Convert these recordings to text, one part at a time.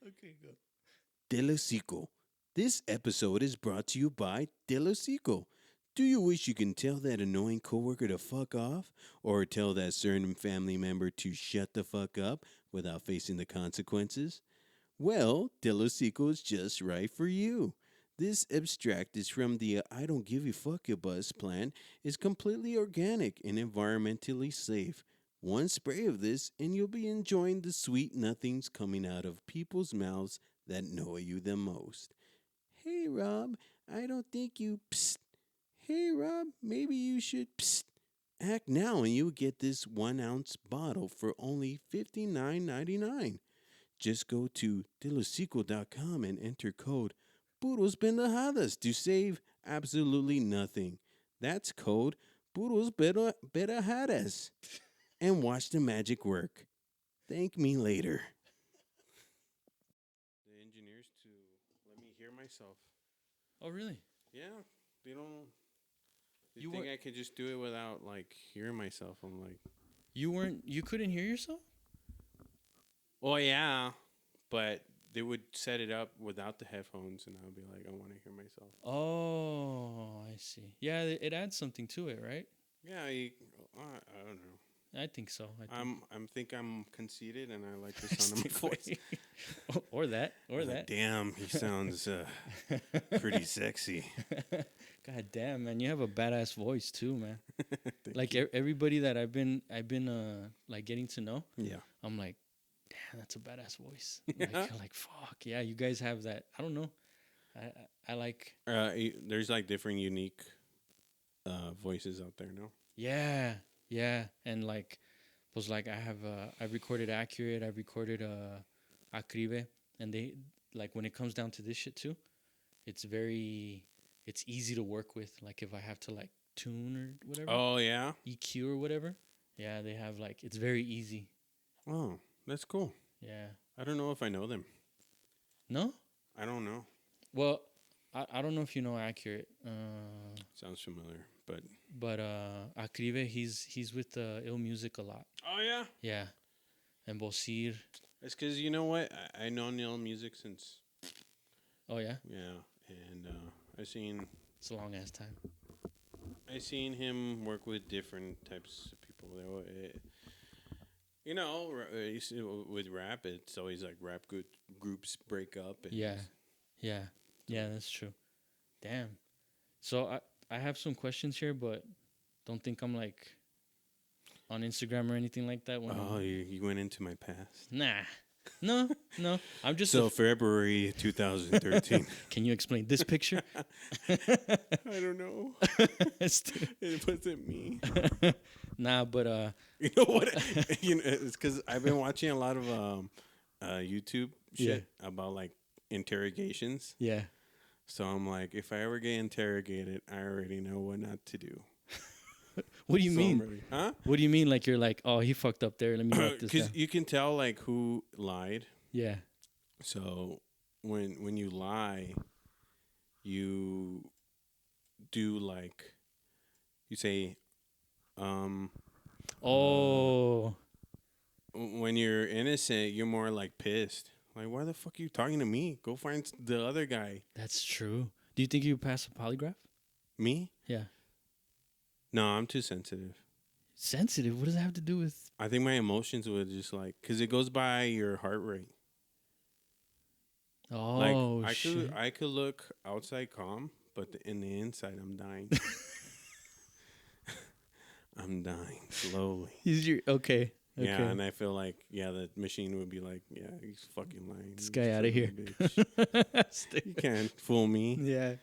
Okay, go. Delosico. This episode is brought to you by Delosico. Do you wish you can tell that annoying coworker to fuck off, or tell that certain family member to shut the fuck up without facing the consequences? Well, Delosico is just right for you. This abstract is from the I don't give a fuck a buzz plan, is completely organic and environmentally safe. One spray of this and you'll be enjoying the sweet nothings coming out of people's mouths that know you the most. Hey Rob, I don't think you psst. Hey Rob, maybe you should psst. Act now and you'll get this 1 ounce bottle for only $59.99. Just go to delosico.com and enter code Puros Pendejadas to save absolutely nothing. That's code Puros Pendejadas. And watch the magic work. Thank me later. The engineers to let me hear myself. Oh, really? Yeah, they don't. They You think were- I could just do it without like hearing myself. I'm like, You couldn't hear yourself? oh yeah, but they would set it up without the headphones, and I would be like, I want to hear myself. Oh, I see. Yeah, it adds something to it, right? Yeah, I don't know. I think so. I think. I'm conceited, and I like the sound of my voice. or that. Or Like, that. damn, he sounds pretty sexy. God damn, man, you have a badass voice too, man. Thank Like you. everybody that I've been like getting to know, Yeah. I'm like, damn, that's a badass voice. Yeah. Like fuck, yeah, you guys have that. I don't know. I like. There's like different unique voices out there, no? Yeah, yeah, and like, was like I recorded Accurate, I recorded Acribe, and they like when it comes down to this shit too, it's easy to work with. Like if I have to like tune or whatever, Oh yeah. EQ or whatever, yeah, they have like it's very easy. Oh, that's cool. Yeah, I don't know if I know them. no, I don't know. well, I don't know if you know Accurate, Sounds familiar, but but Acribe he's with Ill Music a lot. oh yeah. Yeah, and Bosir. It's because you know what? I know Neil music since Oh yeah, and it's a long ass time. I seen him work with different types of people. With rap, it's always like rap good groups break up. And Yeah. Yeah, that's true. Damn. So I have some questions here, but don't think I'm like on Instagram or anything like that. Oh, you went into my past. Nah. No. I'm just. So February 2013. Can you explain this picture? I don't know. It wasn't me. Nah, but You know what? It's because I've been watching a lot of YouTube shit about like interrogations. yeah. So I'm like, if I ever get interrogated, I already know what not to do. What do you So I'm mean? ready. Huh? What do you mean? Like you're like, oh, he fucked up there. Let me write this Because down. you can tell like who lied. Yeah. So when you lie, you do like you say, Oh. when you're innocent, you're more like pissed. Like, why the fuck are you talking to me? Go find the other guy. That's true. Do you think you pass a polygraph? Me? Yeah. No, I'm too sensitive. Sensitive. What does that have to do with? I think my emotions would just like, because it goes by your heart rate. Oh Like, shit. I could look outside calm, but in the inside, I'm dying. I'm dying slowly. Okay. Yeah, and I feel like, the machine would be like, yeah, he's fucking lying. This guy outta here. Bitch. You can't fool me. Yeah.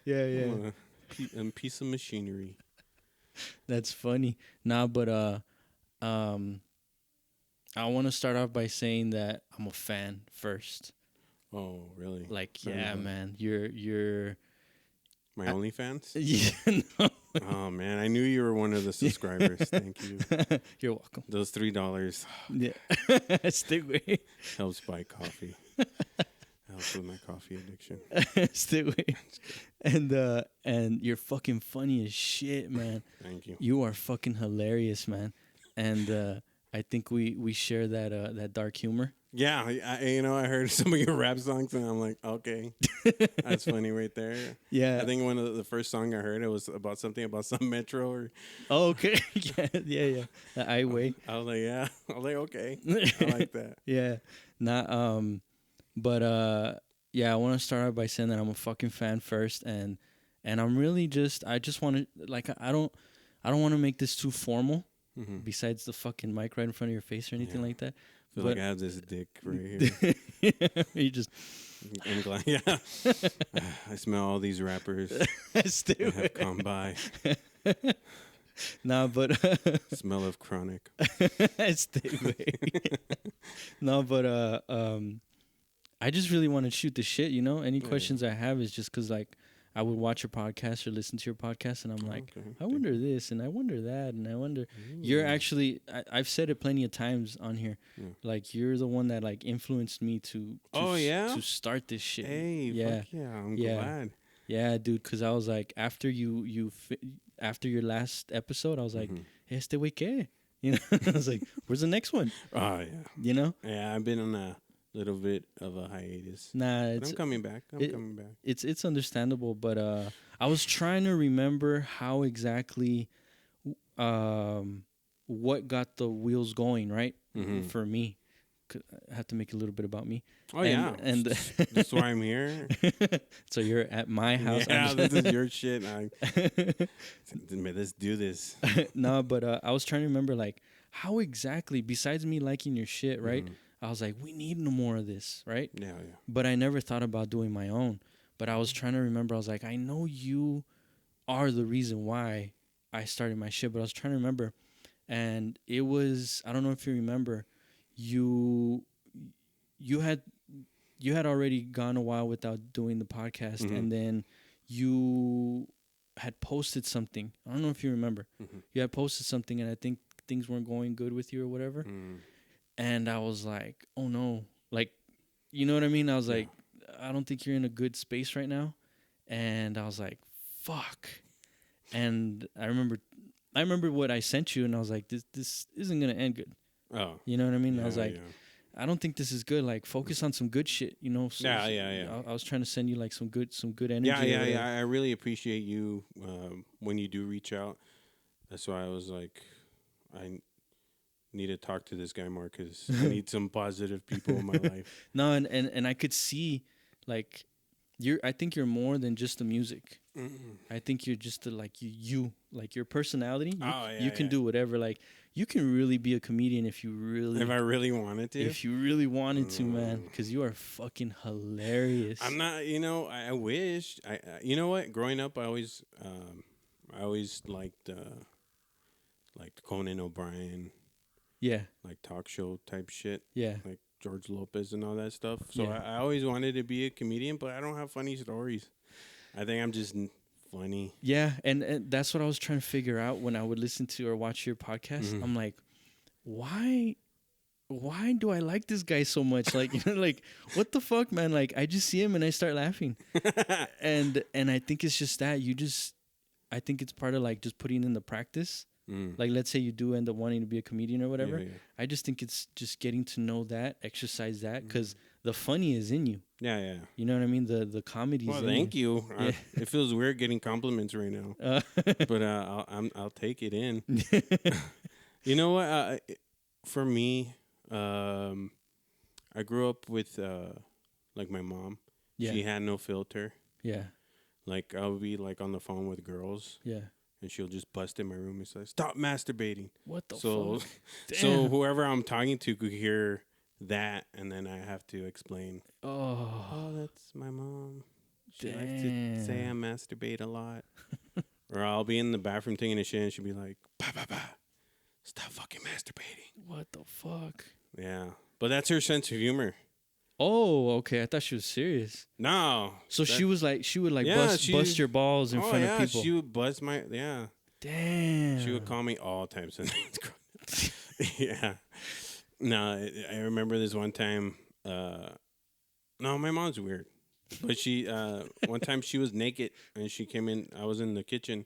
I'm a piece of machinery. That's funny. Nah, but I want to start off by saying that I'm a fan first. Oh, really? Like, Fan yeah, of what? man, you're. My OnlyFans? Yeah, no. Oh, man, I knew you were one of the subscribers. Thank you. You're welcome. Those $3 Yeah, stick with. helps buy coffee. Helps with my coffee addiction. Stick with. And you're fucking funny as shit, man. Thank you. You are fucking hilarious, man. And I think we share that dark humor. Yeah, I heard some of your rap songs and I'm like, okay, that's funny right there. Yeah. I think one of the first song I heard it was about something about some metro or Oh, okay. Yeah. The I way. I was like, yeah. I was like, okay. I like that. Yeah. Not but yeah, I want to start out by saying that I'm a fucking fan first, and I'm really just I just want to like I don't want to make this too formal. Mm-hmm. Besides the fucking mic right in front of your face or anything Yeah. like that. I feel But like I have this dick right here. you just I'm glad. Yeah. I smell all these rappers stay that away. have come by. Nah, but Smell of chronic. stay away. No, but I just really want to shoot the shit, you know? Any Yeah. questions I have is just because, like, I would watch your podcast or listen to your podcast, and I'm like, Okay. I wonder this, and I wonder that, and I wonder. You're actually, I've said it plenty of times on here. Yeah. Like, you're the one that, like, influenced me to Oh, yeah? to start this shit. Hey, Yeah. fuck yeah. I'm Yeah. glad. Yeah, dude, because I was like, after after your last episode, I was like, Mhm. este wey qué? You know? I was like, where's the next one? Oh, yeah. You know? Yeah, I've been on a little bit of a hiatus. Nah, But I'm coming back. I'm coming back. it's understandable, but I was trying to remember how exactly what got the wheels going, right? Mhm. For me. I have to make a little bit about me. Oh, yeah. And That's why I'm here. so you're at my house. Yeah, this is your shit. Let's do this. No, but I was trying to remember, like, how exactly, besides me liking your shit, right? Mhm. I was like, we need no more of this, right? Yeah. But I never thought about doing my own. But I was trying to remember. I was like, I know you are the reason why I started my shit. But I was trying to remember. And it was, I don't know if you remember, you had already gone a while without doing the podcast. Mhm. And then you had posted something. I don't know if you remember. Mhm. You had posted something, and I think things weren't going good with you or whatever. Mm. And I was like, oh no. Like, you know what I mean? I was Yeah. like, I don't think you're in a good space right now. And I was like, fuck. And I remember what I sent you, and I was like, this isn't gonna end good. Oh. You know what I mean? Yeah, I was like, yeah. I don't think this is good. Like, focus on some good shit, you know? So, Yeah. I was trying to send you like some good energy. Yeah. I really appreciate you when you do reach out. That's why I was like, I need to talk to this guy more because I need some positive people in my life. No, and I could see, like, I think you're more than just the music. I think you're just like you like your personality. You can do whatever. Like, you can really be a comedian if you really. If I really wanted to. If you really wanted to, man, because you are fucking hilarious. I'm not. I wish. You know what? Growing up, I always liked Conan O'Brien. Yeah. Like talk show type shit. Yeah. Like George Lopez and all that stuff. So Yeah. I always wanted to be a comedian, but I don't have funny stories. I think I'm just funny. Yeah, and that's what I was trying to figure out when I would listen to or watch your podcast. Mhm. I'm like, why do I like this guy so much? Like, like, what the fuck, man? Like, I just see him and I start laughing. and I think it's just that I think it's part of like just putting in the practice. Like, let's say you do end up wanting to be a comedian or whatever. Yeah. I just think it's just getting to know that, exercise that, because the funny is in you. Yeah. You know what I mean? The comedy is Well, in thank you. Yeah. It feels weird getting compliments right now, but I'll take it in. You know what? For me, I grew up with like my mom. Yeah. She had no filter. Yeah. Like I would be like on the phone with girls. Yeah. And she'll just bust in my room and say, "Stop masturbating." What the fuck? Damn. So whoever I'm talking to could hear that, and then I have to explain. Oh, that's my mom. She likes to say I masturbate a lot. Or I'll be in the bathroom taking a shit, and she'll be like, "Papa, stop fucking masturbating." What the fuck? Yeah, but that's her sense of humor. Oh, okay. I thought she was serious. No. So she would Yeah, bust your balls in front of people. She would bust my Damn. She would call me all types of names. Yeah. No, I remember this one time. No, my mom's weird, but she one time she was naked and she came in. I was in the kitchen.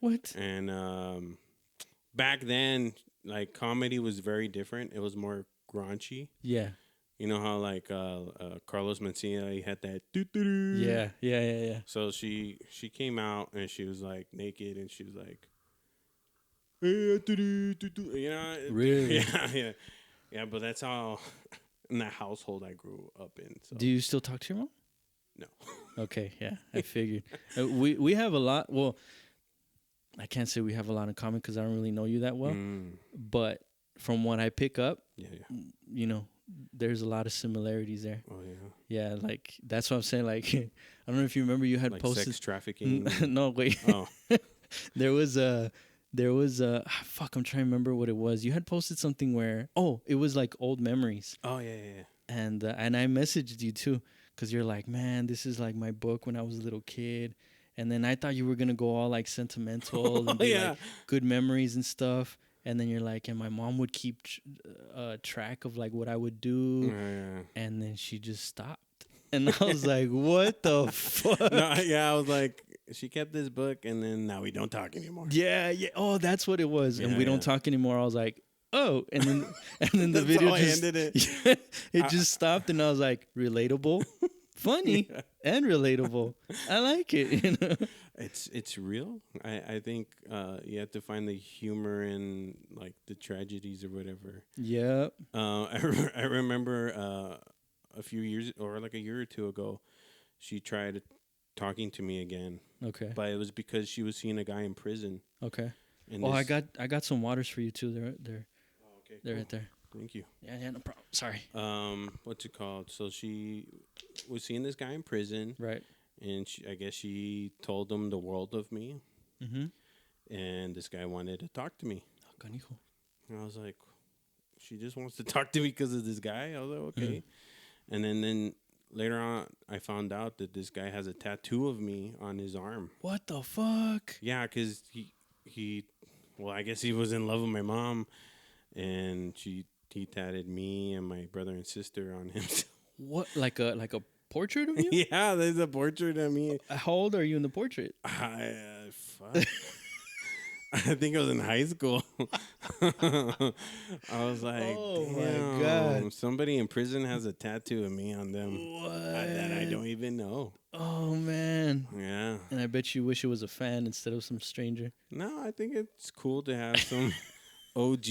What? And back then, like comedy was very different. It was more raunchy. Yeah. You know how like Carlos Mencia, he had that doo-doo-doo. Yeah, yeah, yeah, yeah. So she came out and she was like naked and she was like, "Hey, doo-doo, doo-doo," you know, Really? yeah, yeah, yeah. But that's how in that household I grew up in. So Do you still talk to your mom? no, Okay, yeah, I figured. We have a lot. Well, I can't say we have a lot in common because I don't really know you that well. But from what I pick up, yeah, yeah. you know, there's a lot of similarities there. Oh yeah, Yeah, like that's what I'm saying. Like, I don't know if you remember, you had like posted. sex trafficking. No, wait. Oh, there was fuck. I'm trying to remember what it was. You had posted something where it was like old memories, oh yeah, yeah, yeah. and I messaged you too because you're like, man, this is like my book when I was a little kid, and then I thought you were gonna go all like sentimental and Oh be yeah. like good memories and stuff. And then you're like, and my mom would keep track of like what I would do, Yeah. and then she just stopped. And I was like, what the fuck? No, yeah, I was like, she kept this book, and then now we don't talk anymore. Yeah, yeah. Oh, that's what it was. And Yeah, we yeah. don't talk anymore. I was like, oh, and then the That's video how I just ended it. it just stopped, and I was like, relatable, funny, Yeah. and relatable. I like it. You know? It's real. I think you have to find the humor in like the tragedies or whatever. Yeah. I remember a few years or like a year or two ago, she tried talking to me again, Okay. but it was because she was seeing a guy in prison. Okay. And Well, I got some waters for you too. They're Oh, okay, they're cool. right there. Thank you. Yeah, yeah, no problem. Sorry. What's it called? So she was seeing this guy in prison, Right. and I guess she told him the world of me, Mm-hmm. and this guy wanted to talk to me. Oh, canijo. And I was like, she just wants to talk to me because of this guy. I was like, okay. And then later on, I found out that this guy has a tattoo of me on his arm. What the fuck? Yeah, because well, I guess he was in love with my mom, and he tatted me and my brother and sister on him. What? Like a portrait of you? Yeah, there's a portrait of me. How old are you in the portrait? Fuck. I think I was in high school. I was like, Oh my damn, God. somebody in prison has a tattoo of me on them What? that I don't even know. Oh man. Yeah. And I bet you wish it was a fan instead of some stranger. No, I think it's cool to have some OG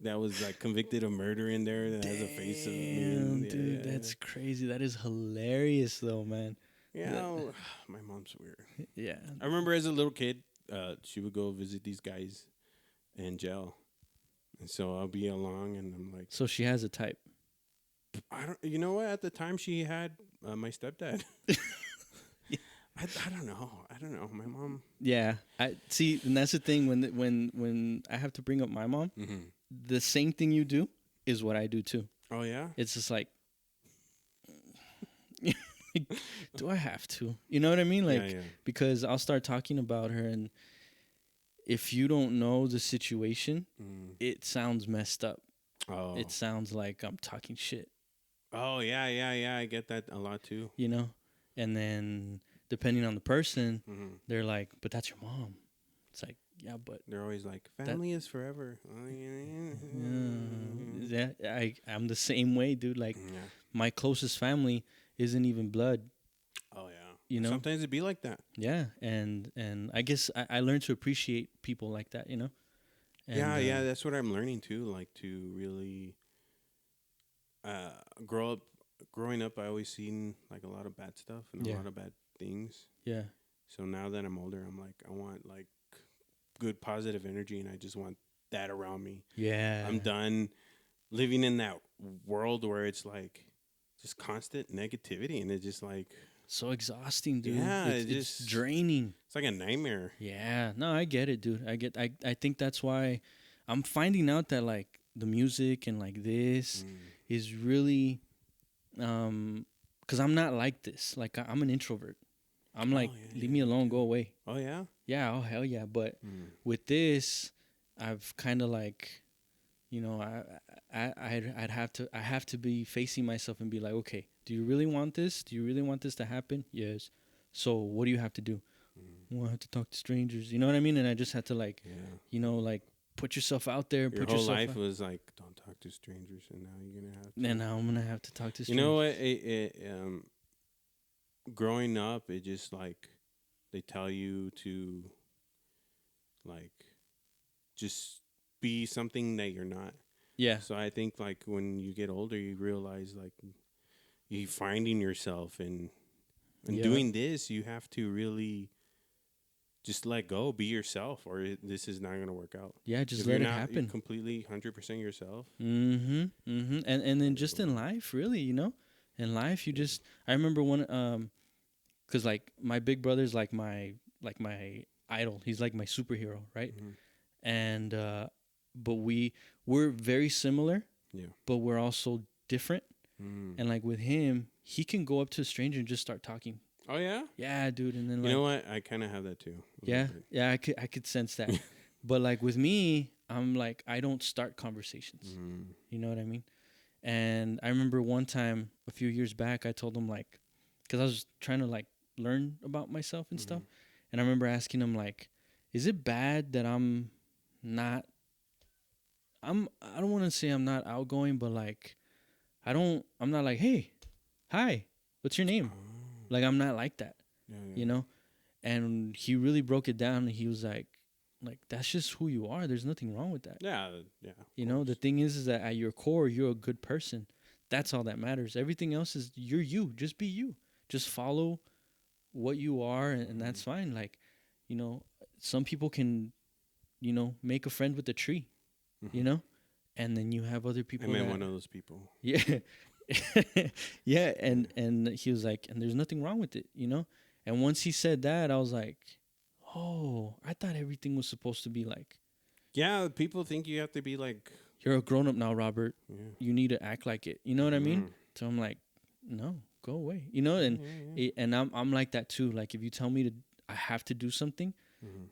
that was like convicted of murder in there that has a face of me. Damn, Yeah, dude, yeah, that's crazy. That is hilarious, though, man. yeah. My mom's weird. Yeah. I remember as a little kid, she would go visit these guys in jail, and so I'll be along, and I'm like, So she has a type. I don't. You know what? At the time, she had my stepdad. I don't know. I don't know. My mom. Yeah, I see, and that's the thing. When I have to bring up my mom, Mm-hmm. the same thing you do is what I do too. Oh yeah. It's just like, do I have to? You know what I mean? Like, yeah. because I'll start talking about her, and if you don't know the situation, it sounds messed up. Oh. It sounds like I'm talking shit. Oh yeah. I get that a lot too. You know, and then depending on the person, Mm-hmm. they're like, "But that's your mom." It's like, yeah, but They're always like, family is forever. Oh, yeah, I'm the same way, dude. Like, yeah. my closest family isn't even blood. Oh yeah. You know? Sometimes it be like that. Yeah, and I guess I learned to appreciate people like that. You know. And, Yeah. That's what I'm learning too. Like to really growing up, I always seen like a lot of bad stuff and a Yeah. lot of bad things. Yeah. So now that I'm older, I'm like, I want like good positive energy, and I just want that around me. Yeah. I'm done living in that world where it's like just constant negativity, and it's just like So exhausting, dude. Yeah, it's draining. it's like a nightmare. Yeah. No, I get it, dude. I think that's why I'm finding out that like the music and like this is really because I'm not like this. Like I'm an introvert. I'm like, yeah, leave me alone, go away. Oh yeah. Yeah, oh hell yeah. But with this, I've kind of like, you know, I have to be facing myself and be like, okay, do you really want this? Do you really want this to happen? Yes. So what do you have to do? Well, I have to talk to strangers. You know what I mean? And I just had to like, Yeah. you know, like put yourself out there. Your Put whole yourself life out. was like, don't talk to strangers, and now you're gonna have to. And now I'm gonna have to talk to You strangers. know what? Growing up, it just like they tell you to like just be something that you're not. Yeah. So I think like when you get older, you realize like you finding yourself and Yeah. doing this, you have to really just let go, be yourself, or this is not going to work out. Yeah, just If let you're it not happen. completely 100% yourself. And then just in life, really, you know, in life, you just. I remember one, cause like my big brother's like my idol. He's like my superhero, right? Mhm. And but we're very similar, Yeah. but we're also different. Mm. And like with him, he can go up to a stranger and just start talking. Oh yeah. Yeah, dude. And then You know what? I kind of have that too. a yeah, little bit. yeah, I could sense that. But like with me, I'm like I don't start conversations. Mm. You know what I mean? And I remember one time a few years back, I told him like, because I was trying to like learn about myself and stuff, and I remember asking him like, is it bad that I'm not? I don't want to say I'm not outgoing, but like, I'm not like, hey, hi, what's your name? Oh. Like I'm not like that, Yeah, yeah. you know. And he really broke it down. And he was like that's just who you are. There's nothing wrong with that. Yeah, yeah. You know, the thing is that at your core, you're a good person. That's all that matters. Everything else is you're you. Just be you. Just follow what you are, and that's fine. Like, you know, some people can, you know, make a friend with a tree, you know, and then you have other people. I met one of those people. Yeah, yeah, and he was like, and there's nothing wrong with it, you know. And once he said that, I was like, oh, I thought everything was supposed to be like. Yeah, people think you have to be like. You're a grown up now, Robert. Yeah. You need to act like it. You know what I mean? So I'm like, no, go away. You know, and and I'm like that too. Like if you tell me to, I have to do something,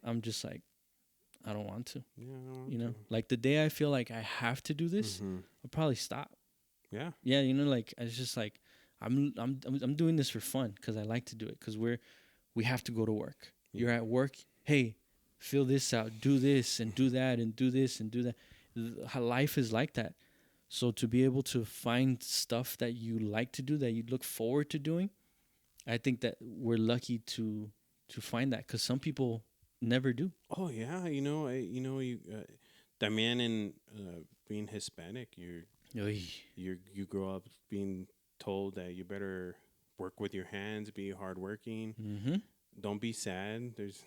I'm just like, I don't want to. Yeah, I don't want You know, to. like the day I feel like I have to do this, I'll probably stop. Yeah. Yeah, you know, like it's just like I'm doing this for fun because I like to do it because we have to go to work. Yeah. You're at work. Hey, fill this out. Do this and do that and do this and do that. How life is like that. So to be able to find stuff that you like to do, that you look forward to doing, I think that we're lucky to find that because some people never do. Oh yeah, you that man in being Hispanic, you grow up being told that you better work with your hands, be hardworking, don't be sad. There's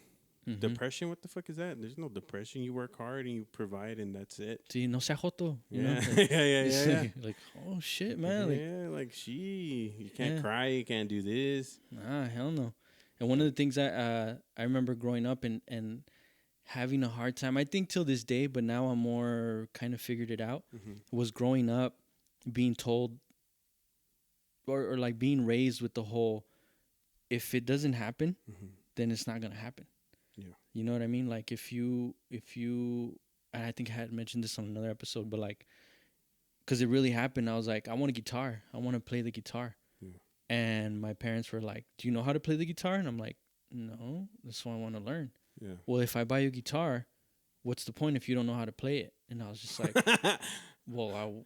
depression. What the fuck is that? There's no depression. You work hard and you provide, and that's it. Sí, no sea joto. You Yeah, know? Like, yeah. like, oh shit, man. Like, Yeah, like you can't cry, you can't do this. nah, hell no. And one of the things I remember growing up and having a hard time, I think till this day, but now I'm more kind of figured it out, was growing up being told or like being raised with the whole, if it doesn't happen, then it's not going to happen. Yeah. You know what I mean? Like if you, and I think I had mentioned this on another episode, but like, cause it really happened. I was like, I want a guitar. I want to play the guitar. Yeah. And my parents were like, do you know how to play the guitar? And I'm like, no, that's what I want to learn. Yeah. Well, if I buy you a guitar, what's the point if you don't know how to play it? And I was just like, well,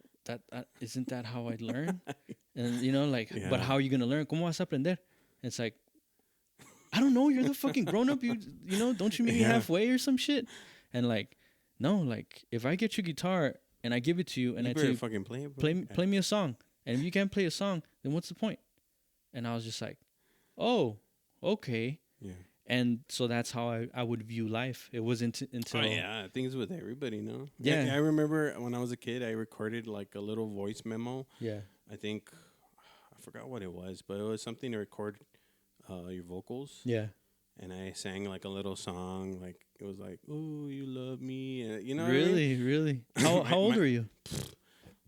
isn't that how I learn? And you know, like, but how are you going to learn? ¿Cómo vas a aprender? And it's like, I don't know. You're the fucking grown up. You know, don't you meet me halfway or some shit? And like, no, like if I get your guitar and I give it to you and I tell you, fucking play it, play me a song. And if you can't play a song, then what's the point? And I was just like, oh, okay. Yeah. And so that's how I would view life. It wasn't until. Oh yeah, things with everybody, no. Yeah. I remember when I was a kid, I recorded like a little voice memo. Yeah. I think I forgot what it was, but it was something to record your vocals. Yeah. And I sang like a little song, like it was like, "Oh, you love me," and, you know. What I mean? Really. How old are you?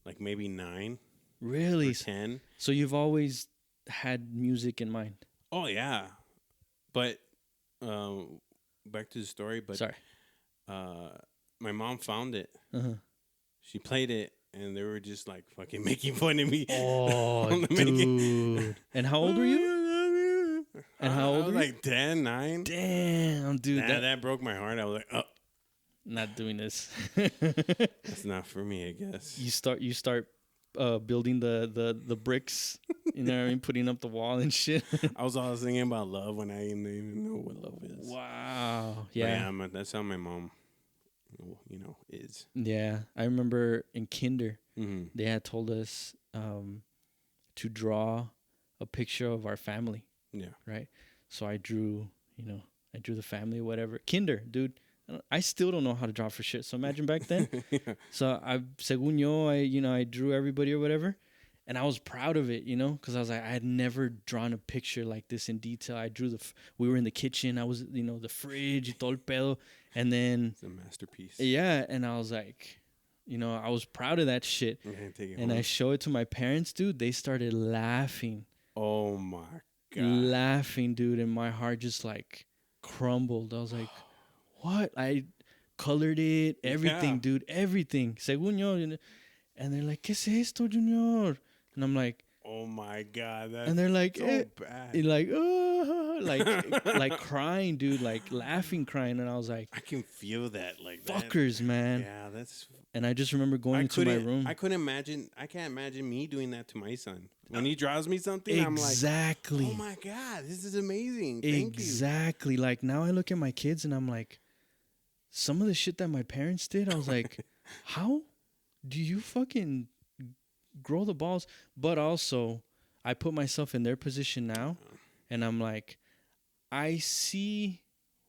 Like maybe 9. Really? Or 10. So you've always had music in mind. Oh yeah, but back to the story. But sorry, my mom found it. Uh-huh. She played it, and they were just like fucking making fun of me. Oh, dude! And how old were you? And how old were you? Like 10, 9. Damn, dude. That broke my heart. I was like, oh. not doing this. That's not for me, I guess. You start building the bricks, you know what I mean, putting up the wall and shit. I was always thinking about love when I didn't even know what love is. Wow. But Yeah. that's how my mom, is. Yeah. I remember in kinder, Mm-hmm. they had told us to draw a picture of our family, Yeah. right? So I drew, I drew the family, whatever. Kinder, dude. I still don't know how to draw for shit. So imagine back then. Yeah. So según yo, I drew everybody or whatever, and I was proud of it, because I was like, I had never drawn a picture like this in detail. I drew we were in the kitchen. I was, the fridge, y todo el pedo, and then It's a masterpiece. yeah, and I was like, I was proud of that shit, I'm gonna take it and home. I show it to my parents, dude. They started laughing, Oh my god. laughing, dude, and my heart just like crumbled. I was like, what? I colored it, everything, Yeah. dude, everything. Según yo, and they're like, ¿Qué es esto, Junior? And I'm like, Oh my god. That's and they're like, so bad. like, oh, like crying, dude, like laughing, crying, and I was like, I can feel that, like fuckers, that. man. Yeah, that's. And I just remember going into my room. I couldn't imagine. I can't imagine me doing that to my son. When he draws me something, Exactly. I'm like, oh my god, this is amazing. Thank you. Exactly. Like now I look at my kids and I'm like, some of the shit that my parents did, I was like, how do you fucking grow the balls? But also, I put myself in their position now, and I'm like, I see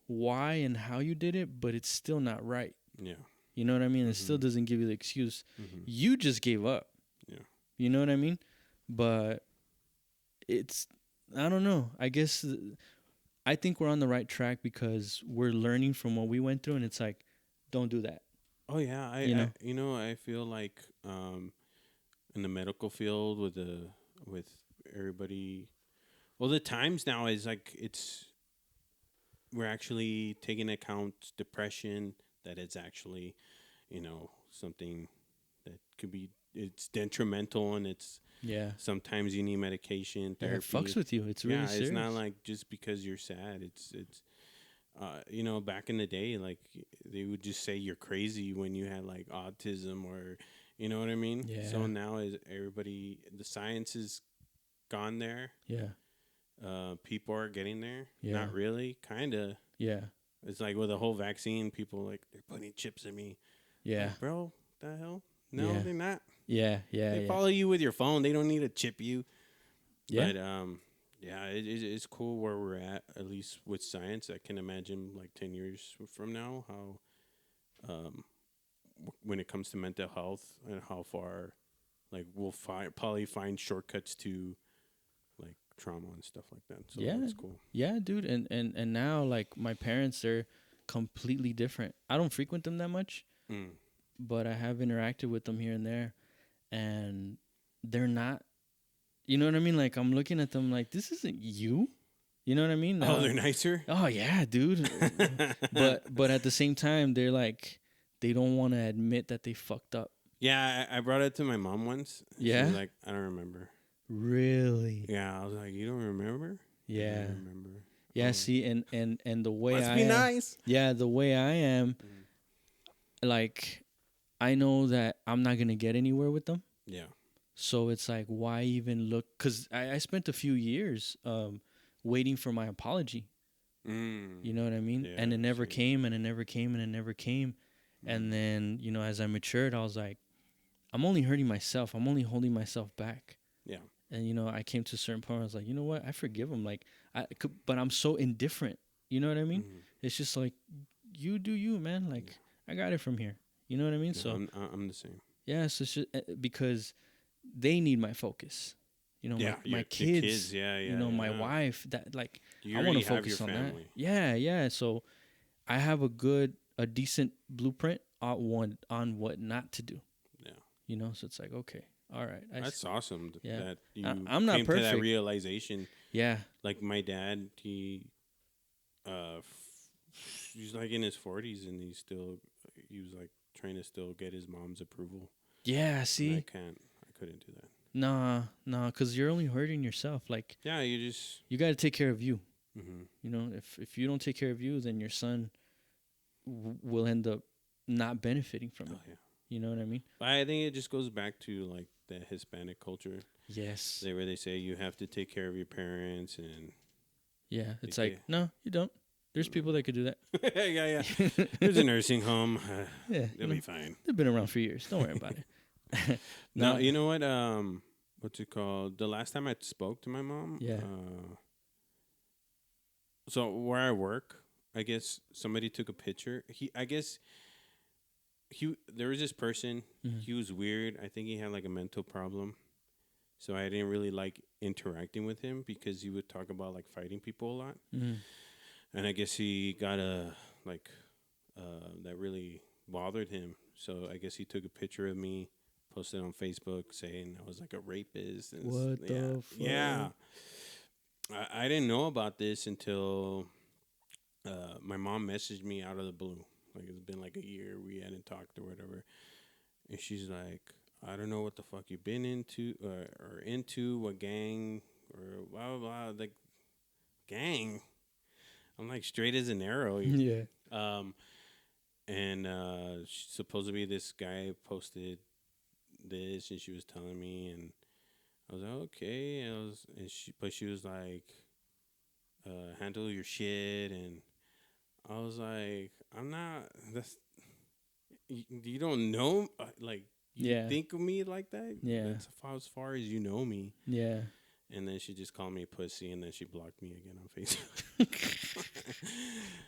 why and how you did it, but it's still not right. Yeah. You know what I mean? It Mm-hmm. still doesn't give you the excuse. Mm-hmm. You just gave up. Yeah. You know what I mean? But I don't know. I guess I think we're on the right track because we're learning from what we went through, and it's like, don't do that. Oh yeah, I feel like in the medical field with everybody, well, the times now is like we're actually taking account depression, that it's actually, something that could be, it's detrimental, and it's Yeah. sometimes you need medication Yeah, therapy. it fucks with you. It's really Yeah, serious. it's not like just because you're sad. It's back in the day, like they would just say you're crazy when you had like autism, or you know what I mean. Yeah. So now is everybody, the science is gone there. Yeah. People are getting there. Yeah. Not really, kind of. Yeah. It's like with the whole vaccine, people like they're putting chips in me. Yeah. Like, bro, the hell? No, Yeah. they're not. Yeah. Yeah. They Yeah. follow you with your phone. They don't need to chip you. Yeah. But yeah, it's cool where we're at least with science. I can imagine like 10 years from now how, when it comes to mental health, and how far, like we'll probably find shortcuts to like trauma and stuff like that. So Yeah. that's cool. Yeah, dude. And now like my parents, they're completely different. I don't frequent them that much, but I have interacted with them here and there, and they're not. You know what I mean? Like I'm looking at them like, this isn't you. You know what I mean? Oh, they're nicer. Oh yeah, dude. but at the same time, they're like, they don't want to admit that they fucked up. Yeah, I brought it to my mom once. Yeah? She was like, I don't remember. Really? Yeah, I was like, you don't remember? Yeah. I don't remember. Yeah. See, and the way Must I be am, nice. yeah, the way I am, like, I know that I'm not gonna get anywhere with them. Yeah. So it's like, why even look? Because I spent a few years waiting for my apology. You know what I mean? Yeah, and it never same. came, and it never came, and it never came. And then, as I matured, I was like, I'm only hurting myself. I'm only holding myself back. Yeah. And, I came to a certain point where I was like, you know what? I forgive him. Like, but I'm so indifferent. You know what I mean? It's just like, you do you, man. Like, I got it from here. You know what I mean? Yeah, So I'm the same. yeah, so it's just because they need my focus. Yeah, my the kids. yeah, my wife. That like You I want already to have focus your on family. that. Yeah, yeah. So I have a decent blueprint on what not to do. Yeah. So it's like, okay, all right. That's awesome yeah. that you I'm not came to that perfect. realization. Yeah. Like my dad, he's like in his 40s, and he was like trying to still get his mom's approval. Yeah. And See. I couldn't do that. Nah, because you're only hurting yourself. Like, Yeah, you got to take care of you. mm-hmm. If you don't take care of you, then your son will end up not benefiting from it. Oh yeah. You know what I mean? I think it just goes back to like the Hispanic culture. Yes. Where they say you have to take care of your parents and Yeah. It's okay. like, no, you don't. There's people that could do that. yeah. There's a nursing home. Yeah. They'll be fine. They've been around for years. Don't worry about it. No, you know what? What's it called? The last time I spoke to my mom. Yeah. So where I work, I guess somebody took a picture. There was this person. Mm-hmm. He was weird. I think he had like a mental problem. So I didn't really like interacting with him because he would talk about like fighting people a lot. Mm-hmm. And I guess he got that really bothered him. So I guess he took a picture of me, posted on Facebook saying I was like a rapist. And What the fuck? Yeah. I didn't know about this until my mom messaged me out of the blue. Like it's been like a year we hadn't talked or whatever. And she's like, I don't know what the fuck you've been into or into, what gang or blah, blah, blah. Like, gang? I'm like straight as an arrow. Yeah. And supposedly this guy posted this and she was telling me and I was like, okay. But she was like, handle your shit. And I was like, I'm not, you don't know, like, you think of me like that? Yeah. That's as far as you know me. Yeah. And then she just called me a pussy, and then she blocked me again on Facebook.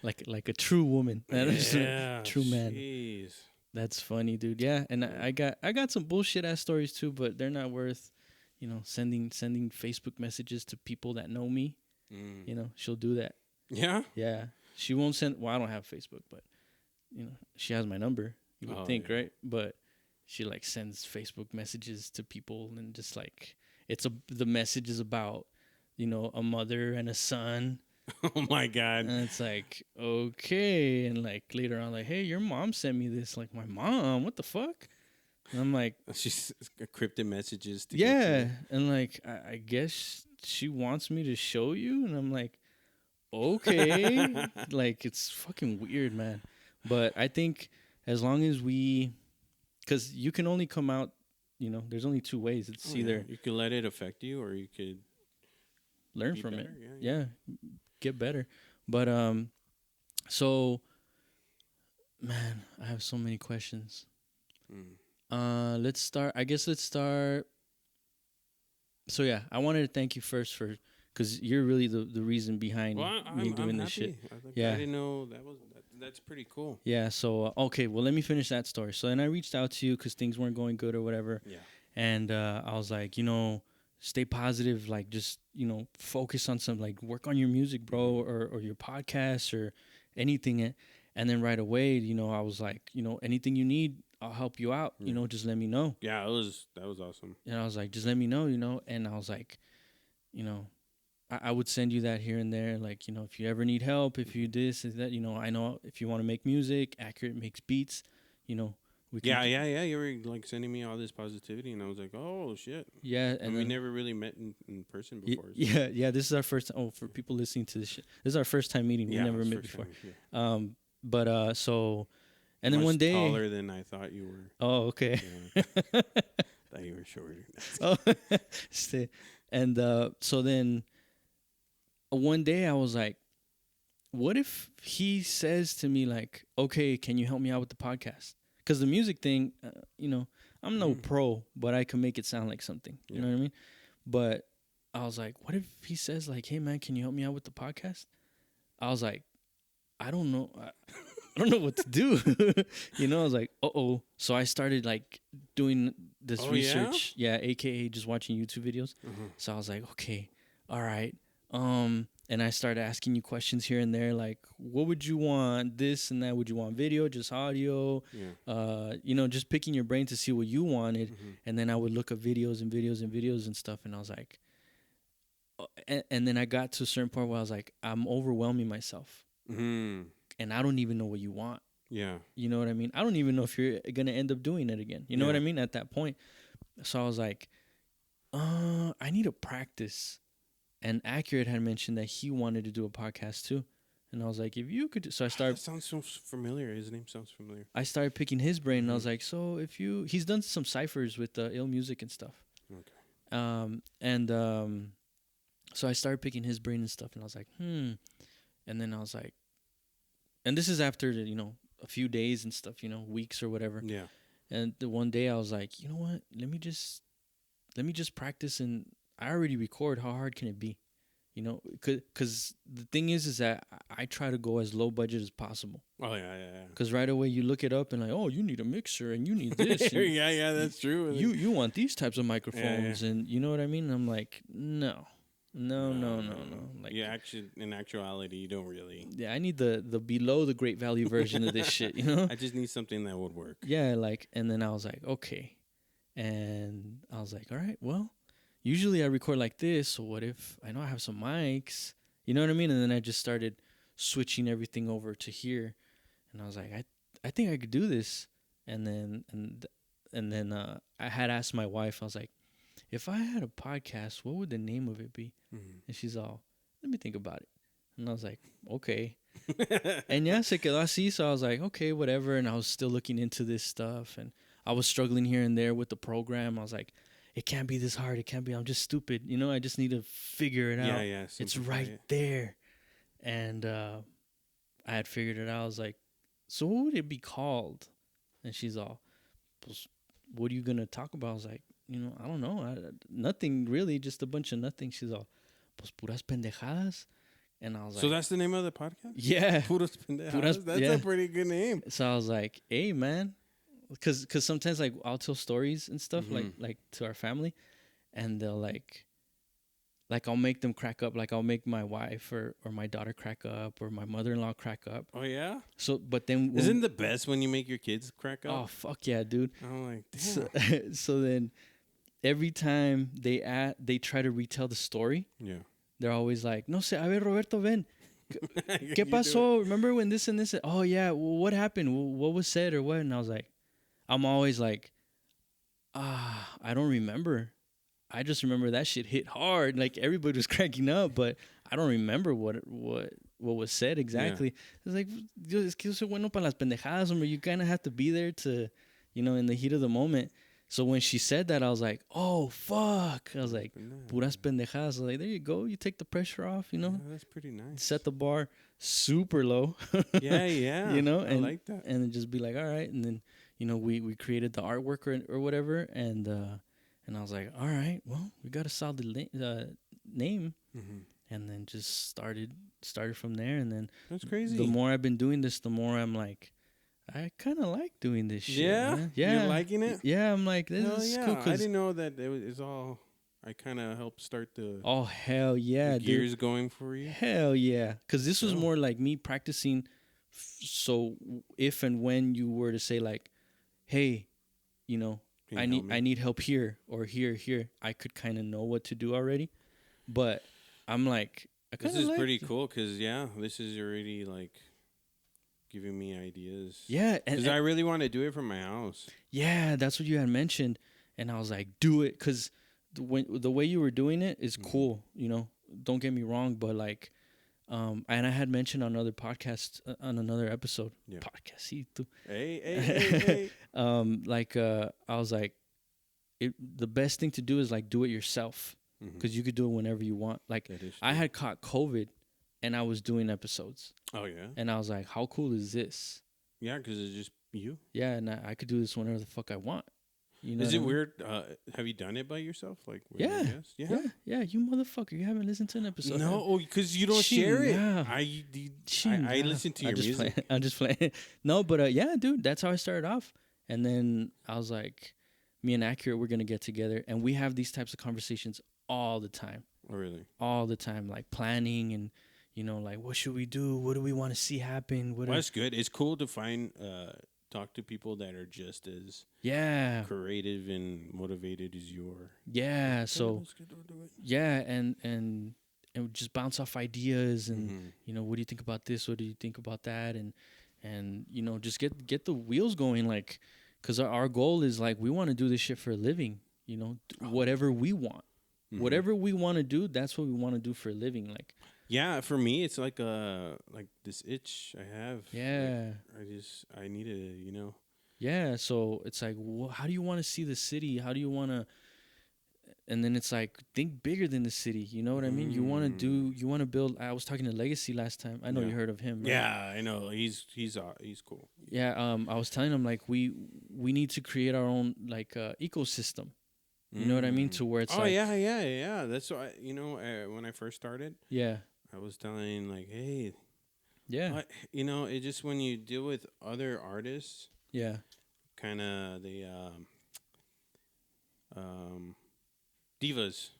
like a true woman. Yeah, true man. Jeez. That's funny, dude. Yeah, and I got some bullshit ass stories too, but they're not worth, sending Facebook messages to people that know me. She'll do that. Yeah. Yeah. She won't send. Well, I don't have Facebook, but she has my number. You would think, right? But she like sends Facebook messages to people and just like the message is about a mother and a son. Oh my God. And it's like, okay, and like later on, like, hey, your mom sent me this. Like, my mom, what the fuck? And I'm like, she's encrypted messages. And like I guess she wants me to show you, and I'm like, okay. Like, it's fucking weird, man. But I think as long as because you can only come out, there's only two ways. It's either you can let it affect you, or you could learn from better. it. Yeah, get better. But so, man, I have so many questions. Let's start. So yeah, I wanted to thank you first because you're really the reason behind me doing this shit. I didn't know that's pretty cool. Yeah. So okay, well, let me finish that story. So then I reached out to you because things weren't going good or whatever. Yeah. And I was like, stay positive. Like, just focus on like work on your music, bro, or your podcast or anything. And then right away, I was like, anything you need, I'll help you out. Yeah. Just let me know. Yeah, that was awesome. And I was like, just let me know, And I was like, I would send you that here and there. Like, if you ever need help, if you this and that, I know if you want to make music, Accurate makes beats, we can. Yeah. You were like sending me all this positivity, and I was like, oh shit. Yeah, and we never really met in person before. So. Yeah. This is our first. For people listening to this shit, this is our first time meeting. We never met before. Time, yeah. So, and then much one day, taller than I thought you were. Oh, okay. Yeah. Thought you were shorter. Oh, and so then. One day I was like, what if he says to me like, okay, can you help me out with the podcast? Because the music thing, I'm no pro, but I can make it sound like something. You know what I mean? But I was like, what if he says like, hey man, can you help me out with the podcast? I was like, I don't know. I don't know what to do. I was like, uh-oh. So I started like doing this research. Yeah, AKA just watching YouTube videos. So I was like, okay, all right. And I started asking you questions here and there, like, what would you want, this and that? Would you want video, just audio? Yeah. Just picking your brain to see what you wanted. And then I would look up videos and stuff. And I was like, and then I got to a certain point where I was like, I'm overwhelming myself. And I don't even know what you want. Yeah. You know what I mean? I don't even know if you're going to end up doing it again. You know what I mean? At that point. So I was like, I need to practice. And Accurate had mentioned that he wanted to do a podcast too. And I was like, if you could, so I That started. sounds so familiar. His name sounds familiar. I started picking his brain, and I was Mhm. like, so if you, he's done some ciphers with ill music and stuff. Okay. And so I started picking his brain and stuff, and I was like, And then I was like, and this is after a few days and stuff, weeks or whatever. Yeah. And the one day I was like, you know what? Let me just practice, and I already record. How hard can it be? Because the thing is that I try to go as low budget as possible. Oh yeah. Because right away you look it up and like, oh, you need a mixer and you need this. And yeah, that's true. you want these types of microphones, and you know what I mean? And I'm like, no. Like, yeah, actually, in actuality, you don't really. yeah, I need the below the great value version of this shit. I just need something that would work. Yeah, like, and then I was like, okay, and I was like, all right, well, usually I record like this, so what if I know I have some mics, you know what I mean? And then I just started switching everything over to here, and I was like, I think I could do this, and then I had asked my wife, I was like, if I had a podcast, what would the name of it be? Mm-hmm. And she's all, let me think about it. And I was like, okay. And yeah, se quedó así. So I was like, okay, whatever. And I was still looking into this stuff. And I was struggling here and there with the program. I was like, it can't be this hard. It can't be. I'm just stupid. I just need to figure it out. Yeah. It's right there. And I had figured it out. I was like, so what would it be called? And she's all, pues, what are you going to talk about? I was like, I don't know. Nothing really, just a bunch of nothing. She's all, pues puras pendejadas. And I was like, so that's the name of the podcast? Yeah. Puras Pendejadas. That's a pretty good name. So I was like, hey, man. Because sometimes, like, I'll tell stories and stuff, like to our family. And they'll, like I'll make them crack up. Like, I'll make my wife or my daughter crack up or my mother-in-law crack up. Oh, yeah? So, but then... Isn't the best when you make your kids crack up? Oh, fuck yeah, dude. I'm like, damn. So then every time they try to retell the story, Yeah. they're always like, no sé, a ver, Roberto, ven. You ¿Qué do pasó? Remember when this and this? Oh, yeah. Well, what happened? What was said or what? And I was like, I'm always like, I don't remember. I just remember that shit hit hard. Like, everybody was cracking up, but I don't remember what was said exactly. It's like, es que yo soy bueno para las pendejadas, hombre. You kind of have to be there to, in the heat of the moment. So when she said that, I was like, oh, fuck. I was like, puras pendejadas. I was like, there you go. You take the pressure off, Yeah, that's pretty nice. Set the bar super low. Yeah. And, I like that. And then just be like, all right. And then, we created the artwork or whatever. And I was like, all right, well, we got a solid name. Mm-hmm. And then just started from there. And then That's crazy. the more I've been doing this, the more I'm like, I kind of like doing this shit. Yeah? Man. Yeah. You're liking it? Yeah, I'm like, this is cool. I didn't know that it's all... I kind of helped start the... Oh, hell yeah, the gears dude. going for you. Hell yeah. Because this was more like me practicing. So if and when you were to say like, hey, I need help here or here, I could kind of know what to do already. But I'm like, this is pretty cool because, this is already like giving me ideas. Yeah. Because I really want to do it from my house. Yeah, that's what you had mentioned. And I was like, do it. Because the way you were doing it is cool. Don't get me wrong. But like, and I had mentioned on another podcast, on another episode. Yeah. Podcastito. Hey. I was like, the best thing to do is like do it yourself. Because you could do it whenever you want. Like, I had caught COVID and I was doing episodes. Oh, yeah? And I was like, how cool is this? Yeah, because it's just you. Yeah, and I could do this whenever the fuck I want. Is it weird? Have you done it by yourself? Like, yeah. You motherfucker! You haven't listened to an episode. No, because you don't share it. I listen to your music. I'm just playing. No, but yeah, dude, that's how I started off. And then I was like, me and Accurate, we're gonna get together, and we have these types of conversations all the time. Oh, really? All the time, like planning and like what should we do? What do we want to see happen? Well, that's good. It's cool to find. Talk to people that are just as creative and motivated as you are. Yeah, so and just bounce off ideas and what do you think about this? What do you think about that? And just get the wheels going, like, because our goal is like we want to do this shit for a living. Whatever we want, whatever we want to do, that's what we want to do for a living. Like, Yeah, for me, it's like this itch I have. Like Yeah. I need to, Yeah, so it's like, how do you want to see the city? How do you want to? And then it's like, think bigger than the city. You know what I mean? Mm, You want to build. I was talking to Legacy last time. I know yeah, you heard of him, right? yeah. I know he's cool. Yeah. I was telling him like we need to create our own like ecosystem. You know what I mean? Mm. To where it's Oh like, yeah, yeah, yeah. That's why when I first started, yeah, I was telling like, hey, yeah, it just when you deal with other artists, yeah, kind of the um, divas.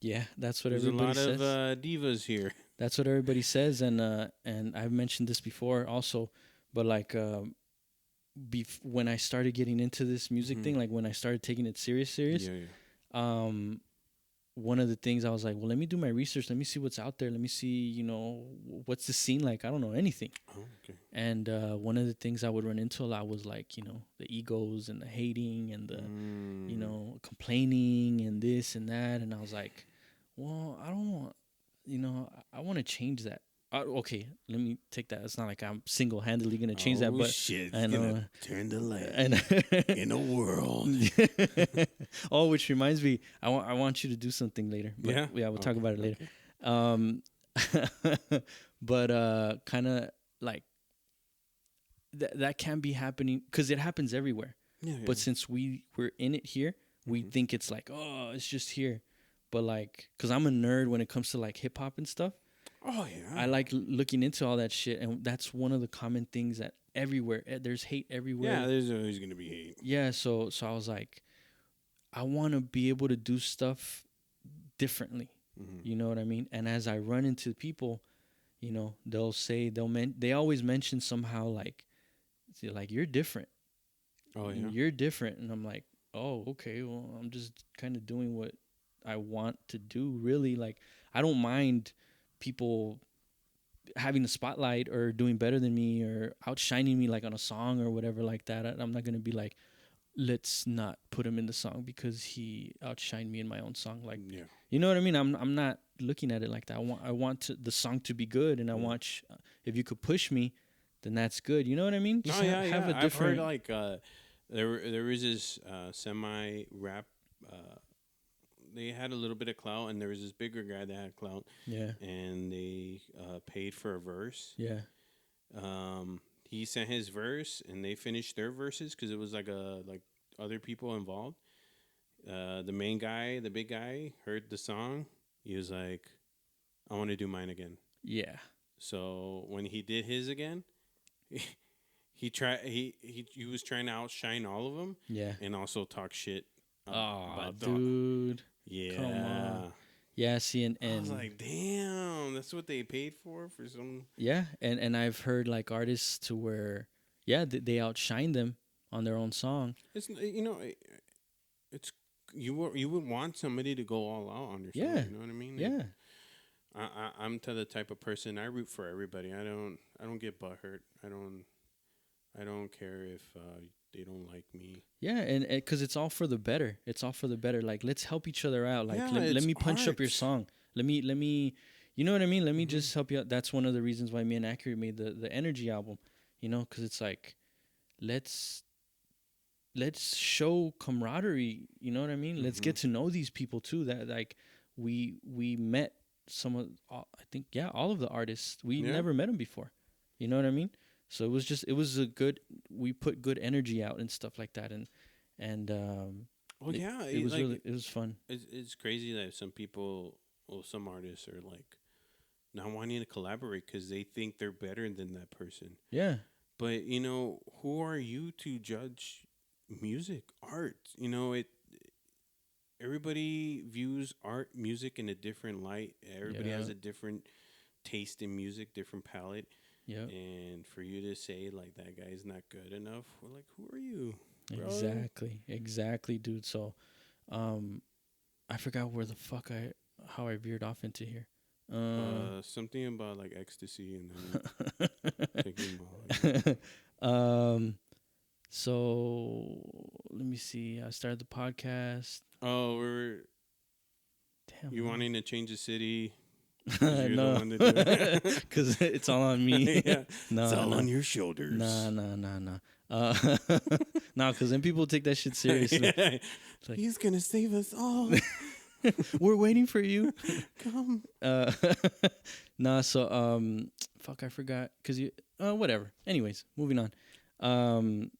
yeah. That's what There's a everybody lot of says. divas here. That's what everybody says, and I've mentioned this before also, but like when I started getting into this music Hmm. thing, like when I started taking it serious, Yeah, yeah. um, one of the things I was like, well, let me do my research. Let me see what's out there. Let me see, what's the scene like. I don't know anything. Oh, okay. And one of the things I would run into a lot was like, the egos and the hating and the, Mm. complaining and this and that. And I was like, well, I don't want, I want to change that. Okay, let me take that. It's not like I'm single handedly going to change that, Oh but shit! It's I gonna know. turn the light And in a world. oh, which reminds me, I want you to do something later, but Yeah. yeah, we'll talk Okay. about it later. Okay. Um, but kind of like that can be happening because it happens everywhere. Yeah. Yeah. But since we're in it here, we Mhm. think it's like, oh, it's just here. But like, cause I'm a nerd when it comes to like hip hop and stuff. Oh yeah. I like looking into all that shit, and that's one of the common things that everywhere there's hate Yeah. everywhere. There's always gonna be hate. Yeah, so I was like, I want to be able to do stuff differently. Hmm. You know what I mean? And as I run into people, they'll say they always mention somehow like, see, like you're different. Oh yeah. You're different, and I'm like, oh, okay. Well, I'm just kind of doing what I want to do. Really, like I don't mind people having the spotlight or doing better than me or outshining me like on a song or whatever like that. I'm not gonna be like, let's not put him in the song because he outshined me in my own song. Like, Yeah. you know what I mean? I'm not looking at it like that. I want the song to be good, and I Yeah. want if you could push me, then that's good. You know what I mean? No. Just Yeah. have Yeah. a I've heard different. like there was this semi rap. They had a little bit of clout, and there was this bigger guy that had clout, Yeah, and they paid for a verse. yeah, He sent his verse, and they finished their verses because it was like other people involved. The main guy, the big guy, heard the song. He was like, "I want to do mine again." yeah. So when he did his again, he was trying to outshine all of them, Yeah. and also talk shit Oh, about the dude, come on. yeah. Yeah, see, and I was and like, damn, that's what they paid for some. yeah, and I've heard like artists to where, yeah, they outshine them on their own song. It's it's you would want somebody to go all out on your song. Yeah, You know what I mean? yeah, I'm to the type of person I root for everybody. I don't get butthurt. I don't care if they don't like me. yeah, and because it's all for the better. It's all for the better. Like let's help each other out. Like Yeah, let it's me punch up your art. song. Let me, you know what I mean? Let me Hmm. just help you out. That's one of the reasons why me and Accurate made the Energy album. Because it's like let's let's show camaraderie. You know what I mean? Let's Hmm. get to know these people too. That like we met some of I think, yeah, all of the artists. We Yeah. never met them before. You know what I mean? So it was a good, we put good energy out and stuff like that, and Well, yeah. it was really, it was fun. It's crazy that some people, well, some artists are like not wanting to collaborate because they think they're better than that person. Yeah, But who are you to judge music, art? Everybody views art, music in a different light. Everybody yeah, has a different taste in music, different palette. yeah. And for you to say like that guy's not good enough, we're like, who are you, bro? Exactly, dude. So, um, I forgot where the fuck how I veered off into here. Something about like ecstasy, and then thinking about like, um, so let me see. I started the podcast. oh, we're Damn, you wanting to change the city. 'Cause you're the No, one to do it. because it's all on me. Yeah. No, It's all no, on your shoulders. nah. No, because then people take that shit seriously. Yeah. like- He's gonna save us all. We're waiting for you. Come. Uh, nah, so fuck, I forgot because you whatever. Anyways, moving on.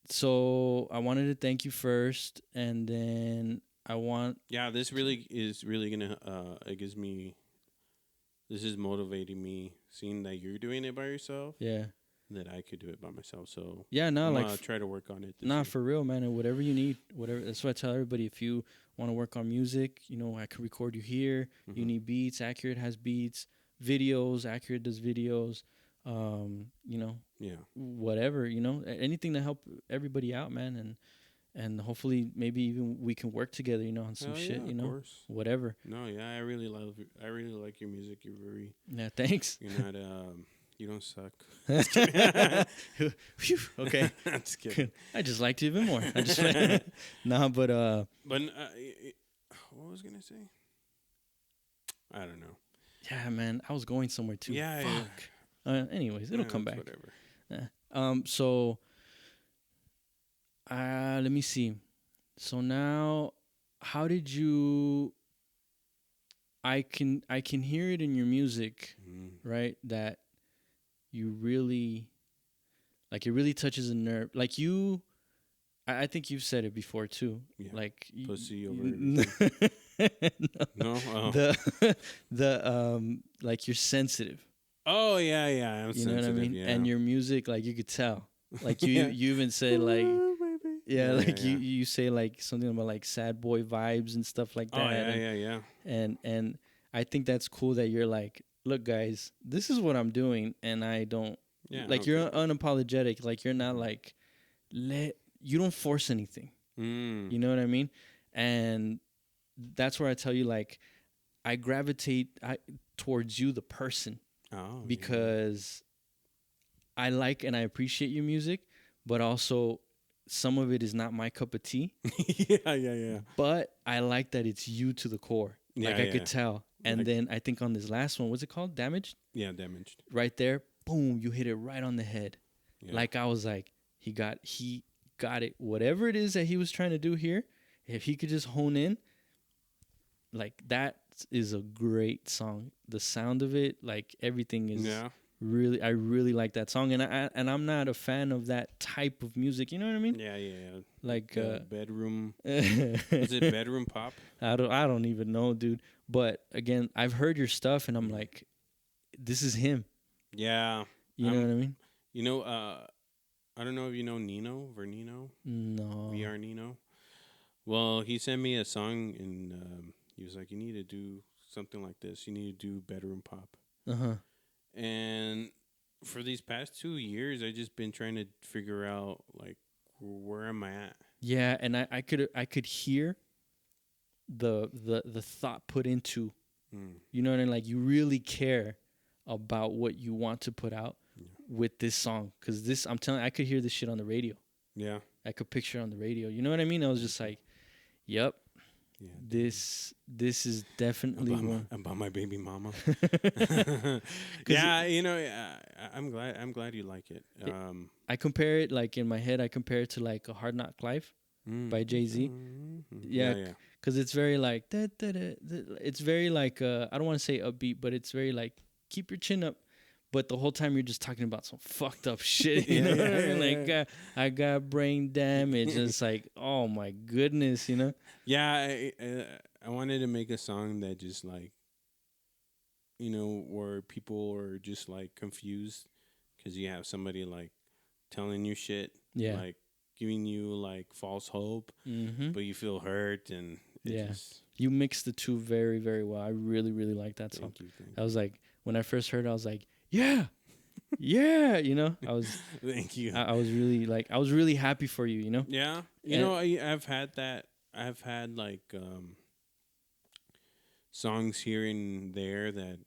So I wanted to thank you first, and then I want Yeah, this really is really gonna. It gives me. This is motivating me, seeing that you're doing it by yourself. yeah. That I could do it by myself. So Yeah, no, I'm like gonna try to work on it. This nah, year. for real, man. And whatever you need, whatever. That's what I tell everybody. If you want to work on music, you know, I can record you here. You Mhm. need beats. Accurate has beats. Videos. Accurate does videos. You know, Yeah. whatever. You know, anything to help everybody out, man. And hopefully, maybe even we can work together. You know, on some Hell shit. yeah, You of know, course. whatever. No, yeah, I really love. I really like your music. You're very. Yeah, thanks. You're not. You don't suck. Phew, okay. I'm just kidding. I just liked it even more. I just nah, but But what was I gonna say? I don't know. yeah, man, I was going somewhere too. Yeah, Fuck. Anyways, it'll come back. Whatever. So let me see. So now, how did you? I can hear it in your music, right? That you really, like, it really touches a nerve. Like you, I think you've said it before too. Yeah. Like Pussy over no. No. Oh. The like you're sensitive. Oh yeah. I'm You sensitive. know what I mean? Yeah. And your music, like you could tell. Like you Yeah. you even say like Ooh, baby. yeah, like yeah. you say like something about like sad boy vibes and stuff like that. Oh yeah, and, yeah. and I think that's cool that you're like, look guys, this is what I'm doing, and I don't Yeah. like okay. you're unapologetic. Like you're not like you don't force anything. Mm. You know what I mean? And that's where I tell you, like, I gravitate towards you, the person, Oh. because I like and I appreciate your music, but also some of it is not my cup of tea. Yeah. But I like that it's you to the core. Like Yeah, I could tell. And Like- then I think on this last one, what's it called? Damaged? Yeah, damaged. Right there, boom, you hit it right on the head. Yeah. Like I was like, he got it. Whatever it is that he was trying to do here, if he could just hone in, like that is a great song. The sound of it, like everything is really, I really like that song. And I'm not a fan of that type of music. You know what I mean? Yeah. Like bedroom. I Was it bedroom pop? don't even know, dude. But again, I've heard your stuff, and I'm like, this is him. Yeah. You know what I mean? You know, I don't know if you know Nino Vernino. No. VR Nino. Well, he sent me a song, and he was like, "You need to do something like this. You need to do bedroom pop." And for these past 2 years, I just been trying to figure out like where am I at. Yeah, and I could hear the thought put into, you know what I mean? Like you really care about what you want to put out with this song, because this, I'm telling you, I could hear this shit on the radio. Yeah. I could picture it on the radio. You know what I mean? I was just like, yep. Yeah. This is definitely one about my baby mama. Yeah, you know, I'm glad you like it. I compare it, like in my head, I compare it to like A Hard Knock Life by Jay-Z. Yeah, because it's very like it's very like I don't want to say upbeat, but it's very like keep your chin up, but the whole time you're just talking about some fucked up shit. You know what I mean? Like I got brain damage. It's like, oh my goodness, you know? Yeah, I wanted to make a song that just like, you know, where people are just like confused because you have somebody like telling you shit, like giving you like false hope, but you feel hurt, and you mix the two very, very well. I really, really like that song. Thank you. I was like, when I first heard it, I was like, yeah, you know, I was. Thank you. I was really like, I was really happy for you, you know. Yeah, you know, I've had that. I've had like songs here and there that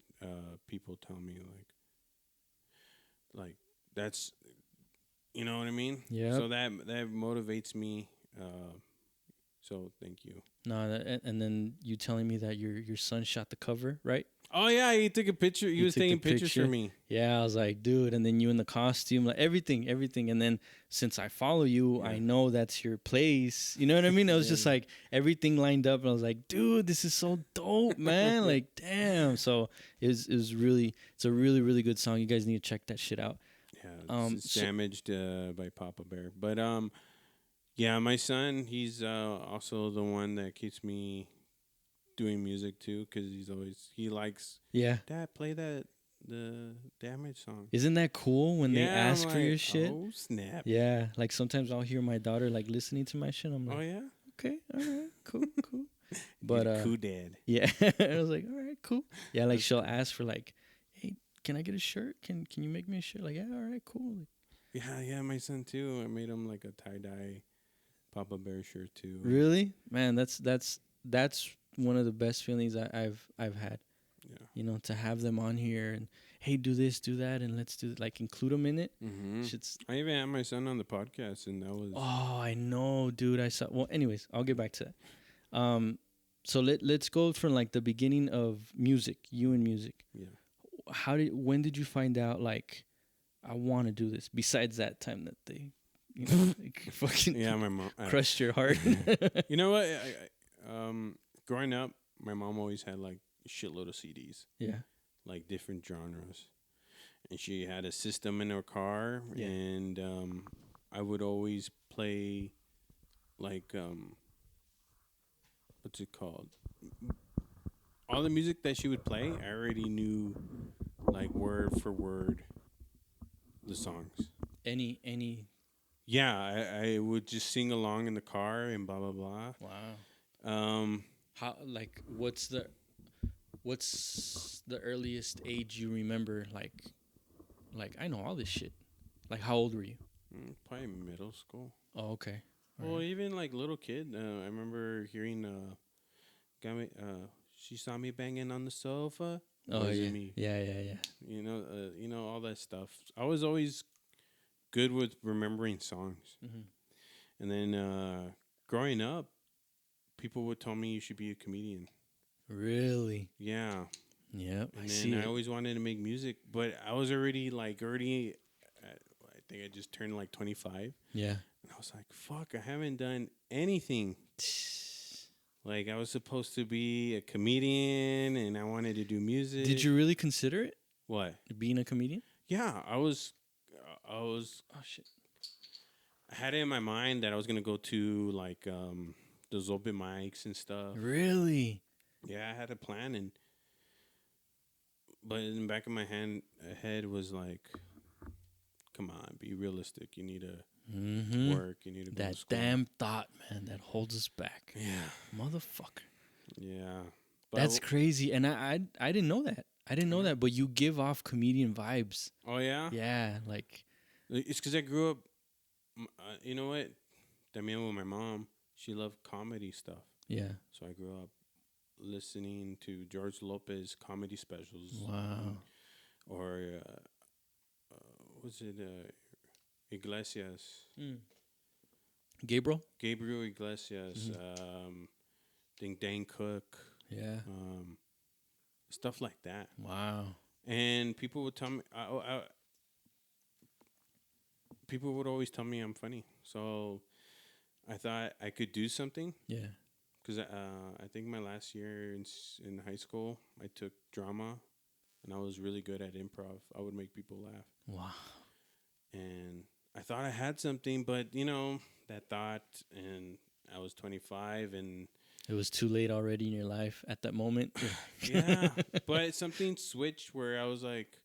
people tell me like that's, you know what I mean? Yeah. So that motivates me. So thank you. No, and then you telling me that your son shot the cover, right? Oh yeah, he took a picture. He was took the taking pictures for picture. me. Yeah, I was like, dude, and then you in the costume, like everything. And then since I follow you, Yeah. I know that's your place. You know what I mean? It was just Yeah. like everything lined up, and I was like, dude, this is so dope, man. Like, damn. So it's a really good song. You guys need to check that shit out. Yeah, it's So damaged by PapaBear. But yeah, my son, he's also the one that keeps me doing music too, because he likes, yeah, Dad, play the damage song. isn't that cool when they Yeah, I'm ask for your like, shit? oh snap. Yeah, like sometimes I'll hear my daughter like listening to my shit. I'm Oh like, yeah, okay, all right, cool, cool. you're But the cool dad. yeah, I was like, all right, cool. Yeah, like That's she'll cool. ask for like, hey, can I get a shirt? Can you make me a shirt? Like, yeah, all right, cool. Like, Yeah, my son too. I made him like a tie-dye PapaBear shirt too. really, man, that's one of the best feelings I've had. Yeah. You know, to have them on here and hey, do this, do that, and let's do like include them in it. Mm-hmm. Shit's I even had my son on the podcast, and that was oh, I know, dude. I saw. Well, anyways, I'll get back to that. So let's go from like the beginning of music, you and music. yeah. When did you find out like I want to do this? Besides that time that they, you know, like, fucking Yeah, my mom. crushed your heart. You know what? Growing up, my mom always had like a shitload of CDs, Yeah. like different genres, and she had a system in her car, Yeah. and I would always play like what's it called? All the music that she would play, I already knew like word for word the songs. Any. Yeah, I would just sing along in the car and blah blah blah. Wow. How like what's the earliest age you remember like I know all this shit. Like how old were you? Probably middle school. Oh, okay. All Well, right. even like little kid, I remember hearing she saw me banging on the sofa. Oh Wasn't yeah. me. Yeah. You know all that stuff. I was always good with remembering songs. Hmm. And then growing up, people would tell me you should be a comedian. Really? Yeah. Yep. I And then see I it. always wanted to make music, but I was already I think I just turned like 25. Yeah. And I was like, fuck, I haven't done anything. Like I was supposed to be a comedian and I wanted to do music. Did you really consider it What? being a comedian? Yeah, I was Oh shit. I had it in my mind that I was going to go to like those open mics and stuff. Really? Yeah, I had a plan and but in the back of my head was like, come on, be realistic. You need to work. You need to go to That school. damn thought, man, that holds us back. Yeah. Motherfucker. Yeah. But That's crazy. And I didn't know that. I didn't know Yeah. that, but you give off comedian vibes. Oh yeah. Yeah, like It's because I grew up. You know what? I mean, with my mom, she loved comedy stuff. yeah. So I grew up listening to George Lopez comedy specials. Wow. Or was it Iglesias? Gabriel? Gabriel Iglesias. Ding Dang Cook. Yeah. Stuff like that. Wow. And people would tell me, people would always tell me I'm funny. So I thought I could do something. Yeah. Because I think my last year in high school, I took drama, and I was really good at improv. I would make people laugh. Wow. And I thought I had something, but, you know, that thought, and I was 25, and... It was too late already in your life at that moment. Yeah, but something switched where I was like...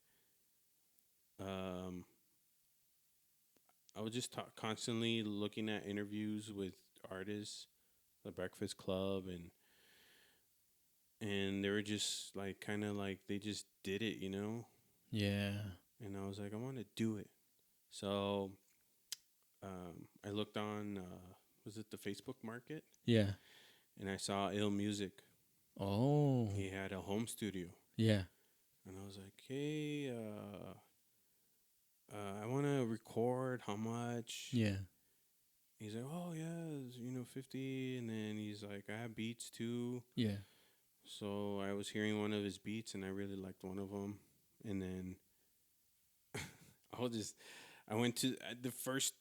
I was just constantly looking at interviews with artists, The Breakfast Club, and they were just like kind of like they just did it, you know. Yeah. And I was like, I want to do it. So I looked on, was it the Facebook Market? Yeah. And I saw Ill Music. Oh. He had a home studio, Yeah. and I was like, hey, I want to record. How much? Yeah. He's like, oh yeah, it's, 50, and then he's like, I have beats too. Yeah. So I was hearing one of his beats, and I really liked one of them. And then I went to the first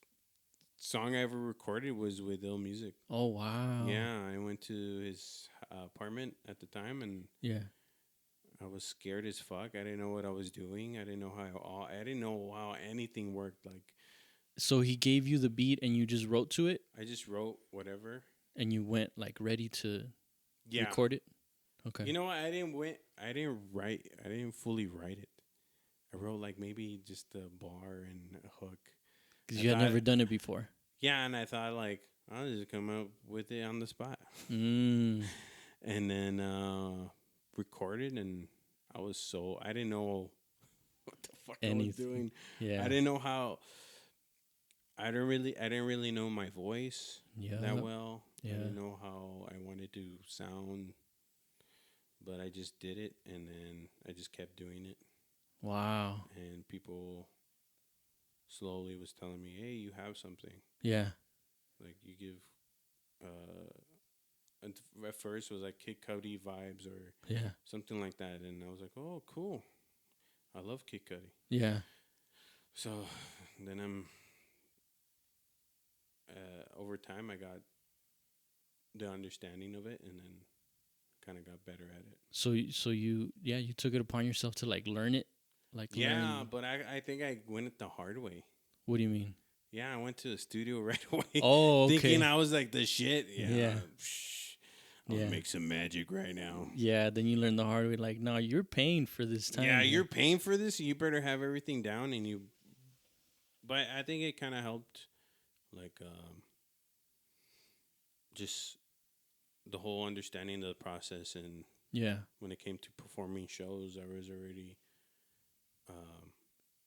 song I ever recorded was with Ill Music. Oh wow. Yeah, I went to his apartment at the time, and Yeah. I was scared as fuck. I didn't know what I was doing. I didn't know how anything worked. Like So he gave you the beat and you just wrote to it I just wrote whatever. and you went like ready to Yeah. record it. Okay. You know what? I didn't write. I didn't fully write it. I wrote like maybe just a bar and a hook. Because I you had thought- never done it before. Yeah, and I thought like I'll just come up with it on the spot, Mm. and then recorded. And I didn't know what the fuck I was Anything. doing. Yeah. I didn't know how. I didn't really know my voice Yeah. that well. Yeah. I didn't know how I wanted to sound, but I just did it, and then I just kept doing it. Wow. And people slowly was telling me, "Hey, you have something. Yeah. Like you give." And at first it was like Kid Cudi vibes or Yeah. something like that, and I was like, "Oh, cool! I love Kid Cudi." Yeah. So then over time I got the understanding of it, and then kind of got better at it. So you took it upon yourself to like learn it, like Yeah, learn. but I think I went it the hard way. What do you mean? Yeah, I went to the studio right away. Oh, okay. Thinking I was like the shit. Yeah. I'll Yeah. make some magic right now. Yeah. Then you learn the hard way. Like, no, you're paying for this time. Yeah, man. you're paying for this. You better have everything down, and you. But I think it kind of helped, like, just the whole understanding of the process, and Yeah. when it came to performing shows, I was already,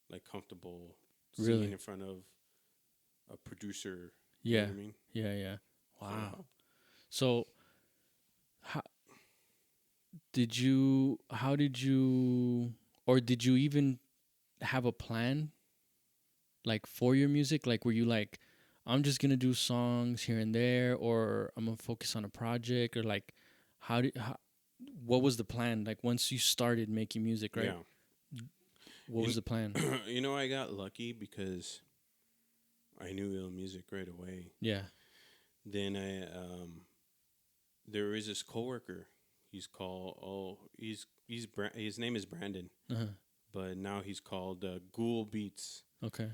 like, comfortable Really? singing in front of a producer. Yeah. You know what I mean? Yeah. Yeah. So it Wow. helped. So, how did you? How did you? Or did you even have a plan, like for your music? Like, were you like, I'm just gonna do songs here and there, or I'm gonna focus on a project, or like, what was the plan? Like once you started making music, right? Yeah. What was the plan? You know, I got lucky because I knew Ill Music right away. Yeah. Then there is this coworker. His name is Brandon, Uh-huh. but now he's called Ghoul Beats. Okay.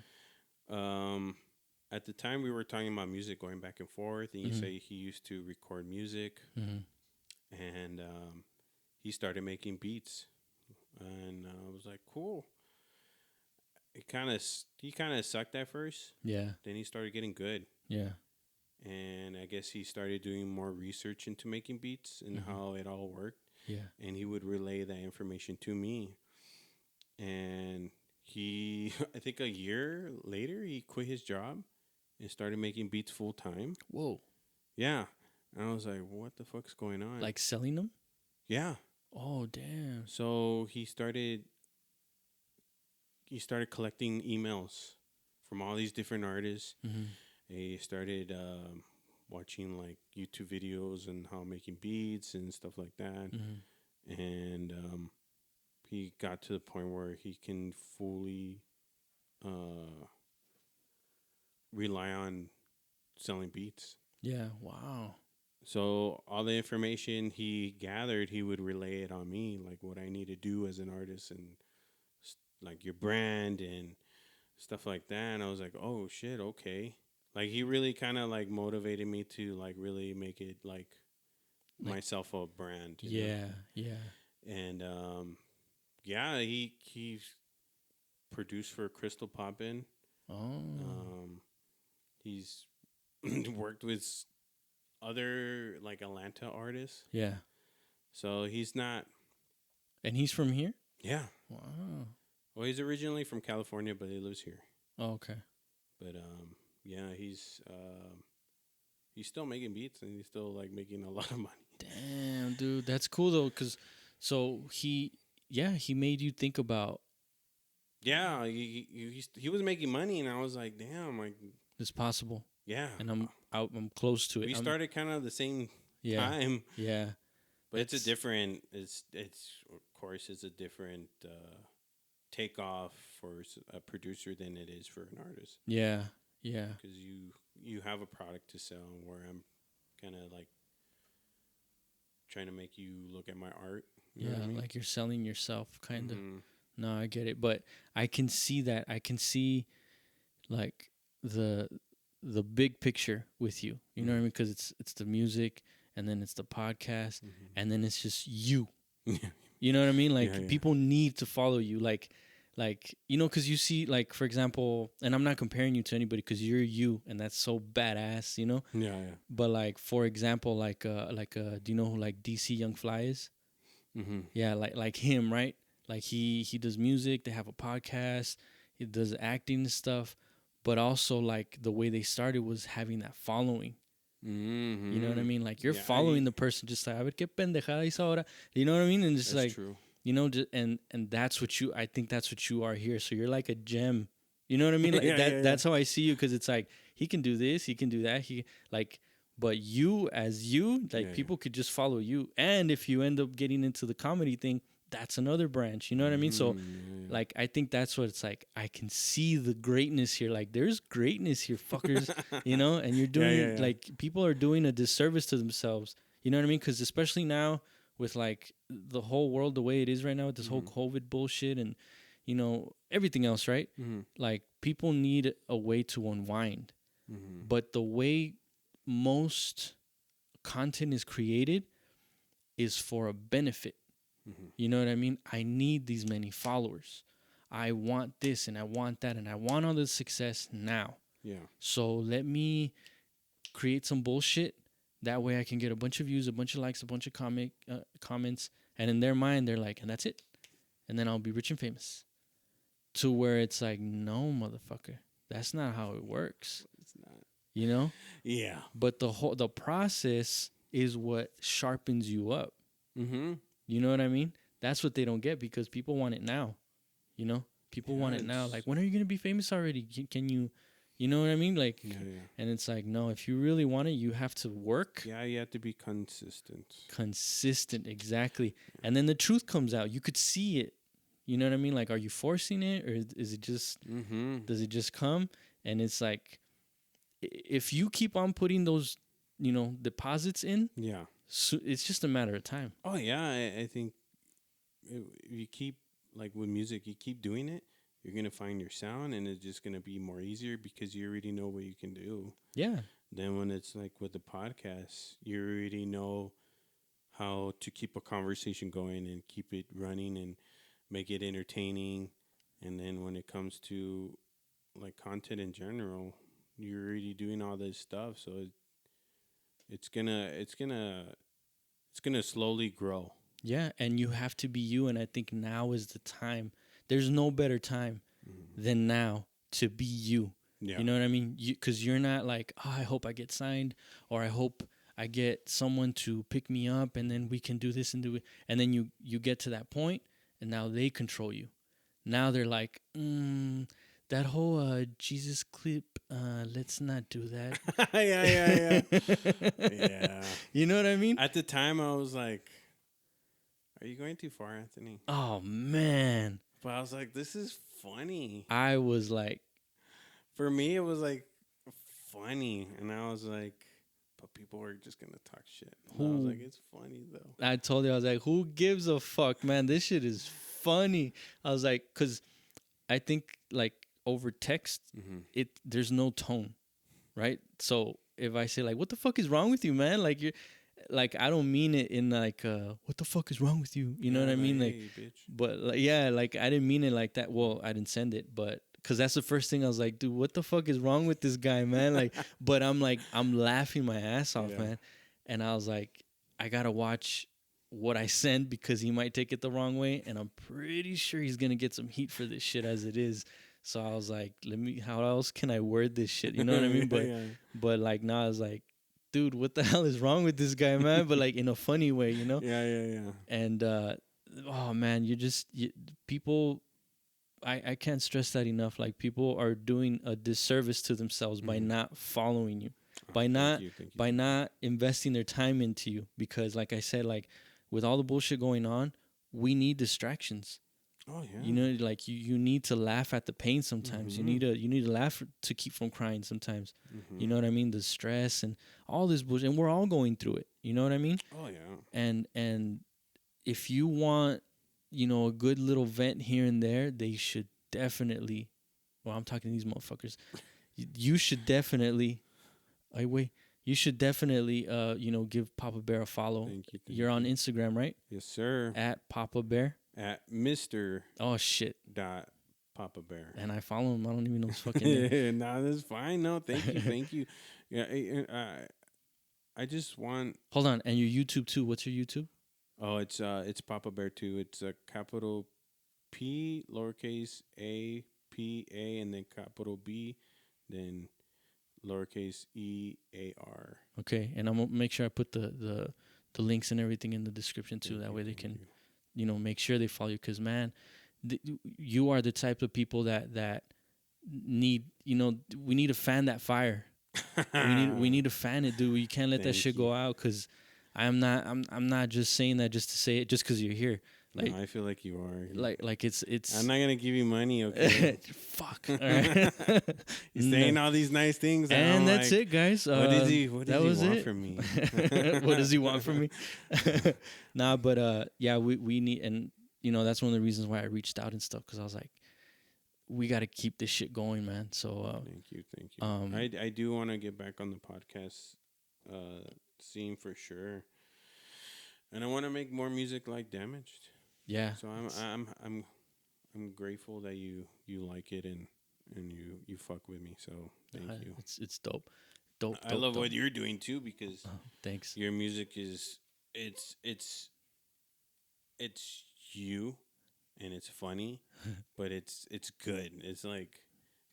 At the time we were talking about music going back and forth, and you Mhm. say he used to record music, Mm-hmm. and he started making beats, and I was like, cool. He kind of sucked at first. Yeah. Then he started getting good. Yeah. And I guess he started doing more research into making beats and how it all worked. Yeah. And he would relay that information to me. And he, I think a year later, he quit his job and started making beats full time. Whoa. Yeah. And I was like, what the fuck's going on? Like selling them? Yeah. Oh damn. So he started collecting emails from all these different artists. Mm-hmm. He started watching like YouTube videos and how making beats and stuff like that. Mm-hmm. And he got to the point where he can fully rely on selling beats. Yeah. Wow. So all the information he gathered, he would relay it on me, like what I need to do as an artist and like your brand and stuff like that. And I was like, oh shit, okay. Like he really kind of like motivated me to like really make it like myself a brand. You know? Yeah. And yeah, he produced for Crystal Poppin'. Oh. He's worked with other like Atlanta artists. Yeah. So he's not. And he's from here? Yeah. Wow. Well, he's originally from California, but he lives here. Oh, okay. But yeah, he's still making beats and he's still like making a lot of money. Damn, dude, that's cool though, cause so he made you think about Yeah, he was making money, and I was like, damn, like it's possible, yeah. and I'm close to it. We started kind of the same Yeah. time. Yeah, But it's a different. It's of course it's a different takeoff for a producer than it is for an artist. Yeah, yeah, Because you have a product to sell, where I'm kind of like trying to make you look at my art. You know yeah. what I mean? Like you're selling yourself, kind of. Mm-hmm. No, I get it, but I can see that. I can see like the the big picture with you. You know what I mean? Because it's the music, and then it's the podcast, and then it's just you. Mm-hmm. You know what I mean? Like Yeah, yeah. people need to follow you. Like you know, because you see, like for example, and I'm not comparing you to anybody because you're you, and that's so badass. You know. Yeah, yeah. But like for example, do you know who like DC Young Fly is? Mm-hmm. Yeah, like him, right? Like he does music. They have a podcast. He does acting and stuff. But also like the way they started was having that following. You know what I Mm-hmm. mean? Like you're Yeah, following the person, just like a ver qué pendejada hizo ahora. You know what I mean? And just that's like true. you know, and that's what you. I think that's what you are here. So you're like a gem. You know what I mean? Like Yeah, that. yeah, yeah. That's how I see you because it's like he can do this, he can do that. He like, but you as you, like Yeah, people could just follow you. And if you end up getting into the comedy thing, that's another branch. You know what I mean? So Mm-hmm. like I think that's what it's like. I can see the greatness here. Like there's greatness here, fuckers. You know, and you're Yeah, doing yeah, yeah. like people are doing a disservice to themselves. You know what I mean? Because especially now with like the whole world the way it is right now with this whole COVID bullshit and you know everything else, right? Mm-hmm. Like people need a way to unwind, Mm-hmm. but the way most content is created is for a benefit. Mm-hmm. You know what I mean? I need these many followers. I want this and I want that and I want all this success now. Yeah. So let me create some bullshit. That way I can get a bunch of views, a bunch of likes, a bunch of comments. And in their mind, they're like, and that's it. And then I'll be rich and famous. To where it's like, no, motherfucker. That's not how it works. It's not. You know? Yeah. But the process is what sharpens you up. Mm-hmm. You know what I mean? That's what they don't get because people want it now. You know? People want it now. Like, when are you going to be famous already? Can you, you know what I mean? Like, Yeah, yeah. and it's like, no, if you really want it, you have to work. Yeah, you have to be consistent. Consistent, exactly. And then the truth comes out. You could see it. You know what I mean? Like, are you forcing it or is it just, Mm-hmm. does it just come? And it's like, if you keep on putting those, you know, deposits in, Yeah. so it's just a matter of time. Oh, yeah. I think if you keep, like with music, you keep doing it, you're going to find your sound and it's just going to be more easier because you already know what you can do. Yeah. Then when it's like with the podcast, you already know how to keep a conversation going and keep it running and make it entertaining. And then when it comes to like content in general, you're already doing all this stuff, so it's gonna slowly grow. Yeah. And you have to be you. And I think now is the time. There's no better time than now to be you. Yeah. You know what I mean? Because you're not like, oh, I hope I get signed or I hope I get someone to pick me up and then we can do this and do it. And then you get to that point and now they control you. Now they're like, that whole Jesus clip, let's not do that. Yeah. Yeah. You know what I mean? At the time, I was like, "Are you going too far, Anthony?" Oh, man. But I was like, "This is funny." I was like, For me, it was like funny, and I was like, "But people are just gonna talk shit." And I was like, "It's funny though." I told you, I was like, who gives a fuck, man? This shit is funny. I was like, because I think like over text, there's no tone, right? So if I say like, what the fuck is wrong with you, man? Like you're like, I don't mean it in like, what the fuck is wrong with you? You know what I mean? Like, hey, bitch. but like, yeah, like I didn't mean it like that. Well, I didn't send it, but because that's the first thing I was like, dude, what the fuck is wrong with this guy, man? Like, but I'm like, I'm laughing my ass off, man. And I was like, I gotta watch what I send because he might take it the wrong way, and I'm pretty sure he's gonna get some heat for this shit as it is. So I was like, how else can I word this shit? You know what I mean? But like now I was like, dude, what the hell is wrong with this guy, man? But like in a funny way, you know? Yeah. And oh man, people. I can't stress that enough. Like people are doing a disservice to themselves by not following you, by not investing their time into you. Because like I said, like with all the bullshit going on, we need distractions. Oh yeah. You know, like you need to laugh at the pain sometimes. Mhm. You need to laugh to keep from crying sometimes. Mhm. You know what I mean? The stress and all this bullshit, and we're all going through it. You know what I mean? Oh yeah. And if you want, you know, a good little vent here and there, they should definitely. Well, I'm talking to these motherfuckers. You should definitely. I wait. You should definitely, you know, give Papa Bear a follow. Thank you. You're on Instagram, right? Yes, sir. At Papa Bear. At Mr. Oh shit. Dot Papa Bear. And I follow him. I don't even know his fucking name. Nah, that's fine. No, thank you, thank you. Yeah, I just want. Hold on. And your YouTube too. What's your YouTube? Oh, it's Papa Bear too. It's a capital P, lowercase a, P A, and then capital B, then lowercase e a r. Okay. And I'm gonna make sure I put the links and everything in the description too. That way they can, you know, make sure they follow you. Cause man, you are the type of people that need, you know, we need to fan that fire. we need to fan it, dude. You can't let that Thank shit you. go out. Cause I'm not just saying that just to say it, just cause you're here. Like, No, I feel like you are. like it's. I'm not gonna give you money, okay? Fuck. All right. You're saying all these nice things, And I'm that's like, it, guys. What does he that want was it. from me? What does he want from me? Nah, but yeah, we need, and you know that's one of the reasons why I reached out and stuff, because I was like, we got to keep this shit going, man. So Thank you. I do want to get back on the podcast scene for sure, and I want to make more music like Damaged. yeah. So I'm grateful that you like it and you fuck with me. So thank you. It's dope. Dope. I love what you're doing too, because thanks. your music is it's you, and it's funny, but it's good. It's like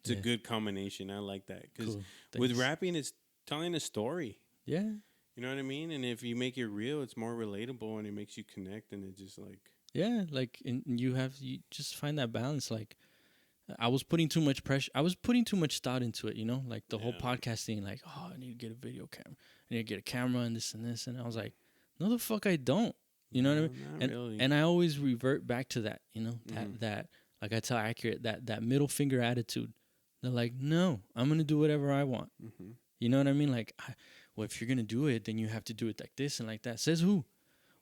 it's a good combination. I like that, because with rapping, it's telling a story. Yeah. You know what I mean? And if you make it real, it's more relatable, and it makes you connect, and it just like like, and you just find that balance. Like, I was putting too much pressure. I was putting too much thought into it, you know, like the whole podcast thing. Like, oh, I need to get a video camera. I need to get a camera and this and this. And I was like, no, the fuck, I don't. You know what I mean? Not really. And I always revert back to that. You know, that like I tell Accurate, that middle finger attitude. They're like, no, I'm gonna do whatever I want. You know what I mean? Like, well, if you're gonna do it, then you have to do it like this and like that. Says who?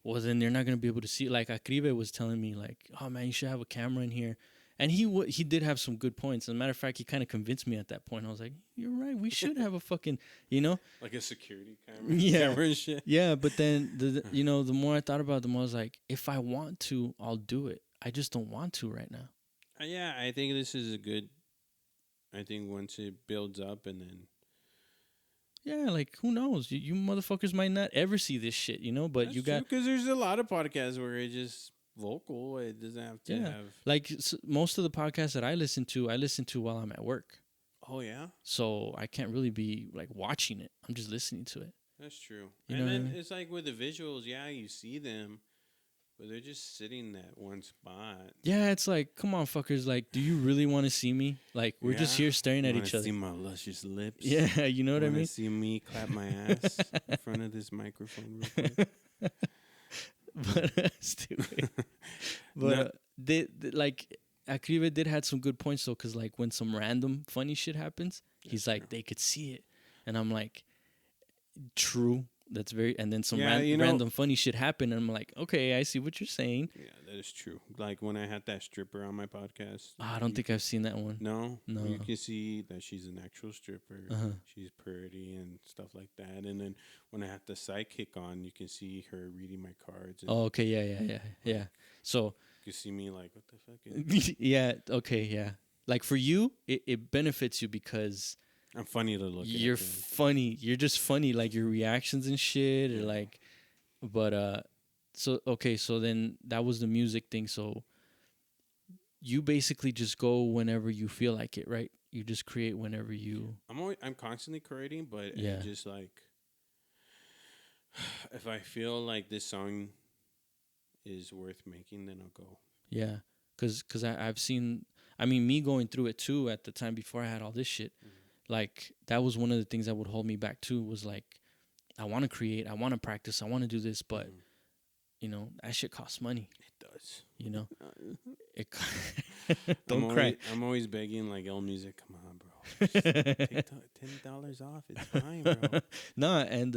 Well, then they're not gonna be able to see it. Like Acribe was telling me, like, oh man, you should have a camera in here. And he did have some good points. As a matter of fact, he kind of convinced me at that point. I was like, you're right. We should have a fucking, you know, like a security camera, camera and shit. Yeah, but then you know, the more I thought about it, the more I was like, if I want to, I'll do it. I just don't want to right now. Yeah, I think this is a good. I think once it builds up, and then yeah, like who knows? You motherfuckers might not ever see this shit, you know. But that's you got, because there's a lot of podcasts where it just vocal. It doesn't have to have. like most of the podcasts that I listen to while I'm at work. Oh yeah. So I can't really be like watching it. I'm just listening to it. That's true. You and know then what I mean? it's like with the visuals, yeah, you see them, but they're just sitting in that one spot. Yeah, it's like, come on, fuckers. Like, do you really want to see me? Like, we're just here staring at each other. See my luscious lips? Yeah, you know what I mean? See me clap my ass in front of this microphone real quick? But stupid. But they like Akrive did had some good points though, because like when some random funny shit happens, he's like they could see it, and I'm like, true. That's very, and then some random funny shit happened, and I'm like, okay, I see what you're saying. Yeah, that is true. Like when I had that stripper on my podcast. I don't think I've seen that one. No. You can see that she's an actual stripper. She's pretty and stuff like that. And then when I had the sidekick on, you can see her reading my cards. And oh, okay, yeah. So you can see me like, what the fuck? yeah, okay, yeah. Like for you, it benefits you because I'm funny to look at. You're funny. You're just funny, like your reactions and shit, or like. But so okay, so then that was the music thing. So you basically just go whenever you feel like it, right? You just create whenever you. I'm constantly creating, but it's just like if I feel like this song is worth making, then I'll go. Yeah, because I've seen. I mean, me going through it too at the time before I had all this shit. Like, that was one of the things that would hold me back, too, was, like, I want to create, I want to practice, I want to do this, but, that shit costs money. It does. You know, it. I'm Don't cry. always begging like L Music. Come on, bro. Just take $10 off. It's fine, bro. No, and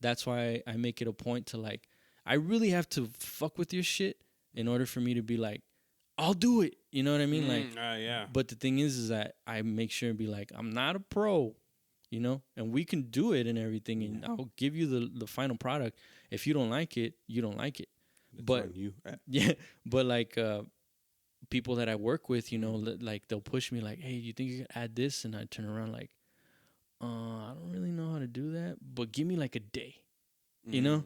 that's why I make it a point to like, I really have to fuck with your shit in order for me to be like, I'll do it. You know what I mean? Like, Yeah. but the thing is that I make sure and be like, I'm not a pro, and we can do it and everything, and I'll give you the final product. If you don't like it, you don't like it. That's But on you. yeah, but like people that I work with, like they'll push me like, hey, you think you could add this? And I turn around like, I don't really know how to do that, but give me like a day, and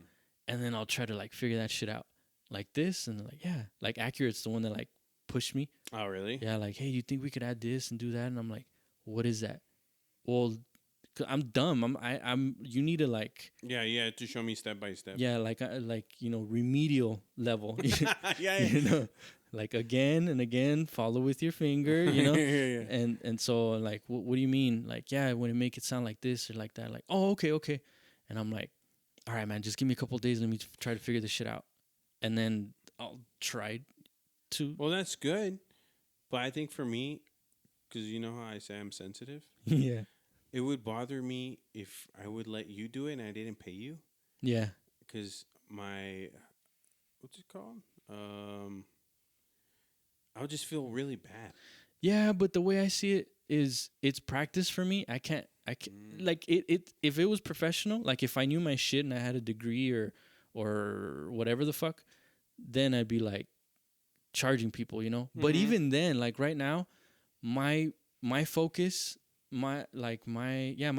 then I'll try to like figure that shit out like this. And they're like, yeah, like Accurate's the one that like pushed me. Oh, really? Yeah, like, hey, you think we could add this and do that? And I'm like, what is that? Well, 'cause I'm dumb. You need to like. Yeah, to show me step by step. Yeah, like remedial level. Yeah. Like again and again, follow with your finger. Yeah. And so like, what do you mean? Like, yeah, when it make it sound like this or like that. Like, oh, okay. And I'm like, all right, man, just give me a couple of days. Let me try to figure this shit out, and then I'll try to. Well, that's good, but I think for me, because you know how I say I'm sensitive. Yeah. It would bother me if I would let you do it and I didn't pay you. Yeah. Because what's it called? I would just feel really bad. Yeah, but the way I see it is, it's practice for me. I can't like it. If it was professional, like if I knew my shit and I had a degree or whatever the fuck, then I'd be like charging people, But even then, like right now, my focus, my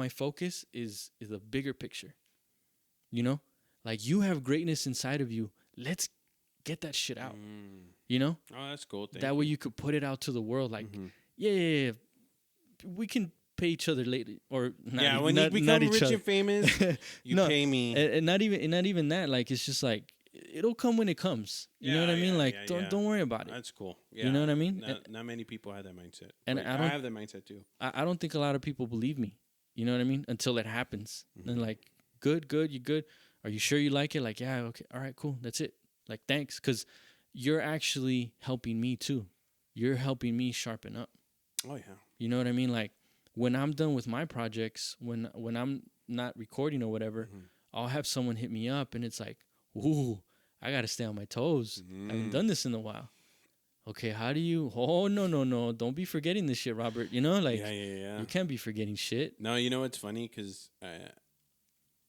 focus is a bigger picture. Like you have greatness inside of you. Let's get that shit out. Oh, that's cool. That way you could put it out to the world. Like, yeah, we can pay each other later, or not. When you become rich and famous, you pay me. And not even that. Like, it's just like it'll come when it comes. You know what I mean? Like, don't worry about it. That's cool. Yeah. You know what I mean? Not many people have that mindset. And like, I have that mindset too. I don't think a lot of people believe me. You know what I mean? Until it happens, and like, good, you good? Are you sure you like it? Like, yeah, okay, all right, cool, that's it. Like, thanks, because you're actually helping me too. You're helping me sharpen up. Oh yeah. You know what I mean? Like, when I'm done with my projects, when I'm not recording or whatever, I'll have someone hit me up, and it's like, ooh, I got to stay on my toes. I haven't done this in a while. Okay, how do you? Oh, no. Don't be forgetting this shit, Robert. Like, yeah. You can't be forgetting shit. No, you know what's funny? Because,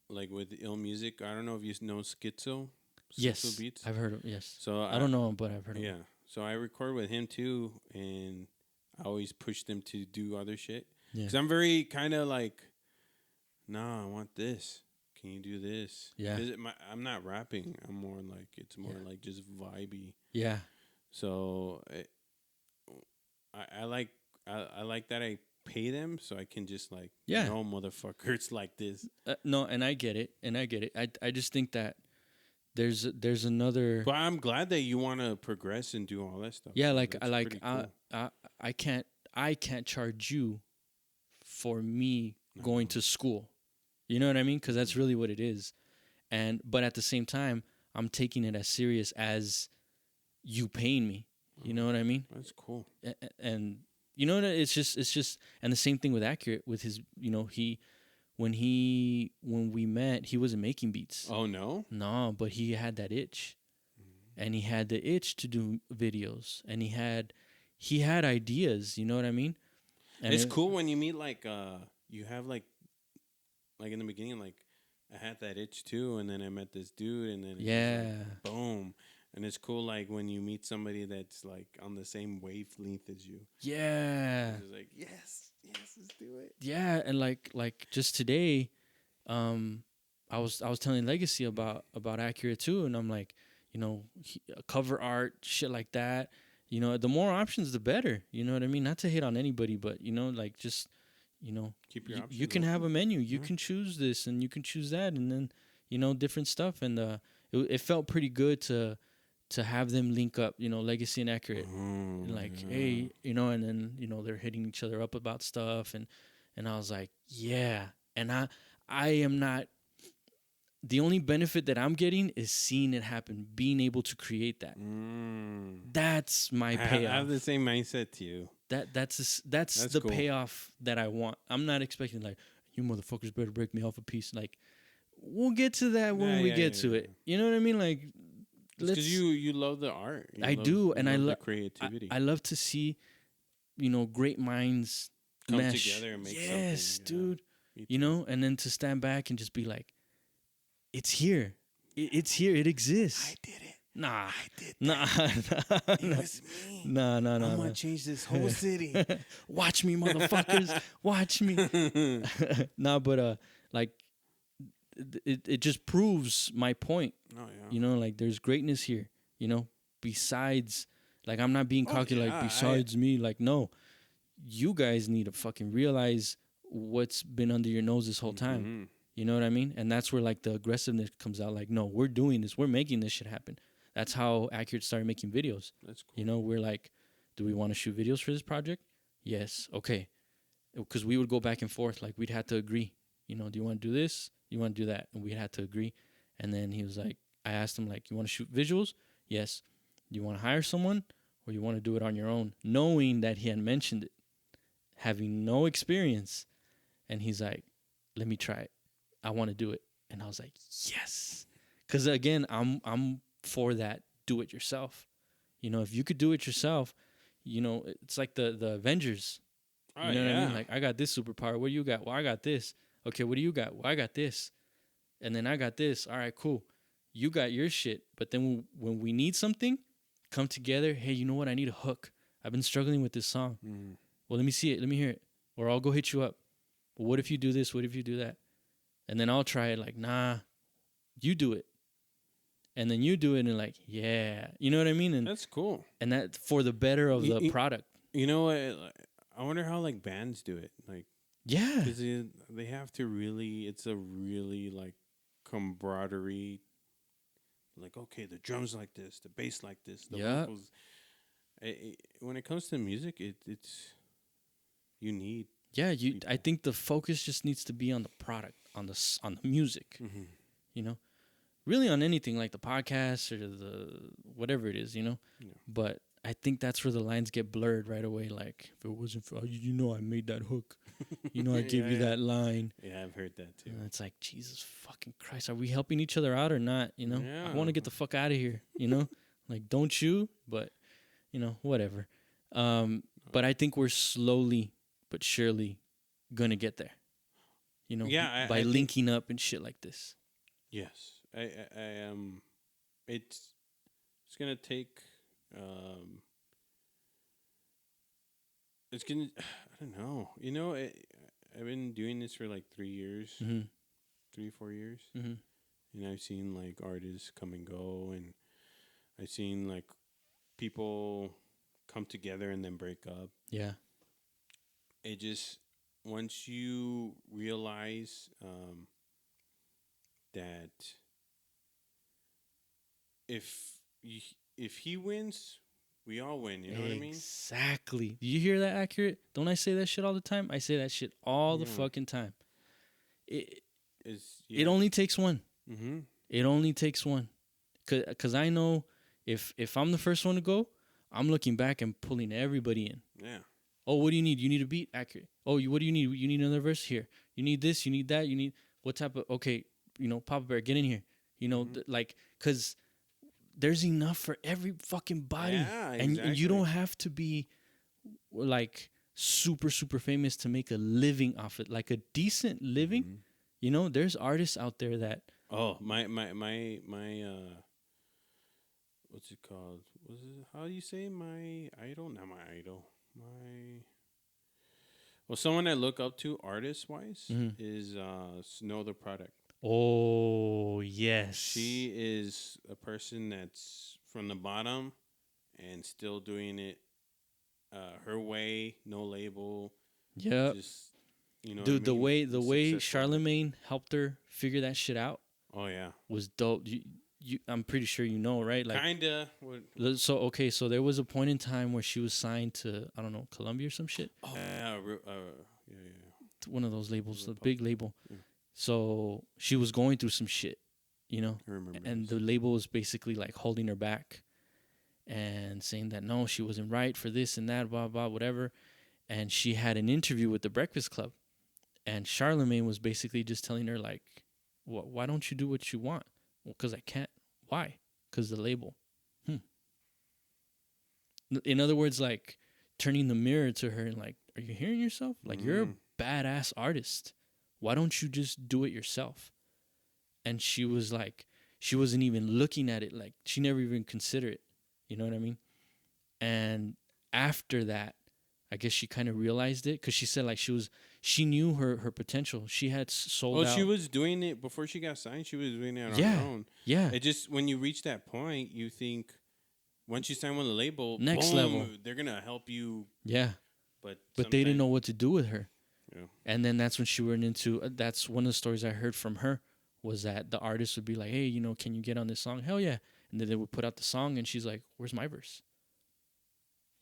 like with Ill Music, I don't know if you know Schizo. Yes, Schizo Beats. I've heard of. Yes. So I don't know him, but I've heard of him. Yeah. So I record with him too, and I always push them to do other shit. Yeah. Because I'm very kind of like, nah, I want this. Can you do this? Yeah. I'm not rapping. I'm more like, it's more like just vibey. Yeah. So I like that I pay them so I can just like, no motherfuckers like this. No, and I get it. I just think that there's another. But I'm glad that you want to progress and do all that stuff. Yeah, Cool. I can't charge you for me going to school. You know what I mean? Because that's really what it is. But at the same time, I'm taking it as serious as you paying me. You know what I mean? That's cool. And you know what? It's just, and the same thing with Accurate with his, when we met, he wasn't making beats. Oh no? No, but he had that itch, and he had the itch to do videos, and he had ideas. You know what I mean? And it's cool when you meet like you have like in the beginning, like I had that itch too, and then I met this dude, and then like, boom. And it's cool, like when you meet somebody that's like on the same wavelength as you. Yeah. It's like yes, let's do it. Yeah, and like just today, I was telling Legacy about Accurate too, and I'm like, cover art, shit like that. The more options, the better. You know what I mean? Not to hit on anybody, but like just. Keep your options you can open. have a menu. You can choose this and you can choose that, and then different stuff. And it felt pretty good to have them link up. Legacy and Accurate, and like hey, and then they're hitting each other up about stuff, and I was like, yeah. And I am not. the only benefit that I'm getting is seeing it happen, being able to create that. That's my payoff. I have the same mindset to you. That's That's the cool. payoff that I want. I'm not expecting like, you motherfuckers better break me off a piece. Like, we'll get to that when we get to it. You know what I mean? Like, because you love the art. I do, and I love the love creativity. I love to see, great minds Come mesh together and make something. yes, Yeah. dude. Me You too. know, and then to stand back and just be like, it's here. It's here. It exists. I did it. Nah. I did Nah. that. Nah. It was me. Nah. I'm gonna change this whole city. Watch me, motherfuckers. Watch me. Nah, but like it just proves my point. Oh yeah. You know, like there's greatness here. You know, besides, like I'm not being cocky. yeah, Like besides me, like no, you guys need to fucking realize what's been under your nose this whole time. Mhm. You know what I mean? And that's where like the aggressiveness comes out. Like, no, we're doing this. We're making this shit happen. That's how Accurate started making videos. That's cool. You know, we're like, do we want to shoot videos for this project? Yes. Okay. Because we would go back and forth. Like, we'd have to agree. You know, do you want to do this? You want to do that? And we'd have to agree. And then he was like, I asked him, like, you want to shoot visuals? Yes. Do you want to hire someone or you want to do it on your own? Knowing that he had mentioned it, having no experience. And he's like, let me try it. I want to do it. And I was like, yes. Because again, I'm for that do it yourself. You know, if you could do it yourself, you know, it's like the Avengers. You know what I mean? Like, I got this superpower. What do you got? Well, I got this. Okay, what do you got? Well, I got this. And then I got this. All right, cool. You got your shit. But then when we need something, come together. Hey, you know what? I need a hook. I've been struggling with this song. Well, let me see it. Let me hear it. Or I'll go hit you up. Well, what if you do this? What if you do that? And then I'll try it like, nah, you do it. And then you do it and like, yeah. You know what I mean? And That's cool. and that for the better of the product. You know what? I wonder how like bands do it. Like, Yeah. because they have to really. It's a really like camaraderie. Like, okay, the drums like this, the bass like this, the vocals. When it comes to music, it's you need. Yeah, I think the focus just needs to be on the product, on the music. Mm-hmm. You know, really on anything like the podcast or the whatever it is. You know, Yeah. but I think that's where the lines get blurred right away. Like, if it wasn't for you know, I made that hook. You know, I gave you that line. Yeah, I've heard that too. And it's like, Jesus fucking Christ, are we helping each other out or not? You know, Yeah. I want to get the fuck out of here. You know, like, don't you? But you know, whatever. But I think we're slowly but surely gonna get there. You know, by I linking up and shit like this. Yes, I it's gonna take it's gonna I don't know. You know, I've been doing this for like 3 years, Mm-hmm. 3-4 years, Mm-hmm. and I've seen like artists come and go, and I've seen like people come together and then break up. Yeah. It just once you realize that if he wins, we all win. You know what I mean? Exactly. Do you hear that accurate? Don't I say that shit all the time? I say that shit all the fucking time. It only takes one. Mm-hmm. It only takes one. Cause I know if I'm the first one to go, I'm looking back and pulling everybody in. Yeah. Oh, what do you need? You need a beat? Accurate. Oh, what do you need? You need another verse? Here. You need this, you need that, you need what type of okay, you know, PapaBear, get in here. You know, like, cause there's enough for every fucking body. Yeah, and you don't have to be like super famous to make a living off it. Like a decent living. Mm-hmm. You know, there's artists out there that my what's it called? Was it how do you say my idol? Not my idol. Someone I look up to artist wise is Snow the Product. Oh yes. She is a person that's from the bottom and still doing it her way, no label. Yeah. Just you know, dude, what I mean? the way Charlemagne helped her figure that shit out. Oh yeah, was dope. I'm pretty sure you know, right? Like kinda. So there was a point in time where she was signed to I don't know Columbia or some shit. Oh yeah. One of those labels, the big label. Yeah. So she was going through some shit, you know, I remember and this. the label was basically like holding her back and saying that no, she wasn't right for this and that, blah blah, whatever. And she had an interview with the Breakfast Club, and Charlemagne was basically just telling her like, why don't you do what you want? Well, because I can't. Why? Because the label. In other words, like turning the mirror to her and like, are you hearing yourself? Like you're a badass artist. Why don't you just do it yourself? And she was like, she wasn't even looking at it. Like she never even considered it. You know what I mean? And after that, I guess she kind of realized it because she said like she knew her potential. She had sold Well, out. she was doing it before she got signed. She was doing it on Yeah, her own. yeah, It just when you reach that point, you think once you sign with a label, next boom, level. they're gonna help you. Yeah, But they didn't know what to do with her. Yeah. And then that's when she went into. That's one of the stories I heard from her was that the artist would be like, "Hey, you know, can you get on this song?" Hell yeah! And then they would put out the song, and she's like, "Where's my verse?"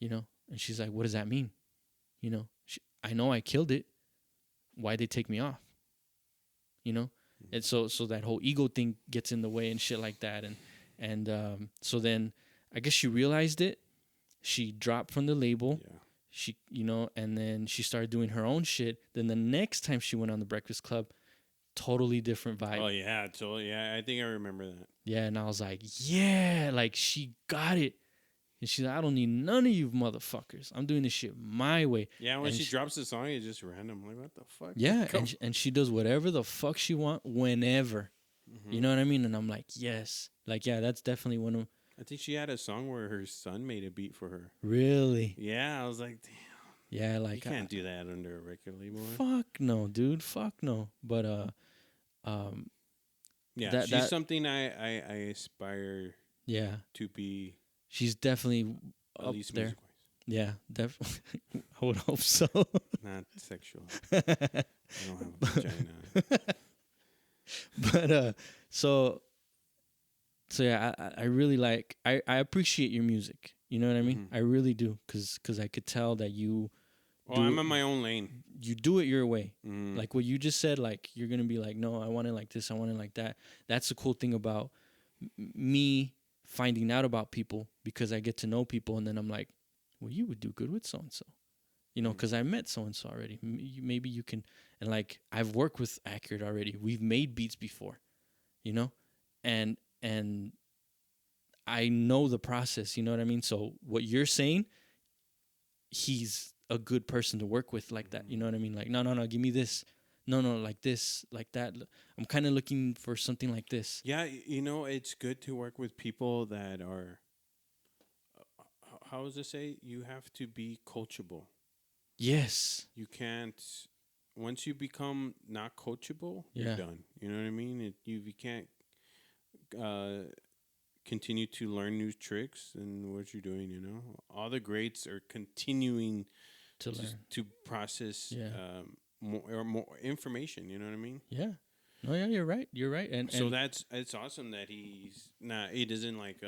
You know, and she's like, "What does that mean?" You know, I know I killed it. Why'd they take me off? You know, and so that whole ego thing gets in the way and shit like that, and so then I guess she realized it. She dropped from the label. Yeah. She, you know, and then she started doing her own shit. Then the next time she went on the Breakfast Club, totally different vibe. Oh yeah, totally. Yeah, I think I remember that. Yeah, and I was like, yeah, like she got it. And she's like, I don't need none of you motherfuckers. I'm doing this shit my way. Yeah, when And she drops the song, it's just random. Like, what the fuck? Yeah, and she does whatever the fuck she want whenever. Mm-hmm. You know what I mean? And I'm like, yes. Like, yeah, that's definitely one of... I think she had a song where her son made a beat for her. Really? Yeah, I was like, damn. Yeah, like... You can't do that under a record label. Fuck no, dude. Fuck no. But, yeah, she's something I aspire yeah. to be. She's definitely at up least there. music-wise. Yeah, definitely. I would hope so. Not sexual. I don't have a vagina. But so yeah, I really like I appreciate your music. You know what I mean? Mm-hmm. I really do, cause I could tell that you. Well, I'm in my own lane. You do it your way. Mm. Like what you just said. Like you're gonna be like, no, I want it like this. I want it like that. That's the cool thing about me finding out about people, because I get to know people, and then I'm like, well, you would do good with so and so. You know, because I met so and so already. Maybe you can, and like I've worked with Accurate already. We've made beats before, you know, and I know the process. You know what I mean? So what you're saying, he's a good person to work with like that. You know what I mean? Like no, give me this. No, like this, like that. I'm kind of looking for something like this. Yeah, you know, it's good to work with people that are. How does it say? You have to be coachable. Yes. You can't. Once you become not coachable, you're done. You know what I mean? You can't continue to learn new tricks and what you're doing. You know, all the greats are continuing to learn, to process more information. You know what I mean? Yeah. No, yeah, you're right. You're right. And so it's awesome that he doesn't like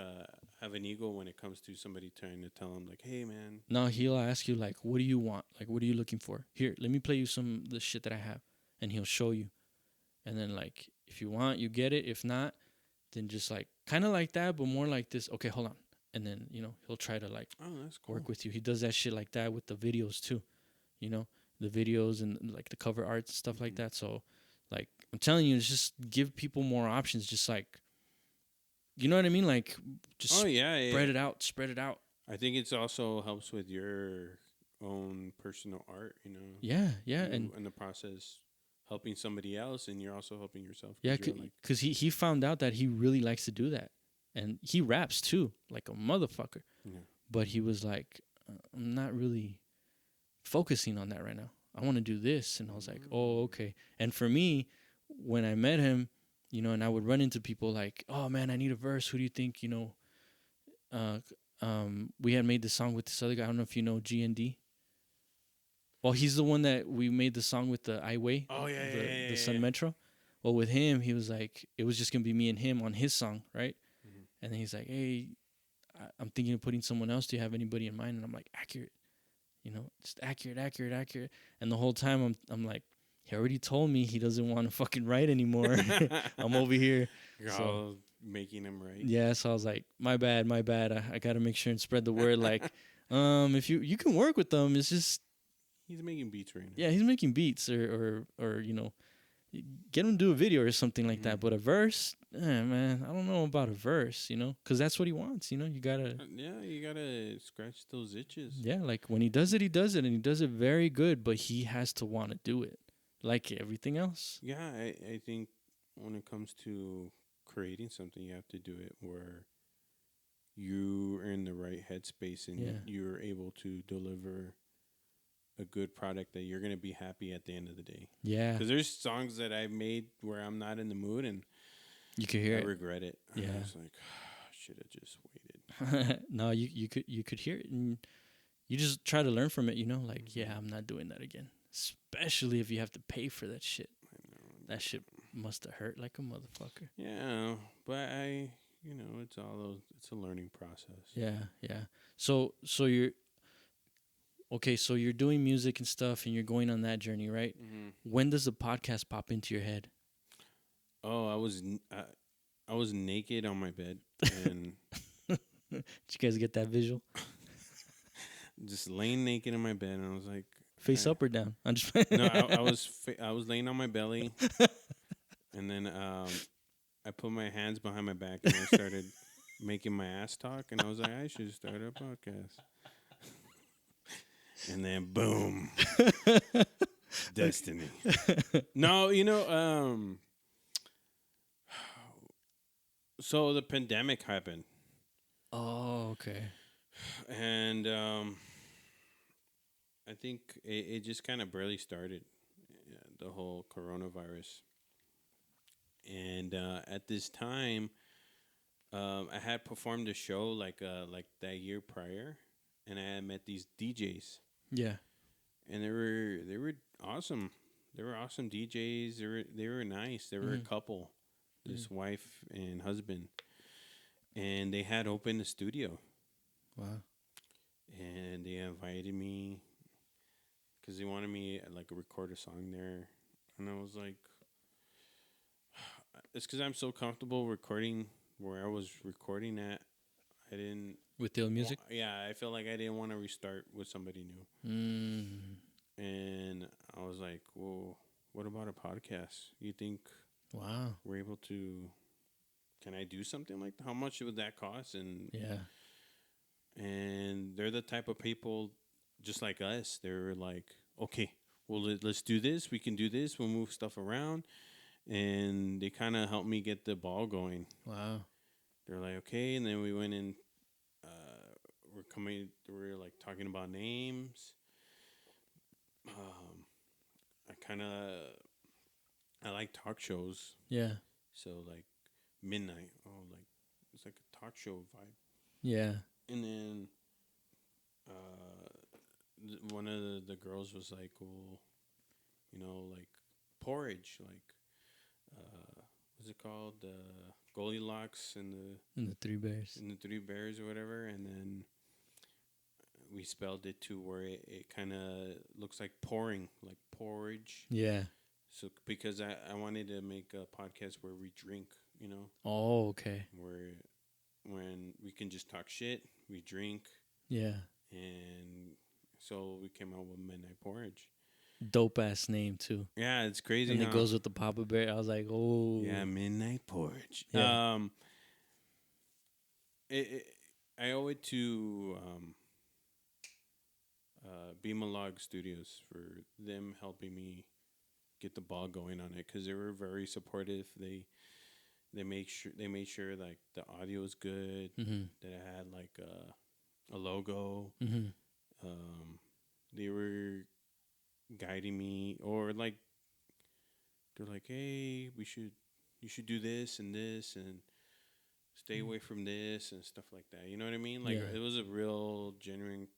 have an ego when it comes to somebody trying to tell him like, hey man. No, he'll ask you like, what do you want? Like, what are you looking for? Here, let me play you some of the shit that I have, and he'll show you. And then like, if you want, you get it. If not, then just like kind of like that, but more like this. Okay, hold on. And then he'll try to like That's cool. work with you. He does that shit like that with the videos too. You know, the videos and like the cover art and stuff like that. So like I'm telling you, it's just give people more options. Just like, you know what I mean? Like just spread it out. Spread it out. I think it's also helps with your own personal art, you know. Yeah, and in the process, helping somebody else, and you're also helping yourself. Yeah, because he found out that he really likes to do that, and he raps too, like a motherfucker. Yeah. But he was like, I'm not really focusing on that right now. I want to do this, and I was like, oh, okay. And for me, when I met him, and I would run into people like, oh man, I need a verse. Who do you think? We had made the song with this other guy. I don't know if you know GND. Well, he's the one that we made the song with the I Way. Oh, the Sun Metro. Well, with him, he was like, it was just going to be me and him on his song, right? Mm-hmm. And then he's like, hey, I'm thinking of putting someone else. Do you have anybody in mind? And I'm like, Accurate. Just accurate. And the whole time I'm like, he already told me he doesn't want to fucking write anymore. I'm over here. You're So all making him right. yeah, so I was like, my bad, my bad. I got to make sure and spread the word. Like, if you can work with them, it's just He's making beats right now. yeah, he's making beats or get him to do a video or something like that. But a verse, man, I don't know about a verse, because that's what he wants. You gotta Yeah, you gotta scratch those itches. yeah, like when he does it, and he does it very good. But he has to want to do it, like everything else. Yeah, I think when it comes to creating something, you have to do it where you are in the right headspace and Yeah. you're able to deliver a good product that you're gonna be happy at the end of the day. Yeah, Because there's songs that I've made where I'm not in the mood and you could hear I it. regret it. Yeah. I was like, should have just waited. No, you could hear it, and you just try to learn from it. Like yeah, I'm not doing that again. Especially if you have to pay for that shit. I know. That shit must have hurt like a motherfucker. Yeah, but it's it's a learning process. Yeah. So you're okay. So you're doing music and stuff, and you're going on that journey, right? Mm-hmm. When does the podcast pop into your head? Oh, I was naked on my bed and Did you guys get that visual? just laying naked in my bed, and I was like, Face up or down? I'm just no, I was laying on my belly, and then I put my hands behind my back and I started making my ass talk, and I was like, I should start a podcast. And then boom, destiny. No, so the pandemic happened, Oh, okay. and I think it just kind of barely started, the whole coronavirus. And at this time, I had performed a show like that year prior, and I had met these DJs, Yeah. and they were awesome. They were awesome DJs. They were nice. They were a couple, this wife and husband, and they had opened a studio. Wow. And they invited me because they wanted me like to record a song there, and I was like, it's because I'm so comfortable recording where I was recording at. I didn't With the music? yeah, I feel like I didn't want to restart with somebody new, and I was like, well, what about a podcast? You think Wow. we're able to? Can I do something like that? How much would that cost? Yeah. And they're the type of people just like us. They're like, okay, well, let's do this. We can do this. We'll move stuff around. And they kind of helped me get the ball going. Wow. They're like, okay. And then we went in. We're like talking about names. I like talk shows. Yeah. So like midnight. Oh, like it's like a talk show vibe. Yeah. And then one of the girls was like, well, like porridge, like, what's it called? The Goldilocks and And the Three Bears. the Three Bears or whatever. And then we spelled it to where it kind of looks like pouring, like porridge. Yeah. So because I wanted to make a podcast where we drink, Oh, okay. where when we can just talk shit, we drink. Yeah. And so we came out with Midnight Porridge. Dope ass name too. Yeah, it's crazy. And it goes with the PapaBear. I was like, oh. Yeah, Midnight Porridge. Yeah. I owe it to Beamalog Studios for them helping me get the ball going on it, because they were very supportive. They made sure like the audio was good, that it had like a logo. They were guiding me, or like they're like, hey, you should do this and stay away from this and stuff like that. You know what I mean? Like it was a real genuine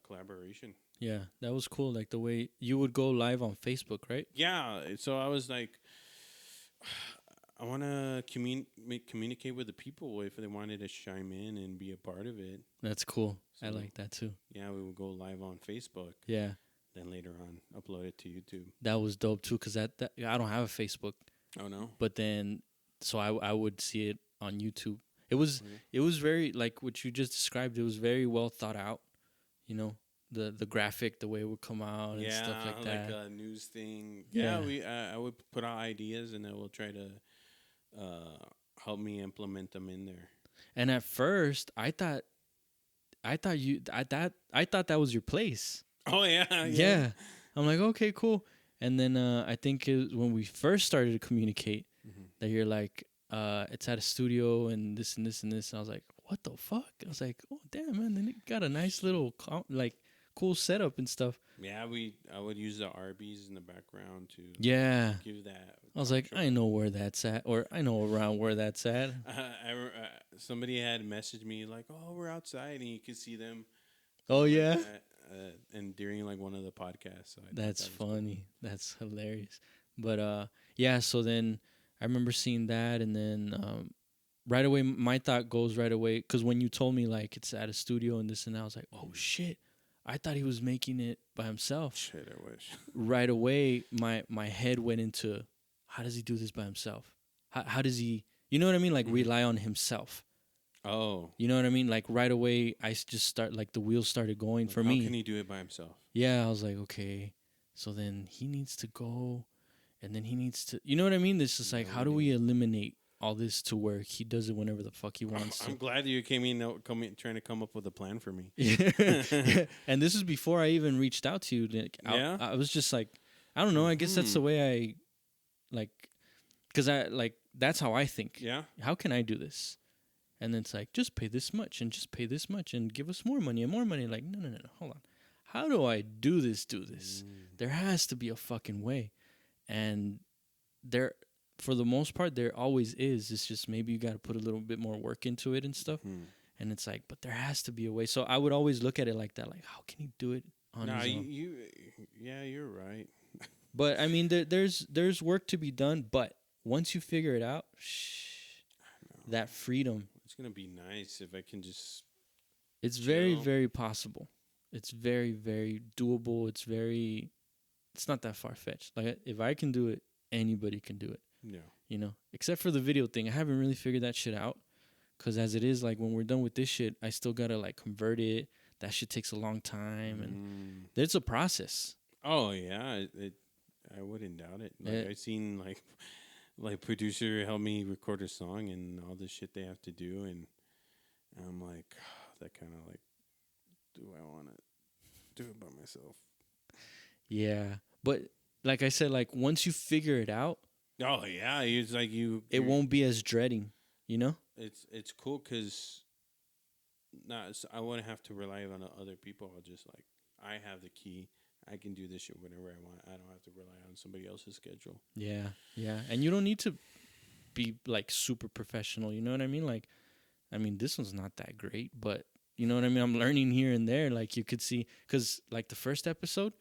collaboration. Yeah, that was cool. Like the way you would go live on Facebook, right? Yeah, so I was like, I want to communicate with the people if they wanted to chime in and be a part of it. That's cool. So, I like that too. Yeah, we would go live on Facebook. Yeah. then later on upload it to YouTube. That was dope too, cause that I don't have a Facebook, Oh no. but then so I would see it on YouTube. It was Okay. it was very like what you just described. It was very well thought out. You know, the graphic, the way it would come out and stuff Yeah, like like that. a news thing. Yeah, Yeah. we I would put out ideas and then we'll try to uh, help me implement them in there. And at first, I thought that was your place. Oh yeah, yeah. Yeah. I'm like, okay, cool. And then I think it was when we first started to communicate Mhm. that you're like, it's at a studio and this and this and this. And I was like, what the fuck? I was like, oh damn, man, then it got a nice little like cool setup and stuff. Yeah, I would use the Arby's in the background to Yeah. give that. I was like, I outro. know where that's at, or I know around where that's at. Somebody had messaged me like, "Oh, we're outside," and you could see them. Oh like yeah. that, and during like one of the podcasts, so I thought That's that was cool. funny. That's hilarious. But yeah, so then I remember seeing that and then right away my thought goes right away cuz when you told me like it's at a studio and this and that, I was like, "Oh shit. I thought he was making it by himself." Shit, I wish. Right away my head went into how does he do this by himself? How does he, you know what I mean, like Mhm. rely on himself? Oh, You know what I mean? Like right away just start like the wheels started going like, for how me. can he do it by himself? Yeah, I was like, okay. So then he needs to go and then he needs to, you know what I mean? This is like, how do we eliminate all this to where he does it whenever the fuck he wants I'm to? glad you came in, trying to come up with a plan for me. Yeah. And this is before I even reached out to you. Like, Yeah? I was just like, I don't know. I guess that's the way I like, because I like, that's how I think. Yeah. How can I do this? And then it's like, just pay this much and just pay this much and give us more money and more money. Like, no, hold on. How do I do this? There has to be a fucking way. And there, for the most part, there always is. It's just maybe you got to put a little bit more work into it and stuff. And it's like, but there has to be a way. So I would always look at it like that. Like, how can he do it on Nah, his own? yeah, you're right. But I mean, there's work to be done. But once you figure it out, that freedom, It's gonna be nice if I can just. it's very, chill. very possible. It's very, very doable. It's not that far fetched. Like if I can do it, anybody can do it. Yeah. You know, except for the video thing. I haven't really figured that shit out. Cause as it is, like when we're done with this shit, I still gotta like convert it. That shit takes a long time, and there's a process. Oh yeah, I wouldn't doubt it. Like Yeah. I seen like producer help me record a song and all the shit they have to do, and I'm like, that kind of like, do I want to do it by myself? Yeah, but like I said, like once you figure it out, Oh yeah, it's like it won't be as dreading. You know? It's cool because I wouldn't have to rely on other people. I'll just like I have the key. I can do this shit whenever I want. I don't have to rely on somebody else's schedule. Yeah, yeah, and you don't need to be like super professional. You know what I mean? Like, I mean, this one's not that great, but you know what I mean. I'm learning here and there. Like you could see, cause like the first episode,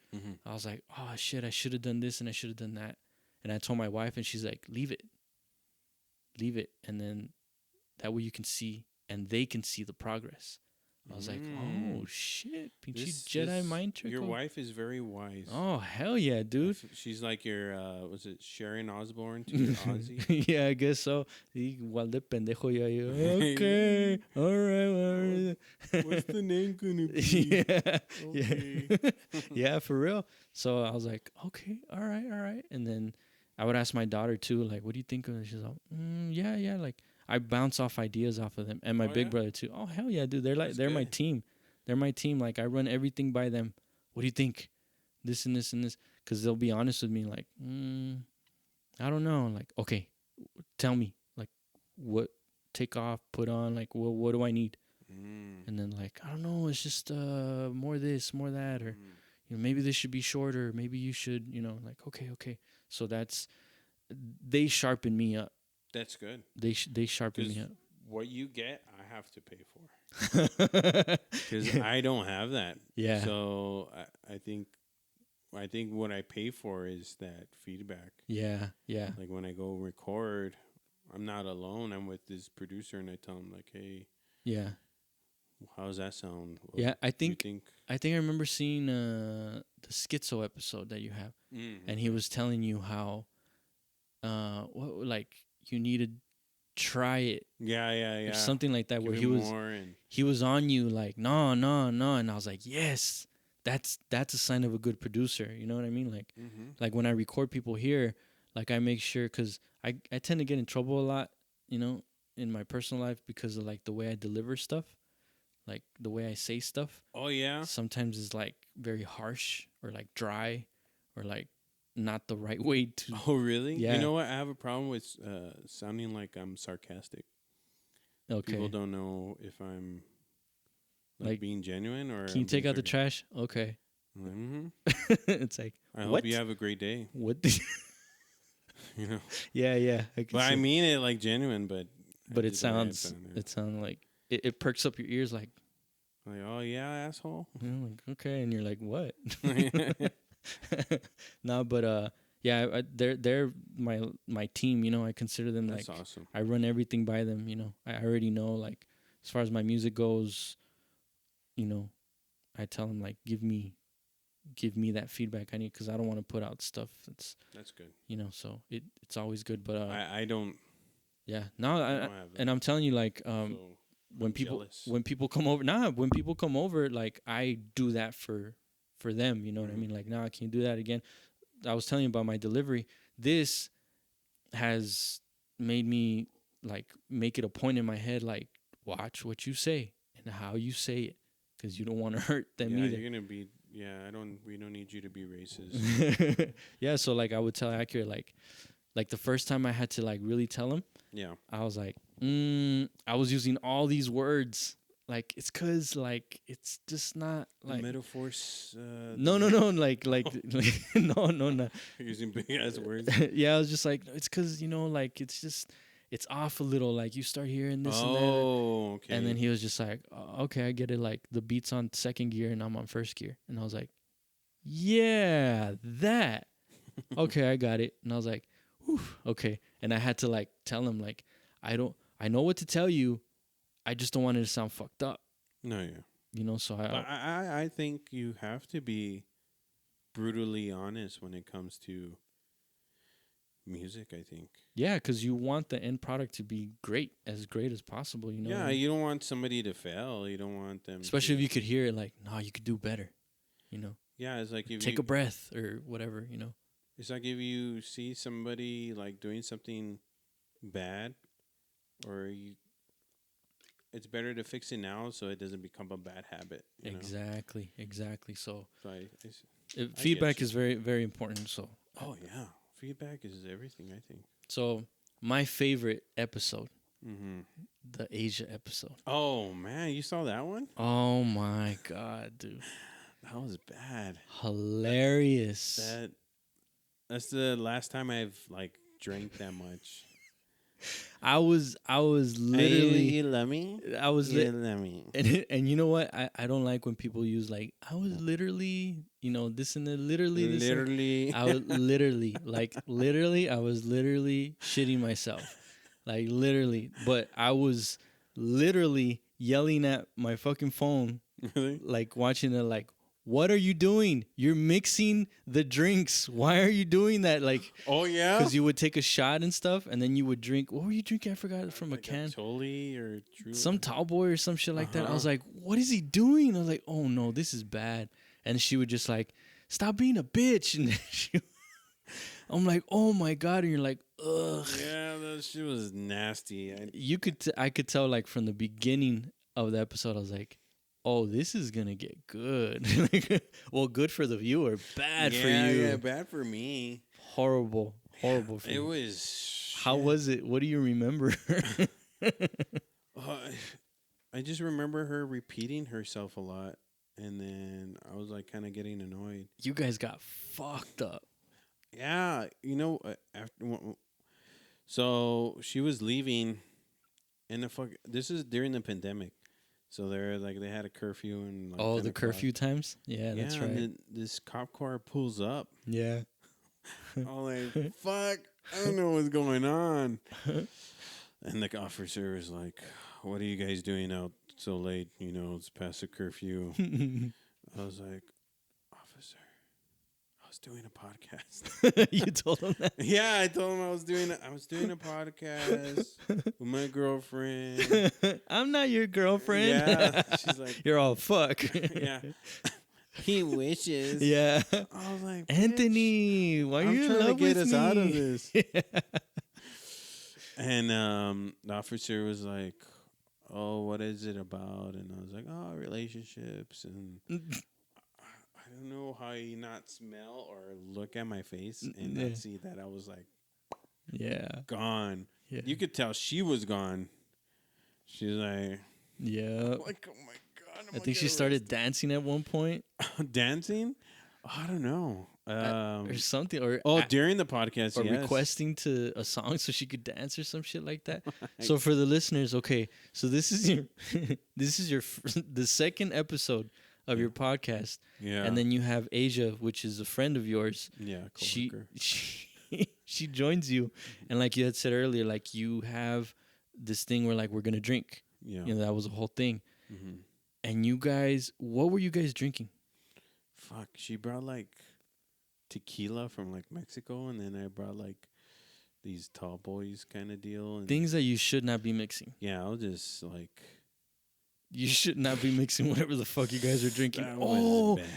I was like, oh shit, I should have done this and I should have done that, and I told my wife, and she's like, leave it, and then that way you can see and they can see the progress. I was like, oh shit, pinche Jedi mind trick. Your wife is very wise. Oh hell yeah, dude. She's like your was it Sharon Osbourne to your Ozzy? Yeah, I guess so. Igual de pendejo ya yo. Okay, all right. What's the name gonna be? Yeah, Okay. yeah, yeah, for real. So I was like, okay, all right. And then I would ask my daughter too, like, what do you think of it? She's like, yeah. Like I bounce off ideas off of them, and my big brother too. Oh hell yeah, dude. They're like they're my team. They're my team. Like I run everything by them. What do you think? This and this and this. Because they'll be honest with me, like, I don't know. Like, okay, tell me, like, what take off, put on, like, what do I need? And then like, I don't know. It's just more this, more that, or you know, maybe this should be shorter. Maybe you should, you know, like, okay. So they sharpen me up. That's good. They sharpen me up. What you get, I have to pay for because I don't have that. Yeah. So I think what I pay for is that feedback. Yeah. Like when I go record, I'm not alone. I'm with this producer, and I tell him like, hey, yeah, How does that sound? Yeah, I Do you think I remember seeing the schizo episode that you have, and he Mm-hmm. was telling you how what like you need to try it Yeah, yeah, or yeah. something like that, Give where it more and he was on you like no no no, and I was like yes, that's a sign of a good producer. You know what I mean? mm-hmm. Like when I record people here, like I make sure because I tend to get in trouble a lot, you know, in my personal life because of like the way I deliver stuff, like the way I say stuff. Oh yeah. Sometimes is like very harsh or like dry or like not the right way to. Oh really? You Yeah. know what? I have a problem with sounding like I'm sarcastic. People Okay. don't know if I'm like Like, being genuine or can you I'm being take out the sarcastic. trash? Okay. Mm-hmm. It's like I hope what? you have a great day. What? You know, Yeah, yeah. I can but I see. mean it like genuine. But I But it did the way I sounds sounded. it sounds like it perks up your ears like, Like, oh yeah, asshole. like okay, and you're like what? No, but yeah, they're my team. You know, I consider them That's like awesome. I run everything by them. You know, I already know like as far as my music goes. You know, I tell them like give me that feedback I need because I don't want to put out stuff That's good. you know, so it's always good. But I don't yeah, no, I don't have that. and I'm telling you like So when I'm people jealous. when people come over, like I do that for them. You know what I Mhm. mean? Like now I can't do that again. I was telling you about my delivery. This has made me like make it a point in my head like watch what you say and how you say it because you don't want to hurt them Yeah, either. you're gonna be. Yeah, I don't. We don't need you to be racist. Yeah, so like I would tell accurate like the first time I had to like really tell him, Yeah. I was like, I was using all these words. Like it's cause like it's just not The like metaphors. no no no like no no no. Using big ass words. Yeah, I was just like it's cause you know like it's just it's off a little. Like you start hearing this and that. Oh, okay. And then he was just like, oh, okay, I get it. Like the beat's on second gear and I'm on first gear. And I was like, yeah, that. Okay, I got it. And I was like, whew, okay. And I had to like tell him like, I know what to tell you. I just don't want it to sound fucked up, No, yeah. you know. So But I think you have to be brutally honest when it comes to music. I think. yeah, because you want the end product to be great as possible, you know. Yeah, you don't want somebody to fail. You don't want them. Especially to, if you could hear it like, no, you could do better, you know. Yeah, it's like if Take you. a breath or whatever, you know. It's like if you see somebody like doing something bad, or you. It's better to fix it now so it doesn't become a bad habit. You know? Exactly. So So feedback you. is very, very important. So, Oh yeah, feedback is everything. I think. so my favorite episode, Mm-hmm. the Asia episode. Oh man, you saw that one? Oh my god, dude, That was bad. hilarious. That's the last time I've like drank that much. I was literally, You love me. I was You love me. and you know what? I don't like when people use like I was literally, you know, this and the literally this. Literally. I was literally I was literally shitting myself. Like literally, but I was literally yelling at my fucking phone Really? like watching it like what are you doing? You're mixing the drinks. Why are you doing that? Like Oh yeah. because you would take a shot and stuff and then you would drink. What were you drinking? I forgot from Like a can. Tolly or True. Some tall boy or some shit like that. I was Uh-huh. like, what is he doing? I was like, oh no, this is bad. And she would just like, stop being a bitch. And I'm like, oh my god. And you're like, ugh. Yeah, that shit was nasty. I could tell like from the beginning of the episode, I was like, oh, this is gonna get good. Well, good for the viewer, bad for you. Yeah, bad for me. Horrible for It you. was. How was it? What do you remember? Uh, I just remember her repeating herself a lot, and then I was like kind of getting annoyed. You guys got fucked up. Yeah, so she was leaving, and this is during the pandemic, so they're like they had a curfew and like Oh, 10 the o'clock. curfew times? Yeah, that's Yeah, right. and then this cop car pulls up. Yeah. I'm like, fuck, I don't know what's going on. And the officer was like, what are you guys doing out so late. It's past the curfew. I was like, officer, I was doing a podcast. You told him that? Yeah, I told him I was doing a podcast with my girlfriend. I'm not your girlfriend. Yeah, she's like, you're all fuck. yeah. He wishes. Yeah. I was like, Anthony, why are I'm you in trying to love get with us me? out of this. And the officer was like, "Oh, what is it about?" And I was like, "Oh, relationships." And I don't know how you not smell or look at my face and Yeah. not see that I was like Yeah. gone. Yeah. You could tell she was gone. She's like, Yeah. like, oh my god! I think she started dancing at one point. dancing. I don't know. Or something. Or During the podcast, or yes. requesting to a song so she could dance or some shit like that. So for the listeners, okay, so this is your the second episode of your podcast, Yeah. and then you have Asia, which is a friend of yours. Yeah, She coworker. she joins you, and like you had said earlier, like you have this thing where like we're gonna drink. Yeah. That was a whole thing. Mm-hmm. And you guys, what were you guys drinking? Fuck, she brought like tequila from like Mexico, and then I brought like these tall boys kind of deal. And Things that you should not be mixing. yeah, I was just like, You should not be mixing whatever the fuck you guys are drinking. that was bad.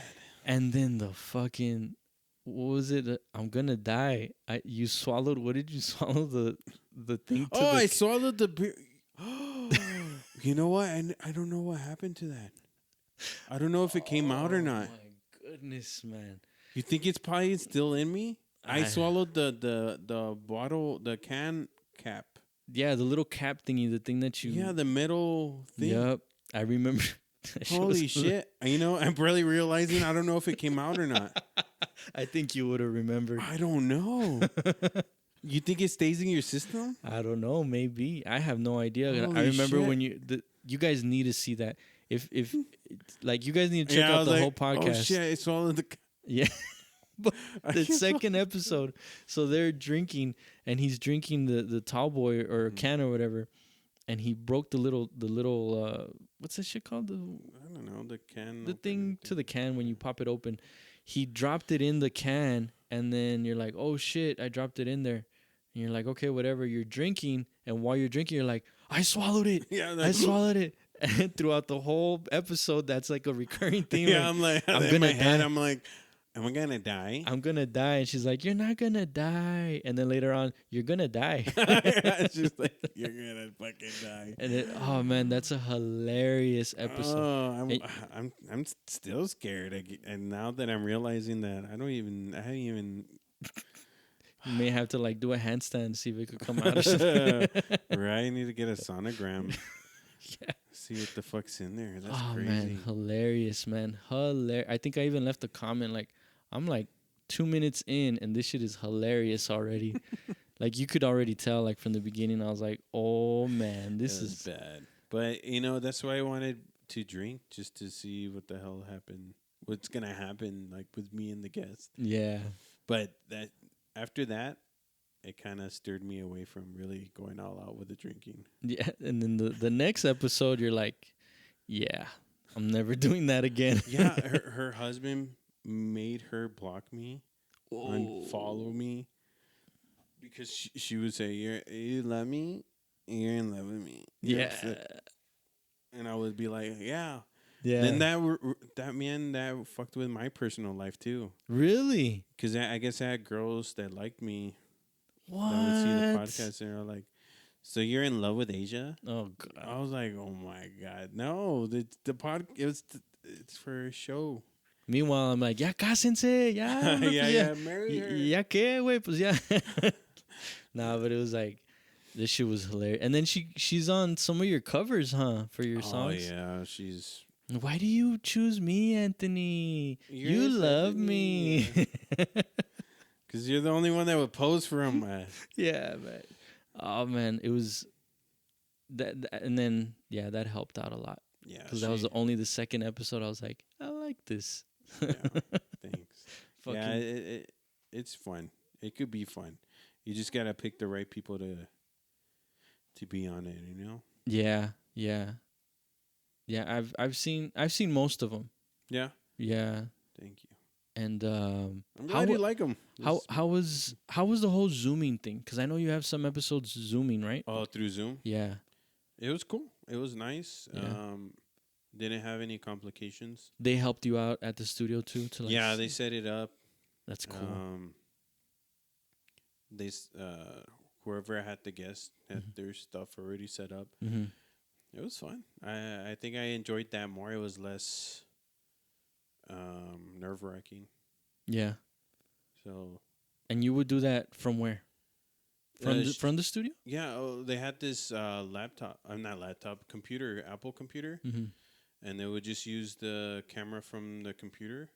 And then the fucking, what was it? I'm gonna die. You swallowed. What did you swallow? The thing. To I swallowed the beer. You know what? I don't know what happened to that. I don't know if it came out or not. Oh my goodness, man. You think it's probably still in me? I swallowed the bottle, the can cap. Yeah, the little cap thingy, the thing that you. Yeah, the metal thing. Yep, I remember. Holy shit! I'm barely realizing. I don't know if it came out or not. I think you would have remembered. I don't know. You think it stays in your system? I don't know. Maybe I have no idea. Holy I remember shit. when you guys need to see that. If like you guys need to check out the whole podcast. Oh shit! I swallowed the. Yeah. But the second episode, so they're drinking, and he's drinking the tall boy or can or whatever, and he broke the little what's that shit called? I don't know, the can. The thing to the can when you pop it open. He dropped it in the can, and then you're like, oh shit, I dropped it in there. And you're like, okay, whatever. You're drinking, and while you're drinking, you're like, I swallowed it. Yeah, I swallowed it. And throughout the whole episode, that's like a recurring theme. Yeah, I'm like, I'm in gonna my head, die. I'm like, am I gonna die? I'm gonna die. And she's like, you're not gonna die. And then later on, you're gonna die. It's just like, you're gonna fucking die. And oh man, that's a hilarious episode. Oh, I'm still scared. And now that I'm realizing that I haven't even. You may have to like do a handstand to see if it could come out or something. Right, I need to get a sonogram. Yeah. See what the fuck's in there. That's Oh crazy. man, hilarious, man. I think I even left a comment like, I'm like 2 minutes in and this shit is hilarious already. Like you could already tell like from the beginning. I was like, oh man, this is bad. But that's why I wanted to drink, just to see what the hell happened. What's gonna happen like with me and the guest. Yeah. But after that, it kind of stirred me away from really going all out with the drinking. Yeah. And then the next episode, you're like, yeah, I'm never doing that again. Yeah, her husband made her block me, unfollow me, because she would say, you love me, you're in love with me. Yeah. And I would be like, yeah. Yeah. Then that man that fucked with my personal life too. Really? Because I guess I had girls that liked me. What? That would see the podcast and they're like, so you're in love with Asia? Oh god. I was like, oh my god, no! The it's for a show. Meanwhile, I'm like, ya cásense, ya. Yeah, marry her. Ya qué, güey, pues ya. Nah, but it was like, this shit was hilarious. And then she's on some of your covers, huh, for your songs? Oh yeah, she's. Why do you choose me, Anthony? You love me. Because you're the only one that would pose for him. Yeah, man. Oh man, it was that, and then yeah, that helped out a lot. Yeah, because that was only the second episode. I was like, I like this. Yeah, thanks. Fucking Yeah, it's fun. It could be fun. You just gotta pick the right people to be on it. You know. yeah, yeah. Yeah, I've seen most of them. Yeah. Yeah, Thank you. and I'm how glad you like them. how was the whole zooming thing? Because I know you have some episodes zooming, right? Oh, through Zoom? Yeah, It was cool. It was nice. yeah. Didn't have any complications. They helped you out at the studio too to like. Yeah, they set it up. That's cool. Um, they whoever had the guest had their stuff already set up. Mm-hmm. It was fun. I think I enjoyed that more. It was less nerve wracking. Yeah, So and you would do that from where? From the studio? yeah, they had this laptop. I'm not laptop computer, Apple computer, Mm-hmm. and they would just use the camera from the computer.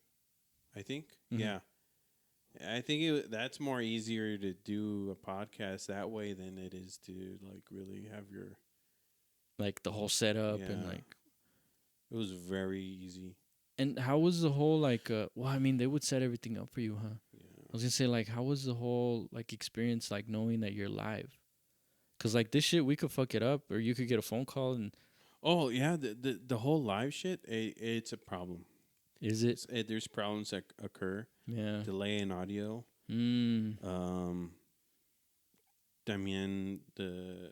I think. Mhm. Yeah. I think that's more easier to do a podcast that way than it is to like really have your. Like the whole setup and Yeah. like. It was very easy. And how was the whole like? Well, I mean, they would set everything up for you, huh? Yeah. I was gonna say like, how was the whole like experience like knowing that you're live? Cause like this shit, we could fuck it up, or you could get a phone call and Oh yeah, the whole live shit. It's a problem. is it? There's problems that occur. Yeah. Delay in audio. Mm. También the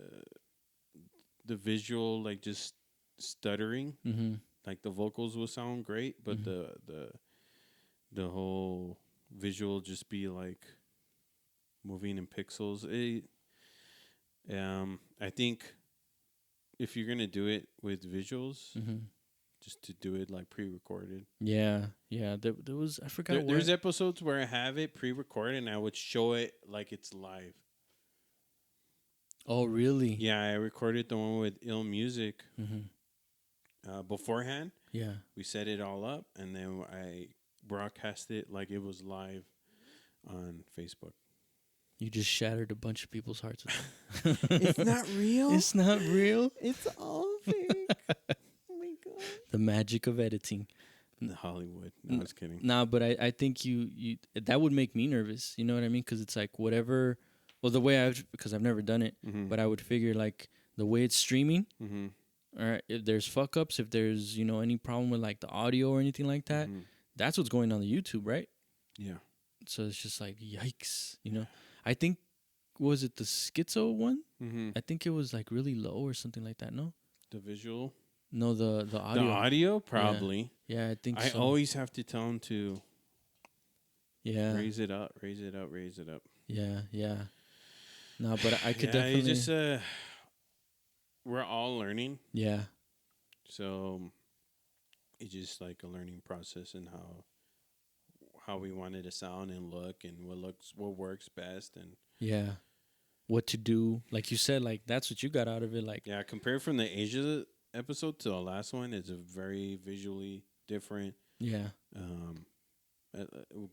visual like just stuttering. Mm-hmm. Like the vocals will sound great, but the whole visual just be like moving in pixels. I think if you're gonna do it with visuals, Mm-hmm. just to do it like pre-recorded. Yeah. Yeah. There was I forgot There's episodes where I have it pre-recorded and I would show it like it's live. Oh really? Yeah, I recorded the one with Ill Music Mm-hmm. beforehand. Yeah. We set it all up, and then I broadcast it like it was live on Facebook. You just shattered a bunch of people's hearts. It's not real. It's not real. It's all fake. Oh my god. The magic of editing. Hollywood. No, I was kidding. Nah, but I think you that would make me nervous. You know what I mean? Because it's like whatever. Well, the way because I've never done it, Mm-hmm. but I would figure like the way it's streaming. Mm-hmm. All right, if there's fuck ups, if there's any problem with like the audio or anything like that, that's what's going on the YouTube, right? Yeah. So it's just like yikes. I think was it the schizo one? Mm-hmm. I think it was like really low or something like that. No, The visual. no, the audio. The audio, probably. Yeah, I think I so. always have to tell them to raise it up, raise it up, raise it up. Yeah. No, but I could yeah, definitely. You just we're all learning, Yeah. so it's just like a learning process and how we want it to sound and look and what works best and Yeah. What to do. Like you said, like that's what you got out of it. Like yeah, compared from the Asia episode to the last one, it's a very visually different. Yeah.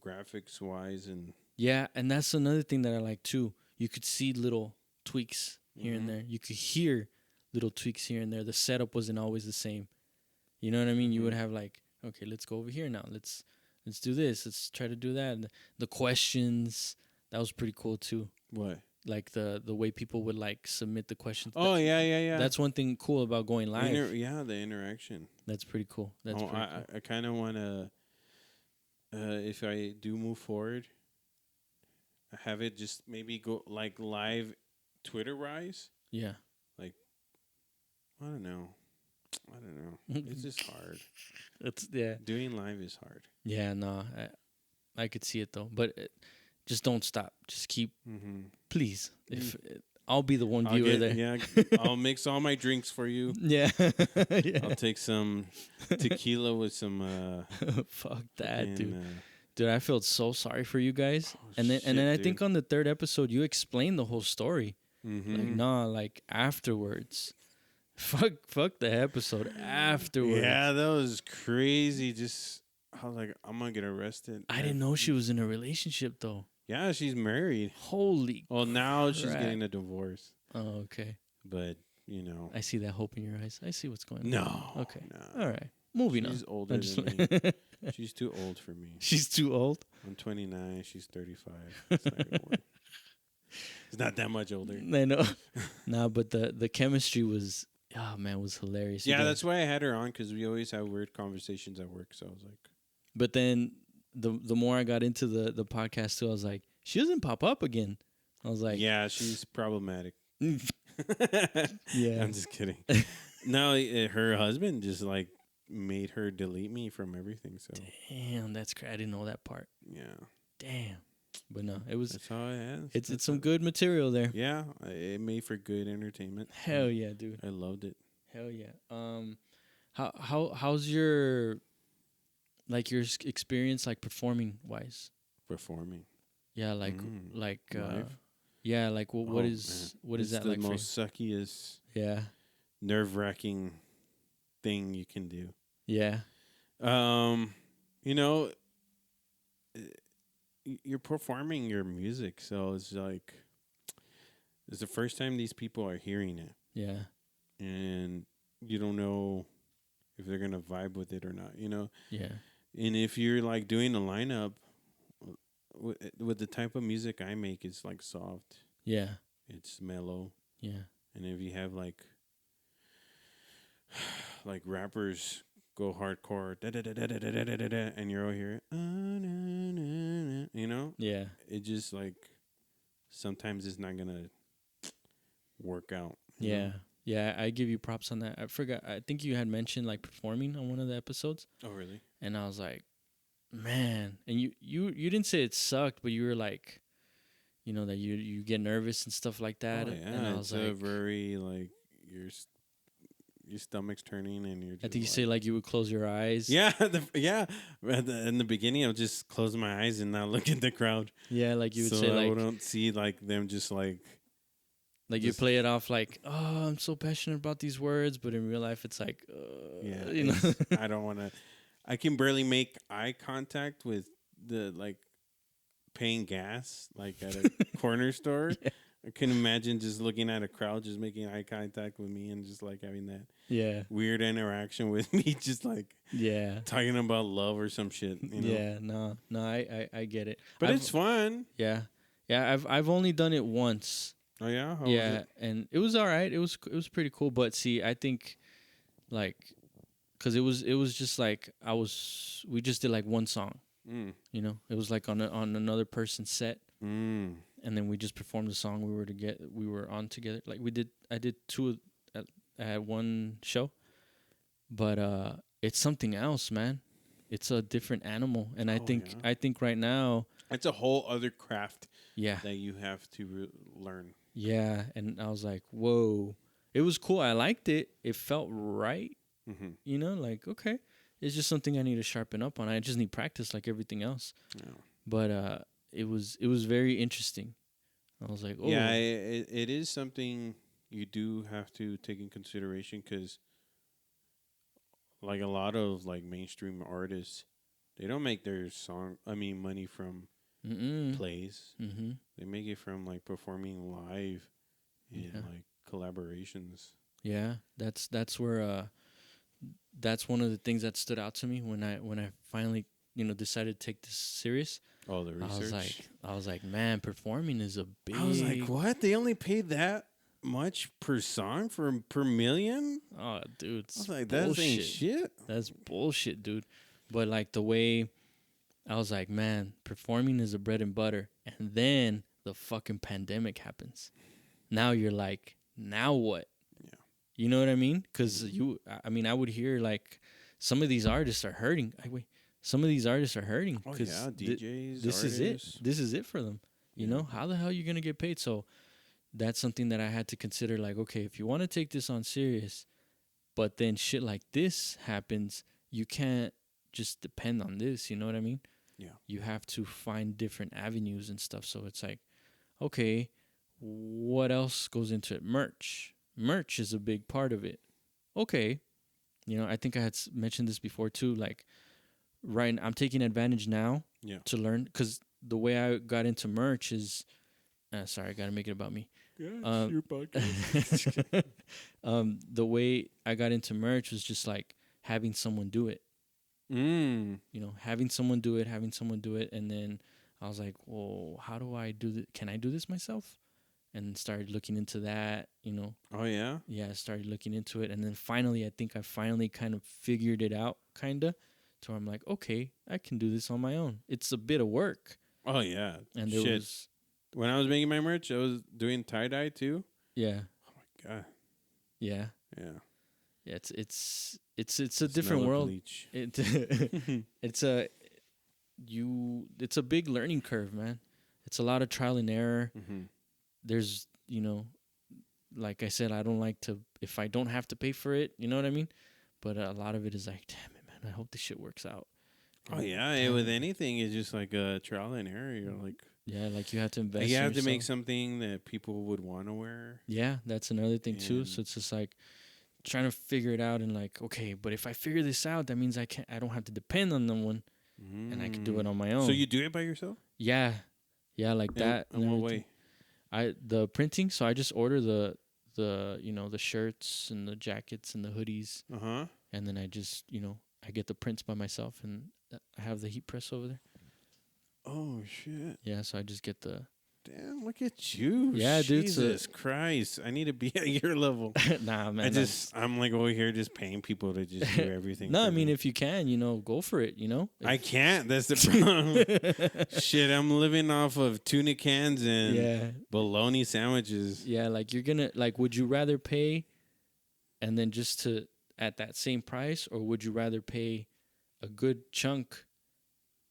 Graphics wise and Yeah, and that's another thing that I like too. You could see little tweaks here and there. You could hear little tweaks here and there. The setup wasn't always the same. You know what I mean? You would have like, okay, let's go over here now. Let's do this. Let's try to do that. And the questions, that was pretty cool too. what? Like the way people would like submit the questions. Oh yeah. That's one thing cool about going live. The interaction. That's pretty cool. That's pretty cool. I kind of want to, if I do move forward, have it just maybe go like live Twitter rise. Yeah. Like, I don't know. It's just hard. Yeah. Doing live is hard. Yeah, no, I could see it though. But just don't stop. Just keep, please. If I'll be the one viewer there. Yeah, I'll mix all my drinks for you. Yeah. I'll take some tequila with some. Fuck that, fucking, dude. Dude, I felt so sorry for you guys. And then I dude. think on the third episode you explained the whole story. Like afterwards. Fuck the episode afterwards. Yeah, that was crazy. Just I was like, I'm gonna get arrested. I didn't know she was in a relationship though. Yeah, she's married. Holy. Well, now she's crap. getting a divorce. Oh, okay. But I see that hope in your eyes. I see what's going on. No. Okay. No. All right. Moving on. She's older than me. She's too old for me. She's too old. I'm 29. She's 35. It's not gonna work. It's not that much older. I know. Nah, but the chemistry was oh man, it was hilarious. Yeah, that's why I had her on, because we always have weird conversations at work. So I was like, But then the more I got into the podcast too, I was like, she doesn't pop up again. I was like, yeah, she's problematic. yeah, I'm just kidding. No, her husband just like made her delete me from everything. So damn, that's crazy. I didn't know that part. yeah, Damn, but no, it was. that's how it is. It's some good material there. Yeah, it made for good entertainment. Hell yeah, dude. I loved it. Hell yeah. How's your your experience like performing wise? Performing. Yeah, Live? yeah, like what Oh, is man. what is It's that like the for you? most suckiest, Yeah, nerve-wracking thing you can do. yeah, You know, you're performing your music, so it's like it's the first time these people are hearing it, yeah, and you don't know if they're gonna vibe with it or not. yeah, And if you're like doing a lineup with the type of music I make, it's like soft, yeah, it's mellow, yeah, and if you have like rappers go hardcore, and you're all here, yeah, it just like sometimes it's not gonna work out. yeah, yeah. I give you props on that. I forgot. I think you had mentioned like performing on one of the episodes, Oh, really? and I was like, man. And you didn't say it sucked, but you were like, that you get nervous and stuff like that. Oh, And yeah. I It's was a like, very like your stomach's turning and you're just I think you say like you would close your eyes. yeah, yeah. In the beginning, I'll just close my eyes and not look at the crowd, Yeah, like you would so say I like wouldn't see like them just like you just- play it off like, oh, I'm so passionate about these words, but in real life it's like, yeah. you know. I don't want to. I can barely make eye contact with the like paying gas like at a corner store. Yeah. I can imagine just looking at a crowd, just making eye contact with me, and just like having that Yeah, weird interaction with me, just like yeah, talking about love or some shit. yeah. No, I get it. But I've- it's fun. yeah, yeah. I've only done it once. Oh yeah, how was Yeah, it? and it was all right. It was pretty cool. But see, I think like, cause it was just like we just did like one song. Mm. It was like on another person's set. Mm. And then we just performed the song we were on together. Like I did two at one show, but it's something else, man. It's a different animal, and Oh, yeah. I think right now, It's a whole other craft yeah, that you have to learn. yeah. And I was like, whoa, it was cool. I liked it. It felt right. Mm-hmm. Like okay, it's just something I need to sharpen up on. I just need practice, like everything else. Yeah. But it was very interesting. I was like, oh Yeah, it is something you do have to take in consideration, because like a lot of like mainstream artists, they don't make their money from mm-mm. plays. Mm-hmm. They make it from like performing live and Yeah. like collaborations. Yeah, that's where that's one of the things that stood out to me when I finally decided to take this serious. Oh, the research. I was like, man, performing is a big. I was like, what? They only paid that much per song per million? Oh, dude, I was like, that ain't shit. That's bullshit, dude. But like the way, I was like, man, performing is a bread and butter, and then the fucking pandemic happens. Now you're like, now what? Yeah. You know what I mean? Because I would hear like some of these artists are hurting. Some of these artists are hurting Oh because yeah, DJs. this artists. is it. This is it for them. You Yeah. know, how the hell are you gonna get paid? So that's something that I had to consider. Like, okay, if you want to take this on serious, but then shit like this happens, you can't just depend on this. You know what I mean? Yeah. You have to find different avenues and stuff. So it's like, okay, what else goes into it? Merch is a big part of it. Okay, I think I had mentioned this before too. Like, right, I'm taking advantage now Yeah. to learn, because the way I got into merch is, sorry, I gotta make it about me. Yeah, your podcast. The way I got into merch was just like having someone do it. Having someone do it, and then I was like, well, how do I do this? Can I do this myself? and started looking into that. Oh yeah. Yeah, I started looking into it, and then finally, I think I finally kind of figured it out, kinda, to where I'm like, okay, I can do this on my own. It's a bit of work, Oh yeah. and there Shit. was, When I was making my merch, I was doing tie dye too. yeah, Oh my god. yeah, Yeah. yeah. It's a Smell different of world. bleach. It it's a it's a big learning curve, man. It's a lot of trial and error. Mm-hmm. There's, like I said, I don't like to, if I don't have to pay for it, you know what I mean? But a lot of it is like, damn it, man, I hope this shit works out. Oh And yeah. damn With it. anything, it's just like a trial and error. You're like, Yeah, like you have to invest you in have to make yourself. something that people would want to wear. Yeah, that's another thing too. And So it's just like trying to figure it out and like, okay, but if I figure this out, that means I don't have to depend on no one and I can do it on my own. So you do it by yourself? Yeah. Yeah, like that. In what way? The printing, so I just order the the shirts and the jackets and the hoodies, Uh huh. and then I just I get the prints by myself, and I have the heat press over there. Oh shit! Yeah, so I just get the Damn, look at you! Yeah, dude, so- Jesus Christ! I need to be at your level. nah, man. I'm like over here just paying people to just do everything. No, for I mean me. if you can, go for it. I can't. That's the problem. Shit, I'm living off of tuna cans and Yeah, bologna sandwiches. yeah. Like you're gonna like, would you rather pay, and then just to at that same price, or would you rather pay a good chunk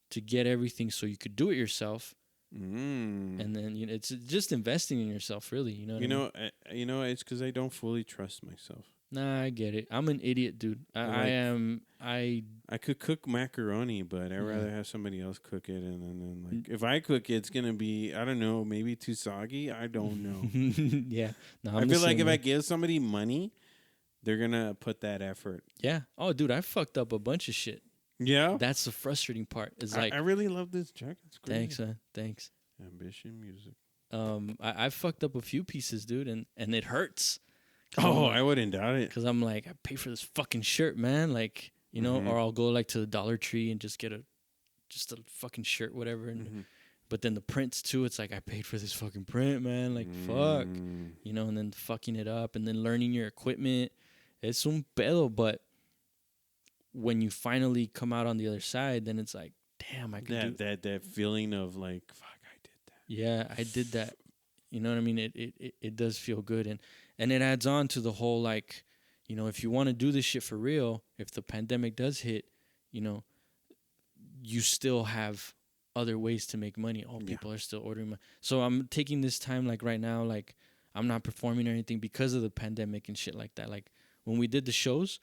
to get everything so you could do it yourself? And then it's just investing in yourself, really. You know. What I mean? It's because I don't fully trust myself. Nah, I get it. I'm an idiot, dude. I am. I could cook macaroni, but I'd rather have somebody else cook it, and then like if I cook it, it's gonna be I don't know, maybe too soggy. I don't know. Yeah. No, I feel like if I give somebody money, they're gonna put that effort. Yeah. Oh, dude, I fucked up a bunch of shit. Yeah. That's the frustrating part. Is like I really love this jacket. It's great. Thanks, man. Thanks. Ambition music. I fucked up a few pieces, dude, and it hurts. Oh, I wouldn't doubt it. Because I'm like, I pay for this fucking shirt, man. Like, or I'll go like to the Dollar Tree and just get a fucking shirt, whatever. And but then the prints too. It's like I paid for this fucking print, man. Like fuck, and then fucking it up and then learning your equipment. It's un pedo, but when you finally come out on the other side, then it's like, damn, I can do that feeling of like, fuck, I did that. Yeah, I did that. You know what I mean? It does feel good, and it adds on to the whole like, if you want to do this shit for real, if the pandemic does hit, you still have other ways to make money. Oh, people are still ordering. So I'm taking this time, like right now, like I'm not performing or anything because of the pandemic and shit like that. Like when we did the shows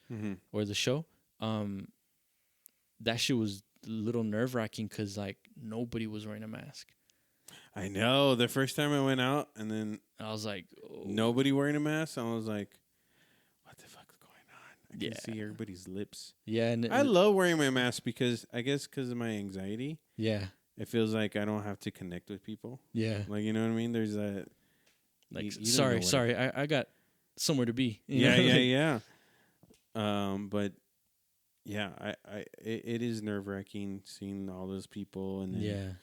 or the show, that shit was a little nerve wracking because like nobody was wearing a mask. I know. The first time I went out and then I was like, oh. Nobody wearing a mask. I was like, what the fuck's going on? I can see everybody's lips. Yeah. And I love wearing my mask because of my anxiety. Yeah. It feels like I don't have to connect with people. Yeah. Like, you know what I mean? There's that. Like, sorry. I got somewhere to be. Yeah. But yeah, it is nerve wracking seeing all those people and then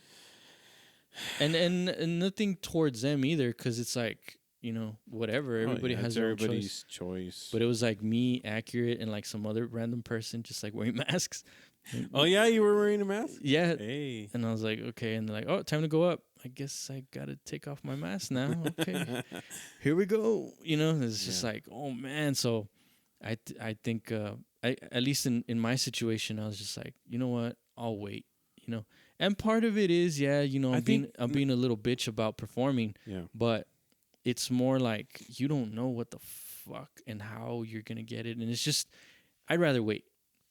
and nothing towards them either, because it's like whatever, everybody has their everybody's choice. But it was like me, Accurate, and like some other random person just like wearing masks. Oh yeah, you were wearing a mask? Yeah. Hey. And I was like, okay, and they're like, oh, time to go up. I guess I gotta take off my mask now. Okay, here we go. It's just like, oh man. So I think at least in my situation, I was just like, you know what, I'll wait. And part of it is, I'm being a little bitch about performing. Yeah. But it's more like you don't know what the fuck and how you're gonna get it, and it's just I'd rather wait.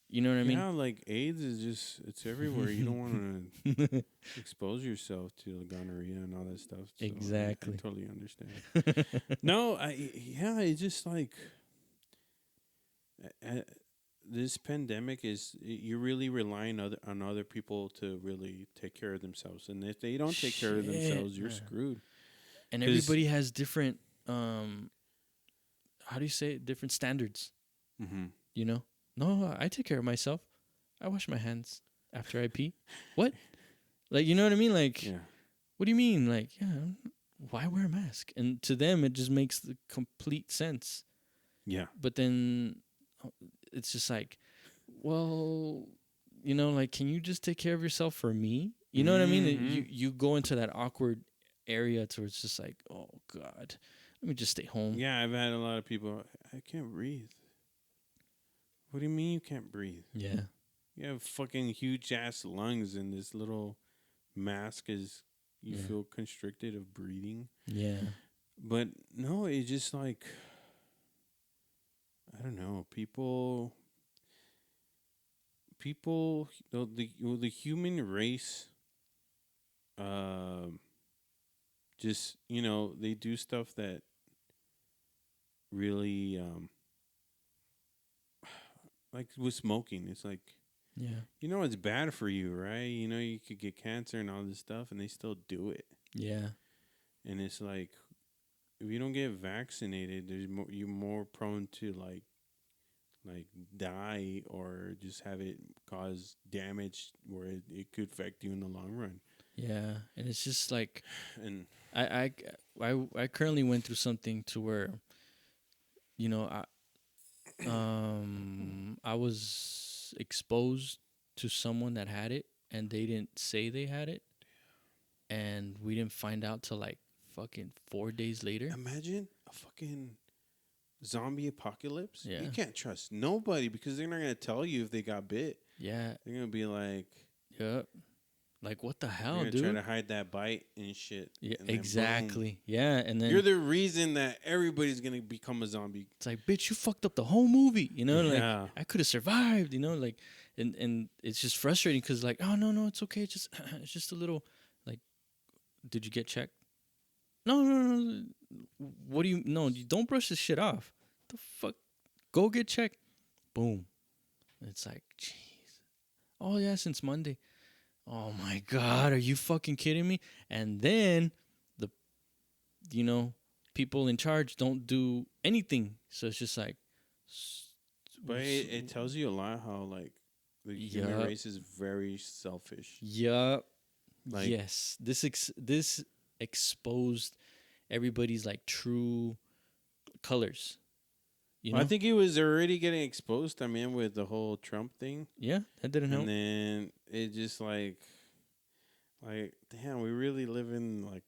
You know what I mean? Yeah, like AIDS is it's everywhere. You don't want to expose yourself to gonorrhea and all that stuff. So exactly. I totally understand. No, it's just like this pandemic is you're really relying on other people to really take care of themselves, and if they don't take care of themselves, you're screwed. And everybody has different how do you say it? Different standards. No, I take care of myself. I wash my hands after I pee. What? Like, you know what I mean? Like, what do you mean? Like, why wear a mask? And to them, it just makes the complete sense. Yeah. But then it's just like, well, like, can you just take care of yourself for me? You know what I mean? Mhm. You go into that awkward area to where it's just like, oh God, let me just stay home. Yeah, I've had a lot of people. I can't breathe. What do you mean you can't breathe? Yeah, You have fucking huge ass lungs, and this little mask is you yeah, feel constricted of breathing. yeah, But no, it's just like I don't know. People, the human race, um, just they do stuff that really, like with smoking. It's like yeah, it's bad for you, right? You could get cancer and all this stuff, and they still do it. yeah, And it's like if you don't get vaccinated, you're more prone to like die or just have it cause damage where it could affect you in the long run. yeah. And it's just like And I I currently went through something to where you know I I was exposed to someone that had it, and they didn't say they had it, and we didn't find out till like fucking 4 days later. imagine a fucking zombie apocalypse. You Yeah, can't trust nobody because they're not gonna tell you if they got bit. yeah, They're gonna be like, yeah. Like, what the they're hell, gonna try dude? to hide that bite and shit. Yeah, And then boom, exactly. Yeah, and you're then the reason that everybody's gonna become a zombie. it's like, bitch, you fucked up the whole movie. Like, Yeah. I could have survived. Like, and it's just frustrating because like, oh no, it's okay. Just it's just a little. Like, did you get checked? No, no, no. What do you? No, you don't brush this shit off. The fuck? Go get checked. Boom. It's like, jeez. Oh yeah, since Monday. Oh my God, are you fucking kidding me? And then the you know people in charge don't do anything, so it's just like, But it tells you a lot how like the human yup, race is very selfish. yup, Like yes. This exposed everybody's like true colors. You I know? think it was already getting exposed. I mean, with the whole Trump thing, Yeah, that didn't and help. then it just like, damn, we really live in like,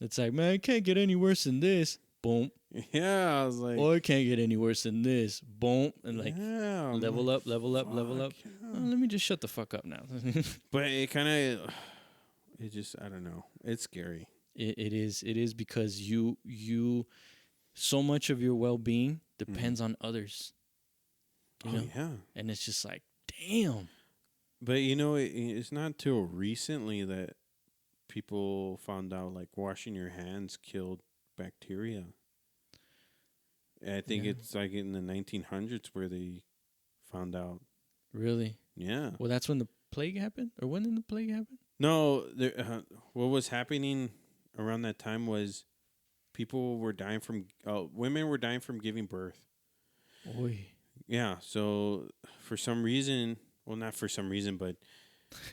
It's like, man, it can't get any worse than this. Boom. yeah. I was like, Or it can't get any worse than this. Boom. And like, yeah, I'm level like, up, level up, level fuck, up. Oh, yeah. let me just shut the fuck up now. But it kind of, it just, I don't know. It's scary. It is because you so much of your well-being Mhm. depends on others, you Oh know? yeah. And it's just like, damn. But it's not till recently that people found out like washing your hands killed bacteria. I think Yeah. it's like in the 1900s where they found out. Really? Yeah. Well, that's when the plague happened? Or when did the plague happen? No, what was happening around that time was people were dying from women were dying from giving birth. Oy. Yeah, so for some reason, well not for some reason, but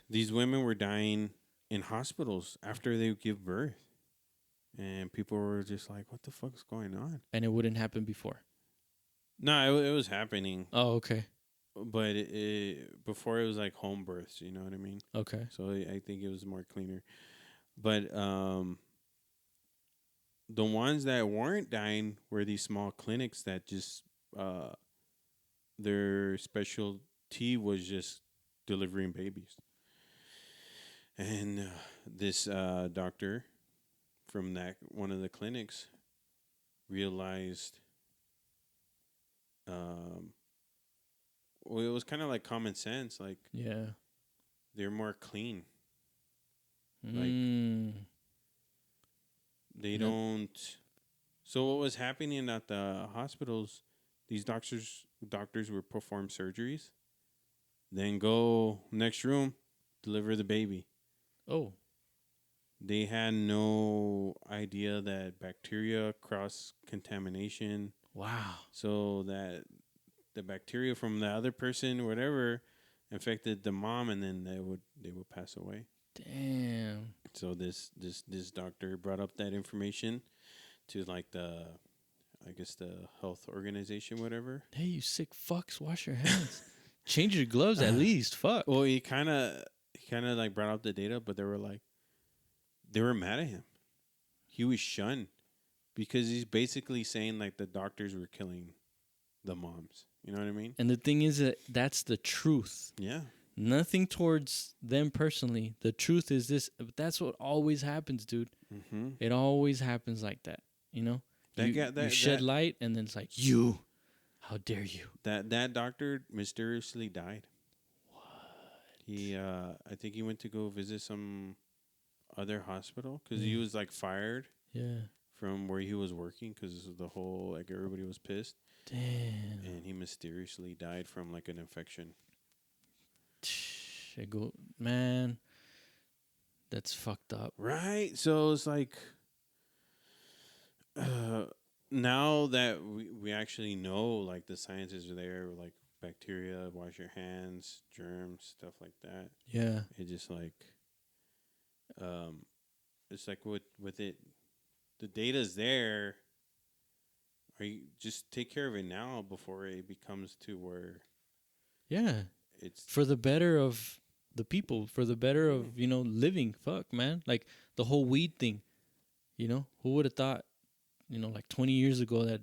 these women were dying in hospitals after they would give birth. And people were just like, "What the fuck is going on?" And it wouldn't happen before. No, it was happening, Oh, okay. but before it was like home births. You know what I mean? Okay. So I think it was more cleaner. But the ones that weren't dying were these small clinics that just uh, their specialty was just delivering babies. And this doctor from that one of the clinics realized, um, well, it was kind of like common sense. Like Yeah. they're more clean. Like Mm. they No- don't. So what was happening at the hospitals? These doctors would perform surgeries, then go next room, deliver the baby. Oh. They had no idea that bacteria cross contamination, Wow. so that the bacteria from the other person, whatever, infected the mom, and then they would pass away. Damn. So this doctor brought up that information to like I guess the health organization, whatever. Hey, you sick fucks, wash your hands. Change your gloves at least. Fuck. Well, he kind of like brought up the data, but they were mad at him. He was shunned because he's basically saying like the doctors were killing the moms. You know what I mean? And the thing is that that's the truth. Yeah. Nothing towards them personally. The truth is this. That's what always happens, dude. Mm-hmm. It always happens like that. You know? You shed light, and then it's like, you. How dare you? That doctor mysteriously died. What? He, I think he went to go visit some other hospital because he was like fired Yeah. from where he was working because the whole like everybody was pissed, Damn. and he mysteriously died from like an infection. Man, that's fucked up. Right. So it's like, now that we actually know like the sciences are there, like bacteria, wash your hands, germs, stuff like that. Yeah. It just like, it's like with it, the data's there. Are you just take care of it now before it becomes to where Yeah. it's For the better of the people, for the better of, living. Fuck, man. Like the whole weed thing, who would have thought, like 20 years ago that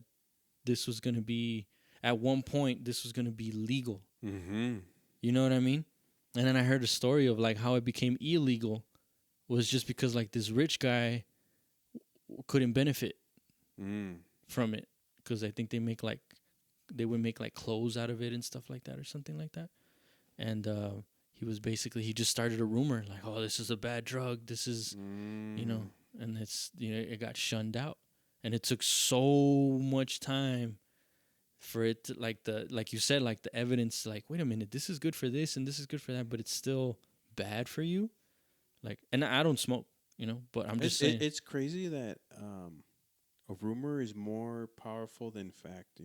this was going to be, at one point, this was going to be legal. Mm-hmm. You know what I mean? And then I heard a story of like how it became illegal was just because like this rich guy couldn't benefit from it. Because I think they would make like clothes out of it and stuff like that or something like that. And he just started a rumor like, oh, this is a bad drug. This is, and it got shunned out. And it took so much time for it to, like you said, like the evidence, like, wait a minute, this is good for this and this is good for that, but it's still bad for you. Like, and I don't smoke, but I'm just saying. It's crazy that a rumor is more powerful than fact,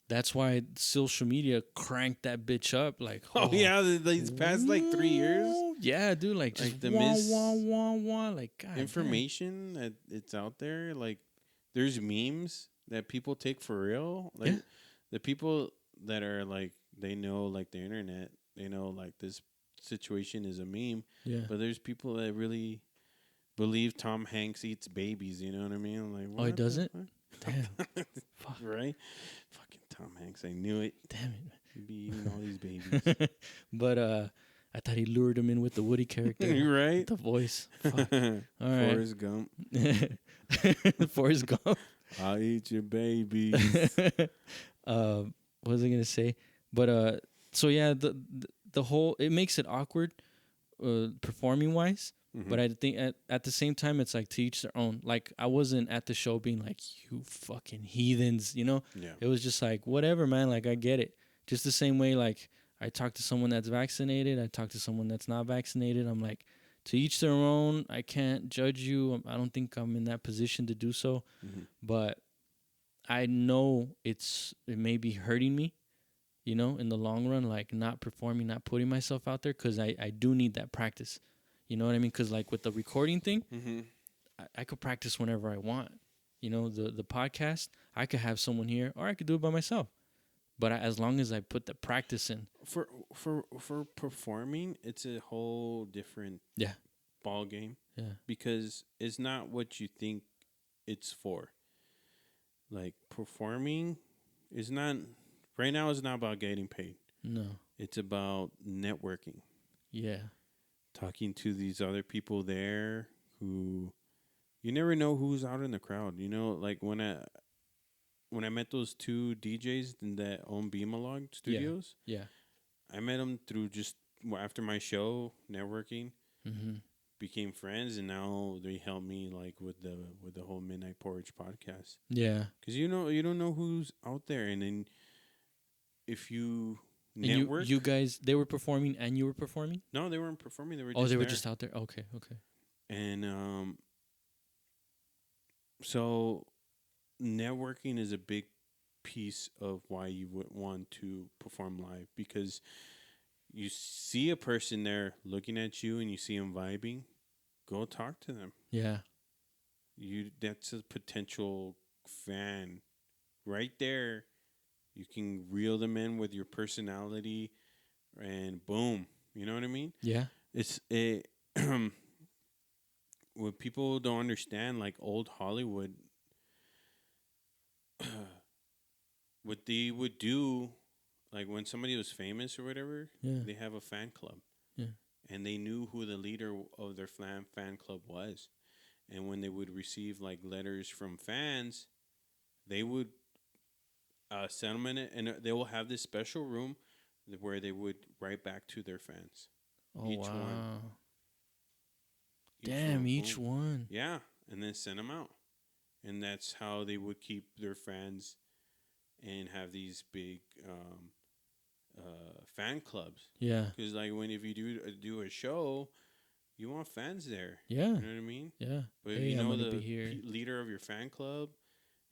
That's why social media cranked that bitch up. Like, Oh, yeah, these past like 3 years, yeah, dude, like just like the wah, like, God, information that it's out there. Like, there's memes that people take for real. Like, Yeah. the people that are like they know like the internet, they know like this situation is a meme. Yeah. But there's people that really believe Tom Hanks eats babies. You know what I mean? Like, Oh, he doesn't? Damn. Fuck. Right? Fucking Tom Hanks. I knew it. Damn it. He'd be eating all these babies. But I thought he lured him in with the Woody character. Right? The voice. Fuck. All right. Forrest Gump. Forrest Gump. I'll eat your babies. What was I gonna say? But so yeah, the whole, it makes it awkward, performing wise. Mm-hmm. But I think at the same time, it's like to each their own. Like I wasn't at the show being like, you fucking heathens, Yeah. It was just like, whatever, man. Like I get it. Just the same way, like I talk to someone that's vaccinated, I talk to someone that's not vaccinated. I'm like, to each their own. I can't judge you. I don't think I'm in that position to do so. Mm-hmm. But I know it may be hurting me, in the long run, like not performing, not putting myself out there, because I do need that practice. You know what I mean? Because like with the recording thing, Mm-hmm. I could practice whenever I want. The podcast, I could have someone here, or I could do it by myself. But as long as I put the practice in. For performing, it's a whole different ball game. Yeah. Because it's not what you think it's for. Like performing is not right now. It's not about getting paid. No. It's about networking. Yeah. Talking to these other people there who you never know who's out in the crowd. Like when I met those two DJs in that own Beamalog Studios. Yeah. I met them through just after my show, networking. Mm-hmm. Became friends, and now they help me like with the whole Midnight Porridge podcast. Yeah. Because you don't know who's out there, and then if you network, you guys, they were performing and you were performing. No, they weren't performing. They were. Were just out there. Okay. And so networking is a big piece of why you would want to perform live, because you see a person there looking at you and you see them vibing, go talk to them. Yeah. That's a potential fan right there. You can reel them in with your personality, and boom. You know what I mean? Yeah. It's what people don't understand, like old Hollywood, what they would do, like when somebody was famous or whatever, Yeah. they have a fan club, Yeah. and they knew who the leader of their fan club was. And when they would receive like letters from fans, they would send them in it, and they will have this special room where they would write back to their fans, Oh each one, wow. each Damn, one, each boom, one. yeah, and then send them out, and that's how they would keep their fans and have these big fan clubs. Yeah. Because like when if you do a show, you want fans there. Yeah. You know what I mean? Yeah. But if Hey, you I'm know gonna be the here. leader of your fan club,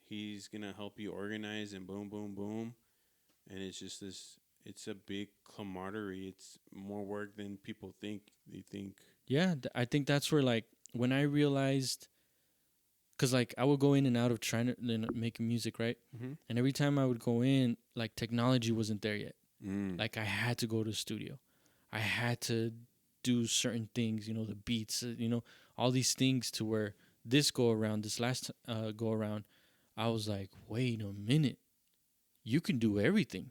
he's gonna help you organize and boom, boom, boom, and it's just this. It's a big camaraderie. It's more work than people think. They think. Yeah, I think that's where like when I realized, cause like I would go in and out of trying to make music, right? Mm-hmm. And every time I would go in, like technology wasn't there yet. Mm. Like I had to go to the studio, I had to do certain things, the beats, all these things to where this last go around, I was like, wait a minute, you can do everything,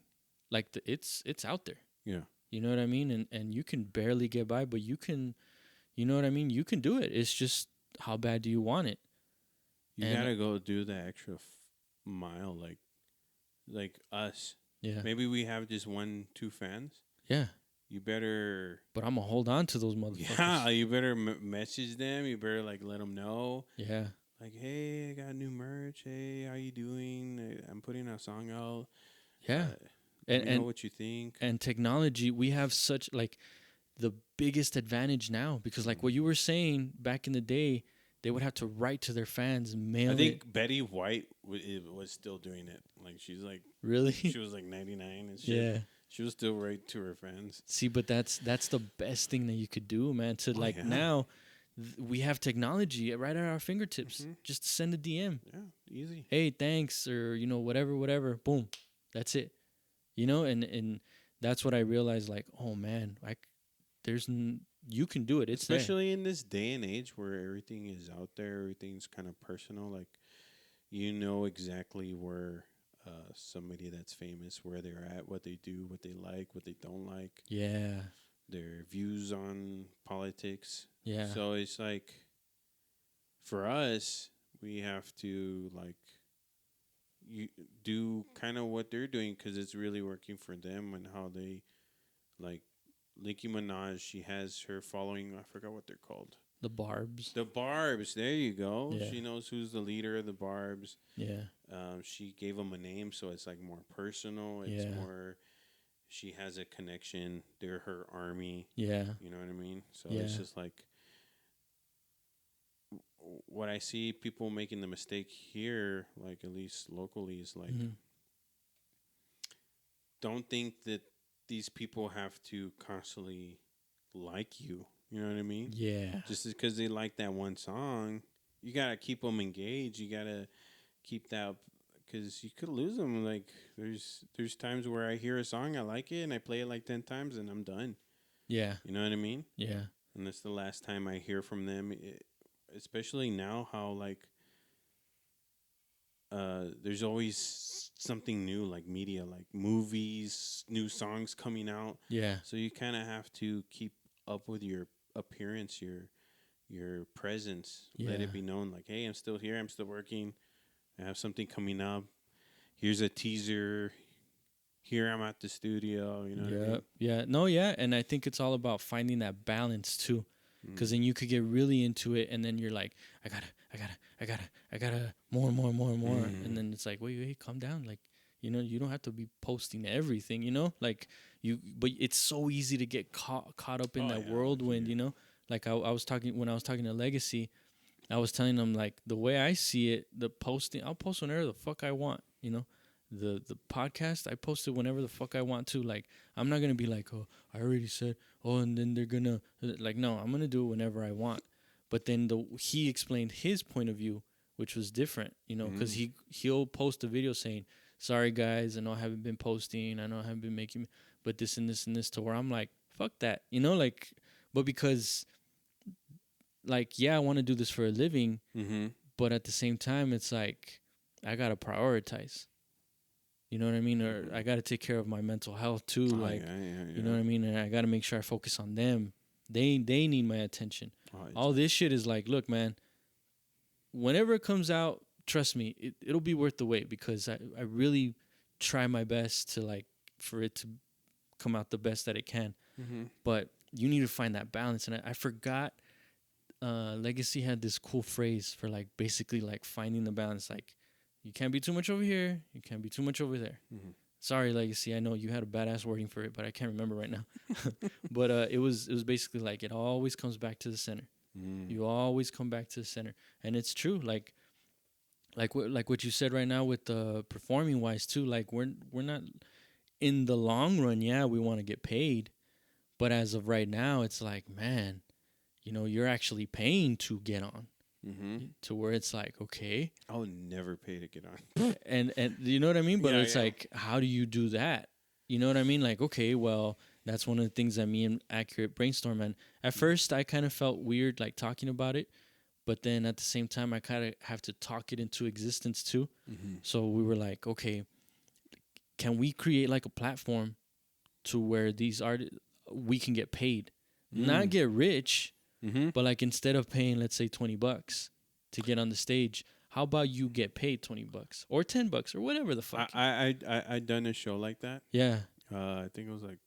like it's out there. Yeah. You know what I mean? And you can barely get by, but you can, you know what I mean? You can do it. It's just how bad do you want it? You And gotta go do the extra mile, like us. yeah, Maybe we have just 1, 2 fans. yeah. You better, But I'm gonna hold on to those motherfuckers. yeah. You better message them. You better like let them know. Yeah, Like, hey, I got new merch. Hey, how you doing? I'm putting a song out. yeah. Let And me know what you think. and technology, we have such like the biggest advantage now because like what you were saying back in the day, they would have to write to their fans, mail I it. think Betty White was still doing it. Like she's like, Really? she was like 99 and shit. Yeah. She was still right to her fans. See, but that's the best thing that you could do, man. To Oh, like yeah. now, we have technology right at our fingertips. Mhm. Just send a DM. Yeah, easy. Hey, thanks, or whatever. Boom, that's it. And that's what I realized. Like, oh man, like you can do it. It's there. Especially in this day and age where everything is out there, everything's kind of personal. Like, you know exactly where somebody that's famous, where they're at, what they do, what they like, what they don't like, Yeah, their views on politics. yeah, So it's like, for us, we have to like you do kind of what they're doing because it's really working for them and how they like Nicki Minaj. She has her following. I forgot what they're called. the Barbs. The Barbs. There you go. Yeah. She knows who's the leader of the Barbs. Yeah, She gave them a name, so it's like more personal. It's Yeah. more. She has a connection. They're her army. yeah, You know what I mean? So Yeah. it's just like what I see people making the mistake here, like at least locally, is like Mhm. don't think that these people have to constantly like you. You know what I mean? yeah, Just because they like that one song, you gotta keep them engaged. You gotta keep that because you could lose them. Like there's times where I hear a song, I like it, and I play it like 10 times, and I'm done. yeah, You know what I mean? yeah, And that's the last time I hear from them. Especially now, how like there's always something new, like media, like movies, new songs coming out. yeah, So you kind of have to keep up with your appearance, your presence. Let Yeah. it be known, like, hey, I'm still here. I'm still working. I have something coming up. Here's a teaser. Here I'm at the studio. You know what I yeah, mean? yeah. No, yeah, and I think it's all about finding that balance too, because then you could get really into it, and then you're like, I gotta more, Mm. and then it's like, wait, calm down, like, you don't have to be posting everything, like but it's so easy to get caught up in Oh, that yeah, whirlwind, yeah. Like I was talking when I was talking to Legacy, I was telling them like the way I see it, the posting, I'll post whenever the fuck I want, The podcast, I post it whenever the fuck I want to. Like I'm not gonna be like, oh, I already said, oh, and then they're gonna like, no, I'm gonna do it whenever I want. But then he explained his point of view, which was different, you know, because he'll post a video saying, "Sorry guys, I know I haven't been posting, I know I haven't been making, but this and this and this," to where I'm like, fuck that, you know, like, but because, like, yeah, I want to do this for a living, but at the same time, it's like I gotta prioritize. You know what I mean? Or I got to take care of my mental health too. Like, you know what I mean? And I got to make sure I focus on them. They need my attention. All this shit is like, look, man, whenever it comes out, trust me, it'll be worth the wait, because I really try my best to, like, for it to come out the best that it can. But you need to find that balance. And I forgot, Legacy had this cool phrase for, like, basically, like, finding the balance. Like, you can't be too much over here. You can't be too much over there. Sorry, Legacy. I know you had a badass wording for it, but I can't remember right now. But it was basically like, it always comes back to the center. You always come back to the center, and it's true. Like what you said right now with the performing wise too. Like, we're not in the long run. Yeah, we want to get paid, but as of right now, it's like, man, you know, you're actually paying to get on. To where it's like, okay, I would never pay to get on. and you know what I mean? But it's like, how do you do that? You know what I mean? Like, okay, well, that's one of the things that me and Accurate brainstorm. And at first, I kind of felt weird, like, talking about it. But then at the same time, I kind of have to talk it into existence too. So we were like, okay, can we create like a platform to where these artists, we can get paid, not get rich, but like, instead of paying, let's say, $20 to get on the stage, how about you get paid $20 or $10 or whatever the fuck? I done a show like that. Yeah. I think it was like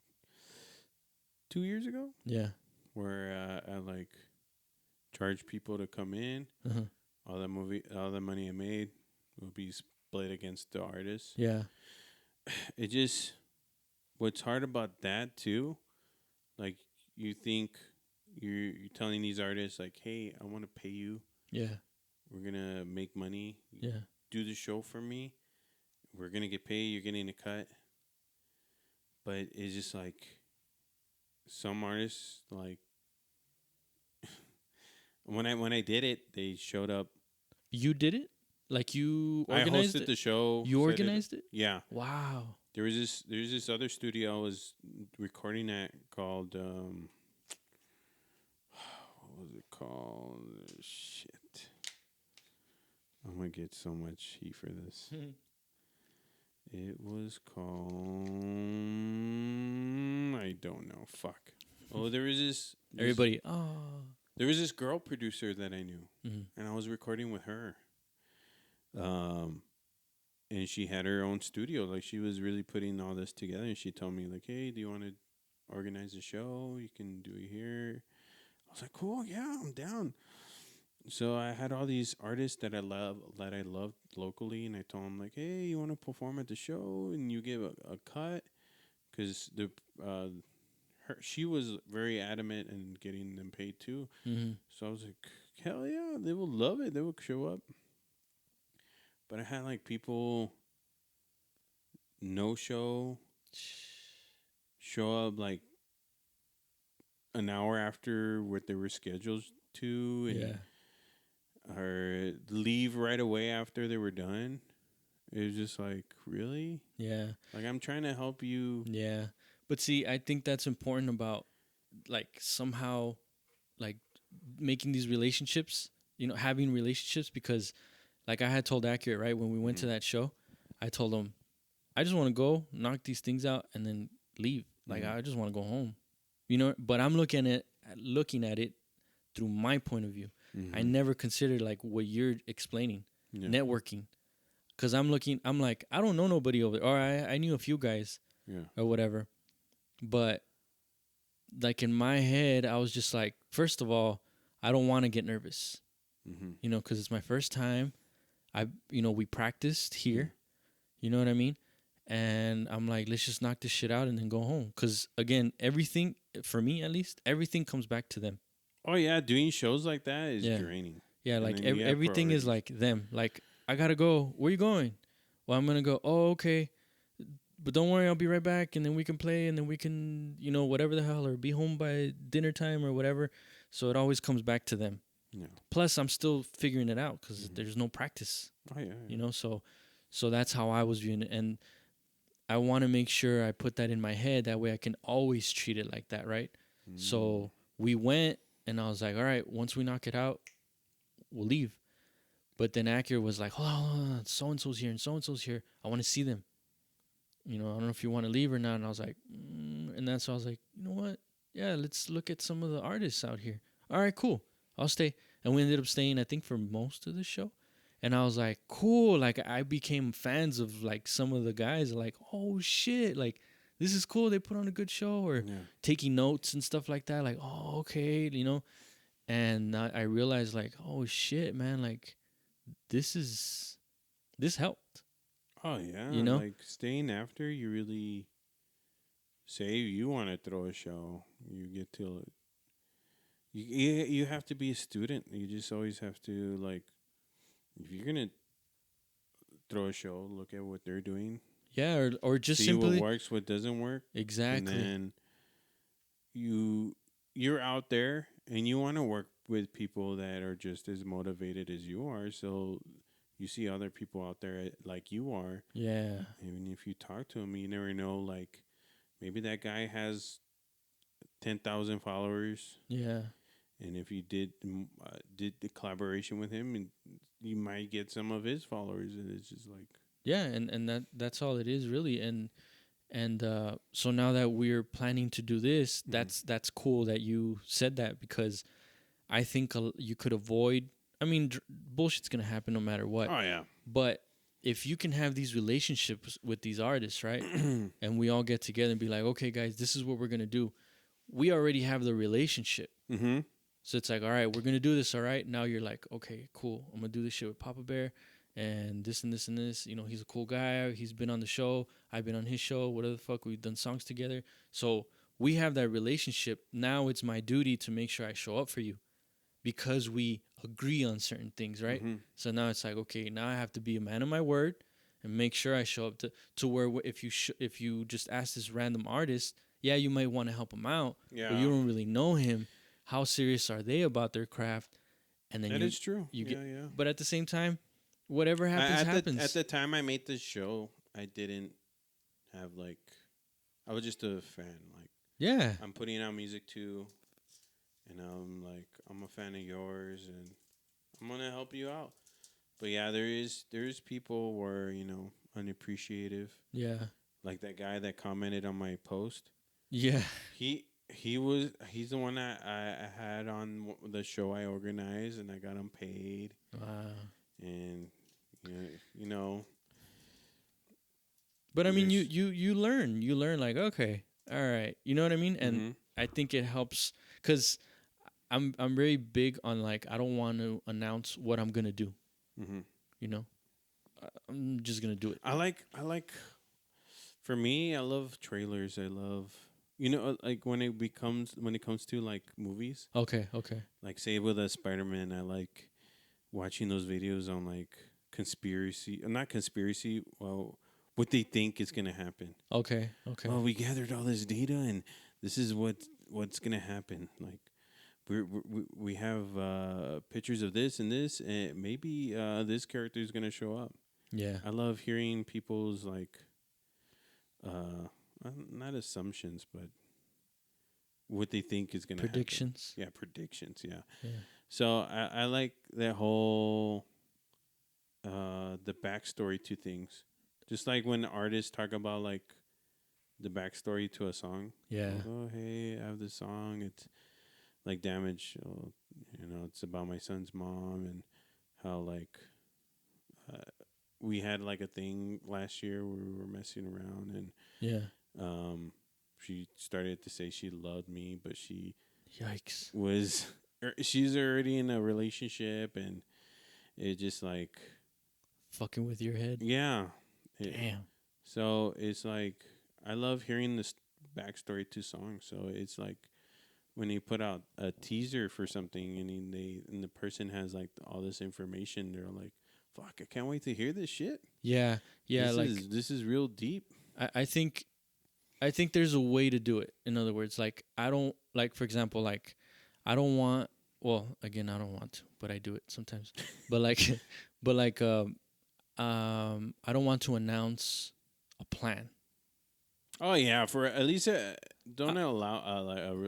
2 years ago. Yeah. Where I like charged people to come in. All the money I made will be split against the artist. Yeah. It just, what's hard about that too, like, you think you're telling these artists, like, hey, I want to pay you. Yeah. We're gonna make money. Yeah. Do the show for me. We're gonna get paid. You're getting a cut. But it's just like, some artists, like, when I did it, they showed up. You did it? Like, you organized I hosted the show. You organized it? Yeah. Wow. There's this other studio I was recording at called what was it called? Shit. I'm gonna get so much heat for this. It was called, I don't know. Fuck. Oh, there was this Everybody. There was this girl producer that I knew, Mm-hmm. and I was recording with her. And she had her own studio. Like, she was really putting all this together. And she told me, like, hey, do you want to organize a show? You can do it here. I was like, cool, yeah, I'm down. So I had all these artists that I loved locally, and I told them, like, hey, you want to perform at the show, and you give a cut, because she was very adamant in getting them paid too. So I was like, hell yeah, they will love it. They will show up. But I had, like, people no show up, like, an hour after what they were scheduled to, and or leave right away after they were done. It was just like, really? Yeah. Like, I'm trying to help you. Yeah. But see, I think that's important about, like, somehow, like, making these relationships, you know, having relationships, because, like, I had told Accurate, right, when we went to that show, I told him, I just want to go knock these things out and then leave. Like, I just want to go home, you know. But I'm looking at it through my point of view. I never considered, like, what you're explaining, networking, because I'm like, I don't know nobody over there, or I knew a few guys, or whatever, but, like, in my head, I was just like, first of all, I don't want to get nervous, you know, because it's my first time. We practiced here, you know what I mean? And I'm like, let's just knock this shit out and then go home. Because, again, everything, for me at least, everything comes back to them. Oh, yeah, doing shows like that is draining. Yeah, and like, everything is like them. Like, I got to go. Where you going? Well, I'm going to go, oh, okay. But don't worry, I'll be right back. And then we can play, and then we can, you know, whatever the hell, or be home by dinner time or whatever. So it always comes back to them. Yeah. Plus, I'm still figuring it out because Mhm. there's no practice, Oh yeah. you know. So that's how I was viewing it, and I want to make sure I put that in my head. That way, I can always treat it like that, right? Mm. So we went, and I was like, all right, once we knock it out, we'll leave. But then Acura was like, hold on, so and so's here and so and so's here. I want to see them. You know, I don't know if you want to leave or not. And I was like, and that's so I was like, you know what? Yeah, let's look at some of the artists out here. All right, cool. I'll stay. And we ended up staying, I think, for most of the show. And I was like, cool. Like I became fans of like some of the guys. Like, oh shit, like this is cool. They put on a good show, or Yeah. taking notes and stuff like that. Like, oh okay, you know. And I realized like, oh shit, man, like this helped, Oh yeah. you know. Like staying after, you really say you want to throw a show. You get to. You have to be a student. You just always have to like. If you're gonna throw a show, look at what they're doing, Yeah, or just see what simply works, what doesn't work, and exactly. then you you're out there and you want to work with people that are just as motivated as you are. So you see other people out there like you are. Yeah. Even if you talk to them, you never know. Like maybe that guy has 10,000 followers, Yeah. and if you did the collaboration with him, and you might get some of his followers, and it's just like Yeah, and that's all it is really. And so now that we're planning to do this, mhm. that's cool that you said that, because I think you could avoid, I mean, bullshit's going to happen no matter what. Oh yeah. But if you can have these relationships with these artists, right? And we all get together and be like, "Okay, guys, this is what we're going to do." We already have the relationship. Mm-hmm. So it's like, all right, we're gonna do this. All right, now you're like, okay, cool. I'm gonna do this shit with PapaBear, and this and this and this. You know, he's a cool guy. He's been on the show. I've been on his show. Whatever the fuck, we've done songs together. So we have that relationship. Now it's my duty to make sure I show up for you, because we agree on certain things, right? Mm-hmm. So now it's like, okay, now I have to be a man of my word and make sure I show up to where if you just ask this random artist, yeah, you might want to help him out, but Yeah, you don't really know him. How serious are they about their craft? And then that is true. you get, Yeah, yeah. but at the same time, whatever happens At happens. the time I made this show, I didn't have like I was just a fan. Like Yeah, I'm putting out music too, and I'm like I'm a fan of yours, and I'm gonna help you out. But yeah, there is people where unappreciative. yeah, Like that guy that commented on my post. yeah. He's the one that I had on the show I organized, and I got him paid, Wow. and you know, you know But I mean, there's. you learn like, okay, all right, you know what I mean. And Mm-hmm. I think it helps because I'm very big on like, I don't want to announce what I'm gonna do. Mm-hmm. You know, I'm just gonna do it. I like for me, I love trailers. I love like when it comes to like movies, Okay, okay, like say with a Spider-Man, I like watching those videos on like conspiracy, not conspiracy, well, what they think is going to happen. okay, okay. Well, we gathered all this data and this is what's going to happen. Like we have pictures of this and this, and maybe this character is going to show up. Yeah, I love hearing people's like not assumptions, but what they think is going to happen. predictions. Yeah, predictions. Yeah. Yeah, So I like that whole the backstory to things. Just like when artists talk about like the backstory to a song. yeah, Like, oh hey, I have this song. It's like Damage. It's about my son's mom and how like uh, we had like a thing last year where we were messing around and yeah. she started to say she loved me, but she Yikes! was she's already in a relationship, and it just like Fucking with your head. yeah. Damn. So it's like I love hearing this backstory to songs. So it's like when you put out a teaser for something and the person has like all this information, they're like, "Fuck, I can't wait to hear this shit. Yeah, yeah. This Like is real deep." I think I think there's a way to do it. In other words, like I don't like, for example, like I don't want well, again, I don't want to, but I do it sometimes. But like, but like, I don't want to announce a plan. Oh yeah, for at least I, don't allow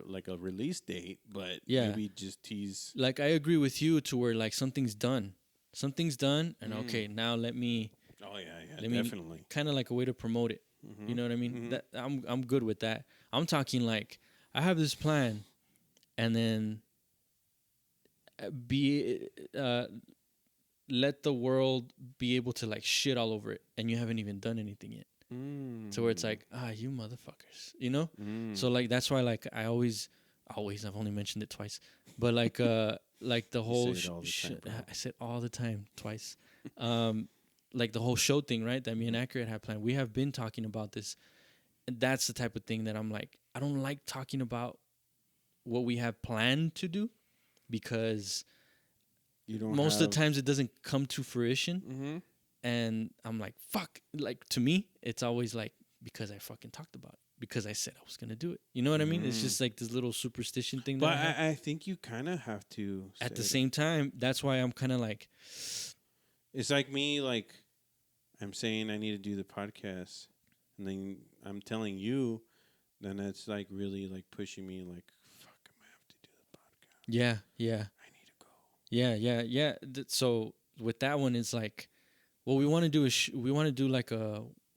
like a release date, but yeah, maybe just tease. like I agree with you to where like something's done, and Mm. okay, now Oh yeah, yeah, let me definitely. kind of like a way to promote it. You Mm-hmm. know what I mean? Mm-hmm. That I'm good with that. I'm talking like I have this plan, and then be let the world be able to like shit all over it, and you haven't even done anything yet. So where it's Mm. like, you motherfuckers, you know? Mm. So like that's why like I always I've only mentioned it twice, but like the You whole say it all the time, bro. I said all the time twice, um, like the whole show thing, right? That me and Accurate had planned. We have been talking about this, and that's the type of thing that I'm like, I don't like talking about what we have planned to do because You don't most of the have. times it doesn't come to fruition, Mm-hmm. and I'm like, fuck. Like to me, it's always like because I fucking talked about it, because I said I was gonna do it. You know what I mean? It's Mm. just like this little superstition thing that But I have. I think you kind of have to At say the it. same time, that's why I'm kind of like, It's like me, like I'm saying I need to do the podcast, and then I'm telling you, then it's like really like pushing me, like fuck, I'm gonna have to do the podcast. yeah, yeah, I need to go. yeah, yeah, yeah. So with that one, it's like, what we want to do is we want to do like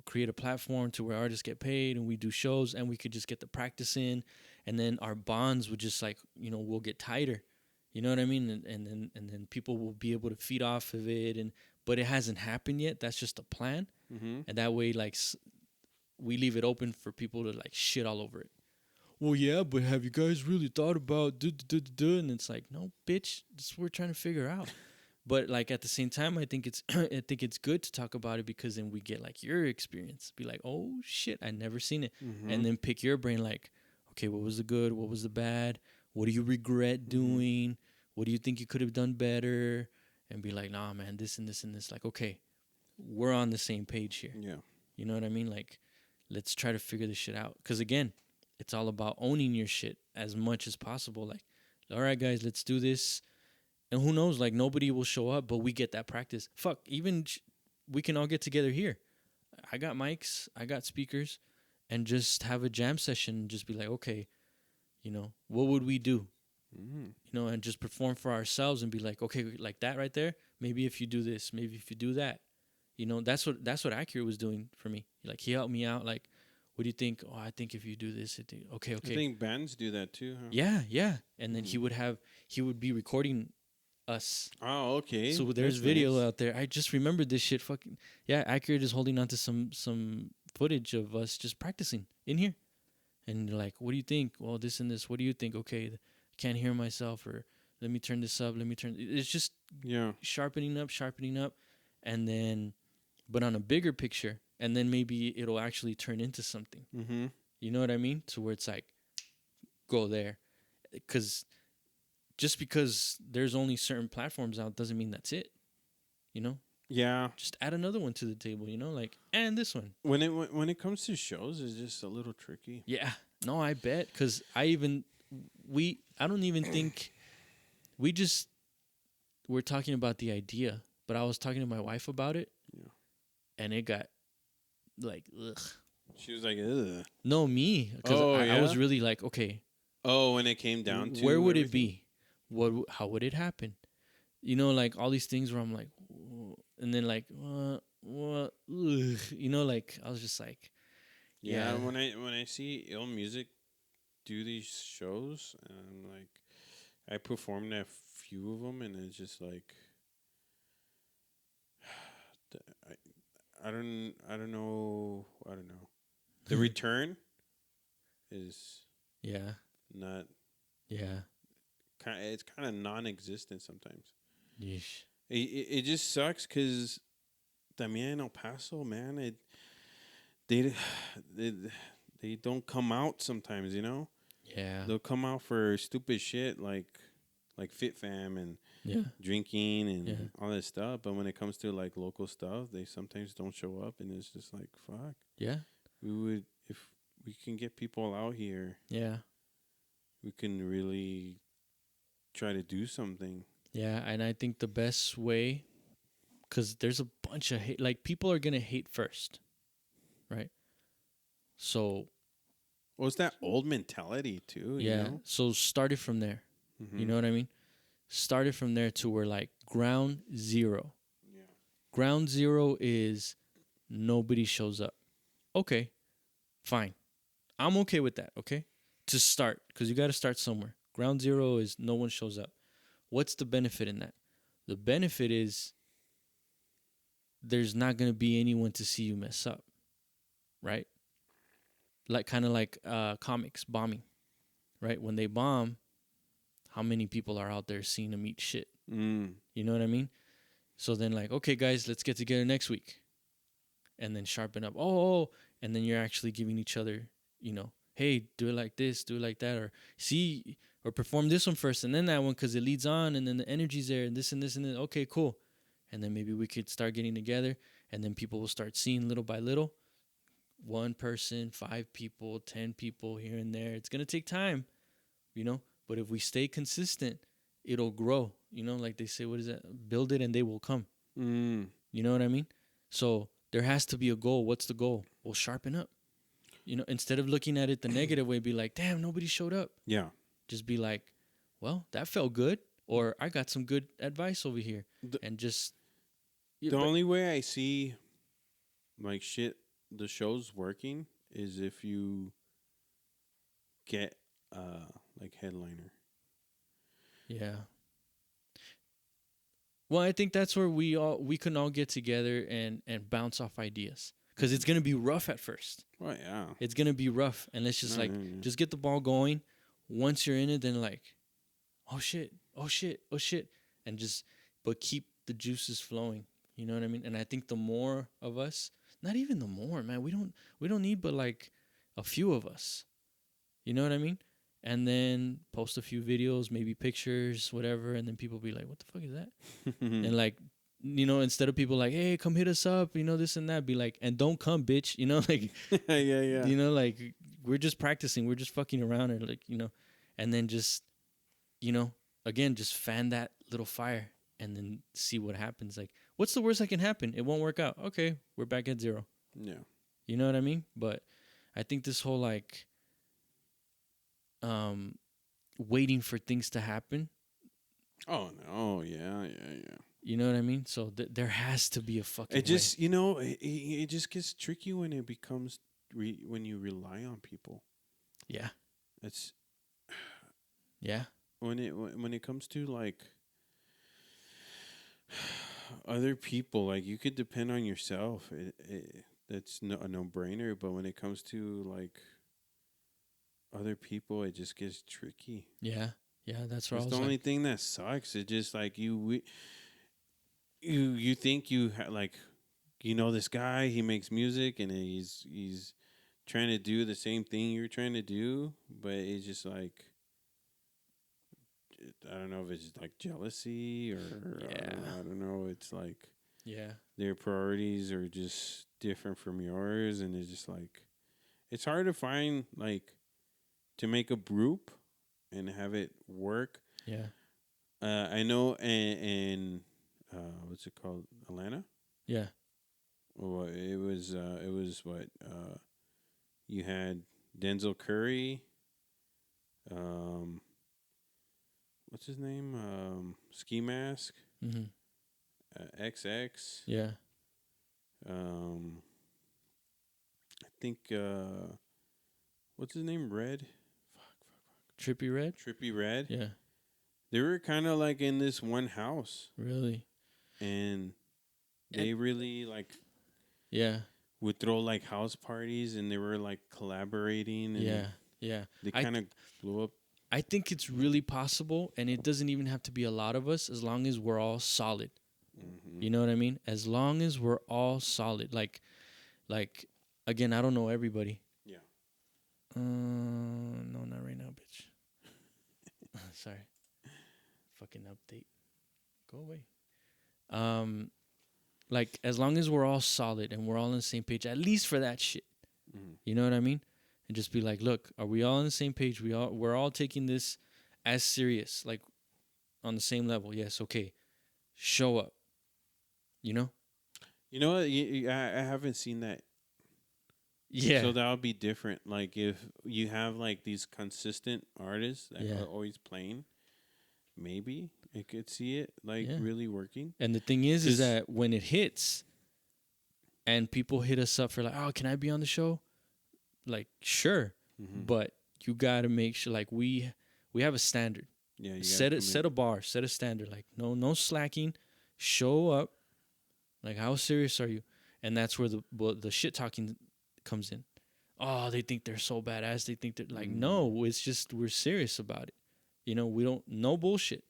create a platform to where artists get paid and we do shows and we could just get the practice in, and then our bonds would just like we'll get tighter. You know what I mean? And then people will be able to feed off of it, and but it hasn't happened yet. That's just a plan, Mm-hmm. and that way like we leave it open for people to like shit all over it. Well, yeah, but have you guys really thought about and it's like, no, bitch, this is what we're trying to figure out. But like at the same time, I think it's I think it's good to talk about it because then we get like your experience. Be like, oh shit, I never seen it, Mm-hmm. and then pick your brain like, okay, what was the good? What was the bad? What do you regret Mm-hmm. doing? What do you think you could have done better? And be like, nah, man, this and this and this. Like, okay, we're on the same page here. Yeah. You know what I mean? Like, let's try to figure this shit out. Because again, it's all about owning your shit as much as possible. Like, all right, guys, let's do this. And who knows? Like, nobody will show up, but we get that practice. Fuck, even we can all get together here. I got mics, I got speakers, and just have a jam session and just be like, okay, what would we do? Mm-hmm. And just perform for ourselves and be like, okay, like that right there. Maybe if you do this, maybe if you do that, that's what Accurate was doing for me. Like he helped me out. Like, what do you think? Oh, I think if you do this, okay, I okay, think bands do that too, huh? yeah, yeah. And then Mm. he would be recording us. Oh, okay. So there's That's video nice. out there. I just remembered this shit. Fucking yeah, Accurate is holding on to some footage of us just practicing in here. And they're like, what do you think? Well, this and this. What do you think? Okay, can't hear myself, or let me turn this up. Let me turn. It's just Yeah. sharpening up, and then, but on a bigger picture, and then maybe it'll actually turn into something. Mm-hmm. You know what I mean? To where it's like, go there, because just because there's only certain platforms out doesn't mean that's it. You know, Yeah. just add another one to the table. Like, and this one. When it comes to shows, it's just a little tricky. Yeah, no, I bet, because I don't even think we just we're talking about the idea, but I was talking to my wife about it, Yeah. and it got like, ugh. She was like, ugh. No, me, because Oh I was yeah. really like, okay, Oh, when it came down to where would it everything. be? How would it happen? Like all these things where I'm like, and then like, what? Like I was just like, Yeah. yeah, When I see ill music do these shows, and like I performed a few of them, and it's just like I don't know. I don't know. The return is yeah, not yeah, it's kind of non-existent sometimes. yeesh, It just sucks because también El Paso, man, they they they don't come out sometimes. yeah, They'll come out for stupid shit like Fit Fam and yeah, drinking yeah, and all that stuff. But when it comes to like local stuff, they sometimes don't show up, and it's just like fuck. yeah, We would if we can get people out here, yeah, we can really try to do something. Yeah, and I think the best way, because there's a bunch of hate, like people are gonna hate first, right? So Well, it's that old mentality too, you yeah, know? so start it from there. You Mm-hmm. know what I mean? Start it from there to where like ground zero. Yeah. Ground zero is nobody shows up. Okay, fine. I'm okay with that. Okay, to start, because you got to start somewhere. Ground zero is no one shows up. What's the benefit in that? The benefit is there's not gonna be anyone to see you mess up, right? Like kind of like comics bombing, right? When they bomb, how many people are out there seeing them eat shit? Mm. You know what I mean? So then like, okay, guys, let's get together next week, and then sharpen up. Oh, and then you're actually giving each other, hey, do it like this, do it like that, or see, or perform this one first, and then that one, because it leads on, and then the energy's there, and this and this and this. Okay, cool. And then maybe we could start getting together, and then people will start seeing little by little. One person, 5 people, 10 people here and there. It's gonna take time, But if we stay consistent, it'll grow. Like they say, what is that? Build it and they will come. Mm. You know what I mean? So there has to be a goal. What's the goal? Well, sharpen up. Instead of looking at it the negative way, be like, damn, nobody showed up. Yeah. Just be like, well, that felt good. Or I got some good advice over here. The, And just. the only way I see like shit the show's working is if you get like headliner. Yeah. Well, I think that's where we can all get together and bounce off ideas, because it's gonna be rough at first. Oh yeah. It's gonna be rough, and let's just just get the ball going. Once you're in it, then like, oh shit, oh shit, oh shit, and but keep the juices flowing. You know what I mean? And I think the more of us, not even the more, man. We don't need but like a few of us. You know what I mean? And then post a few videos, maybe pictures, whatever, and then people be like, "What the fuck is that?" And like, instead of people like, "Hey, come hit us up," this and that, be like, "And don't come, bitch," like, yeah. like we're just practicing, we're just fucking around, or like, and then just, again, just fan that little fire, and then see what happens. Like, what's the worst that can happen? It won't work out. Okay, we're back at zero. Yeah. You know what I mean? But I think this whole like, waiting for things to happen. Oh no! Yeah. You know what I mean? So there has to be a fucking. It just it just gets tricky when it becomes when you rely on people. Yeah. It's yeah. When it comes to like other people, like you could depend on yourself. That's a no brainer. But when it comes to like other people, it just gets tricky. Yeah. That's right. It's the only thing that sucks. It's just like you think like this guy, he makes music and he's trying to do the same thing you're trying to do, but it's just like I don't know if it's like jealousy or I don't know. It's like their priorities are just different from yours, and it's just like it's hard to find like to make a group and have it work. Yeah. I know, and what's it called, Atlanta? Yeah. Well, it was what you had Denzel Curry. What's his name? Ski Mask. Mm-hmm. XX. Yeah. I think what's his name? Red. Trippy Red. Trippy Red. Yeah. They were kind of like in this one house. Really. And they really like. Yeah. Would throw like house parties, and they were like collaborating. And yeah. They kind of blew up. I think it's really possible, and it doesn't even have to be a lot of us, as long as we're all solid. Mm-hmm. You know what I mean? As long as we're all solid. Like, again, I don't know everybody. Yeah. No, not right now, bitch. Sorry. Fucking update. Go away. Like, as long as we're all solid and we're all on the same page, at least for that shit. Mm-hmm. You know what I mean? And just be like, look, are we all on the same page? We're all taking this as serious. Like, on the same level. Yes, okay, show up. You know? You know what? I haven't seen that. Yeah, So that would be different. Like if you have like these consistent artists that yeah, are always playing, maybe I could see it like yeah. really working. And the thing is Cause that when it hits and people hit us up for like, oh, can I be on the show? Like, sure, mhm. but you gotta make sure like we have a standard. Yeah, you gotta Set it, commit. set a bar, set a standard. Like no slacking. Show up. Like how serious are you? And that's where the shit talking comes in. Oh, they think they're so badass. They think they're like, Mm. no, it's just we're serious about it. We don't no bullshit.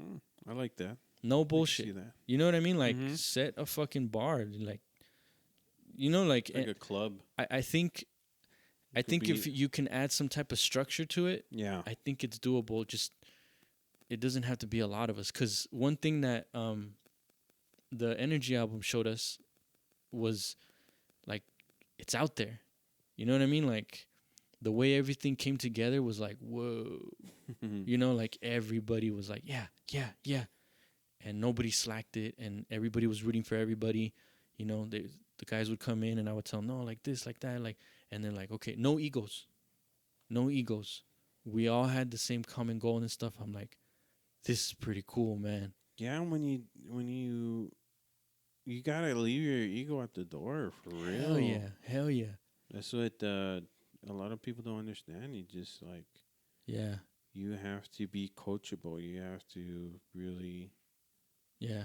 Mm, I like that. No I can see bullshit. that. You know what I mean? Like Mm-hmm. set a fucking bar. Like It's like a club. I think It could be. if you can add some type of structure to it, Yeah. I think it's doable. Just it doesn't have to be a lot of us. Cause one thing that the Energy album showed us was like it's out there. You know what I mean? Like the way everything came together was like whoa. Like everybody was like yeah, yeah, yeah, and nobody slacked it, and everybody was rooting for everybody. The guys would come in, and I would tell them, no, like this, like that, like, and they're like, okay, no egos, no egos. We all had the same common goal and stuff. I'm like, this is pretty cool, man. Yeah, when you gotta leave your ego at the door for Hell real. yeah, hell yeah, That's what a lot of people don't understand. You just like yeah, you have to be coachable. You have to really. yeah.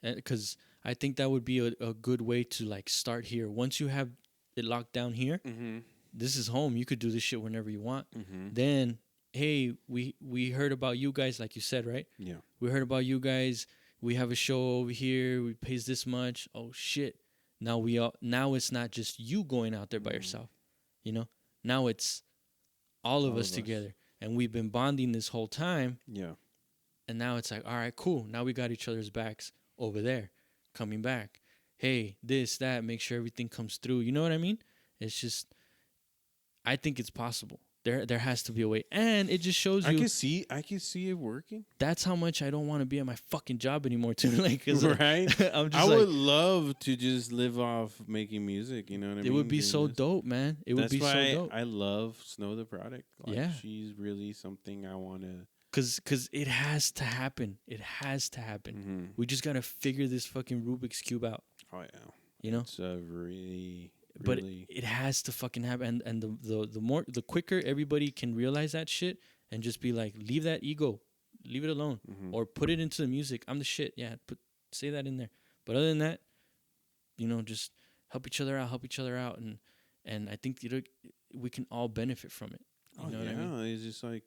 Because I think that would be a good way to like start here. Once you have it locked down here, Mm-hmm. this is home. You could do this shit whenever you want. Mm-hmm. Then, hey, we heard about you guys, like you said, right? Yeah. We heard about you guys. We have a show over here. We pays this much. Oh shit! Now it's not just you going out there by yourself. You know. Now it's all of All us of us. together, and we've been bonding this whole time. Yeah. And now it's like, all right, cool. Now we got each other's backs over there, coming back. Hey, this, that. Make sure everything comes through. You know what I mean? It's just, I think it's possible. There has to be a way, and it just shows you I can see it working. that's how much I don't want to be at my fucking job anymore too. Like, 'cause, Right? I'm just I like, would love to just live off making music. You know what I mean? it would be Doing so this. dope, man. It would That's be so why dope. I love Snow the Product. Like, Yeah. she's really something I want to. Cause it has to happen. It has to happen. Mm-hmm. We just gotta figure this fucking Rubik's cube out. Oh yeah, You know. it's really, But really. it has to fucking happen, and the quicker everybody can realize that shit and just be like, leave that ego, leave it alone, Mm-hmm. or put it into the music. I'm the shit. Yeah, say that in there. But other than that, just help each other out, and I think we can all benefit from it. You know yeah, what I mean? it's just like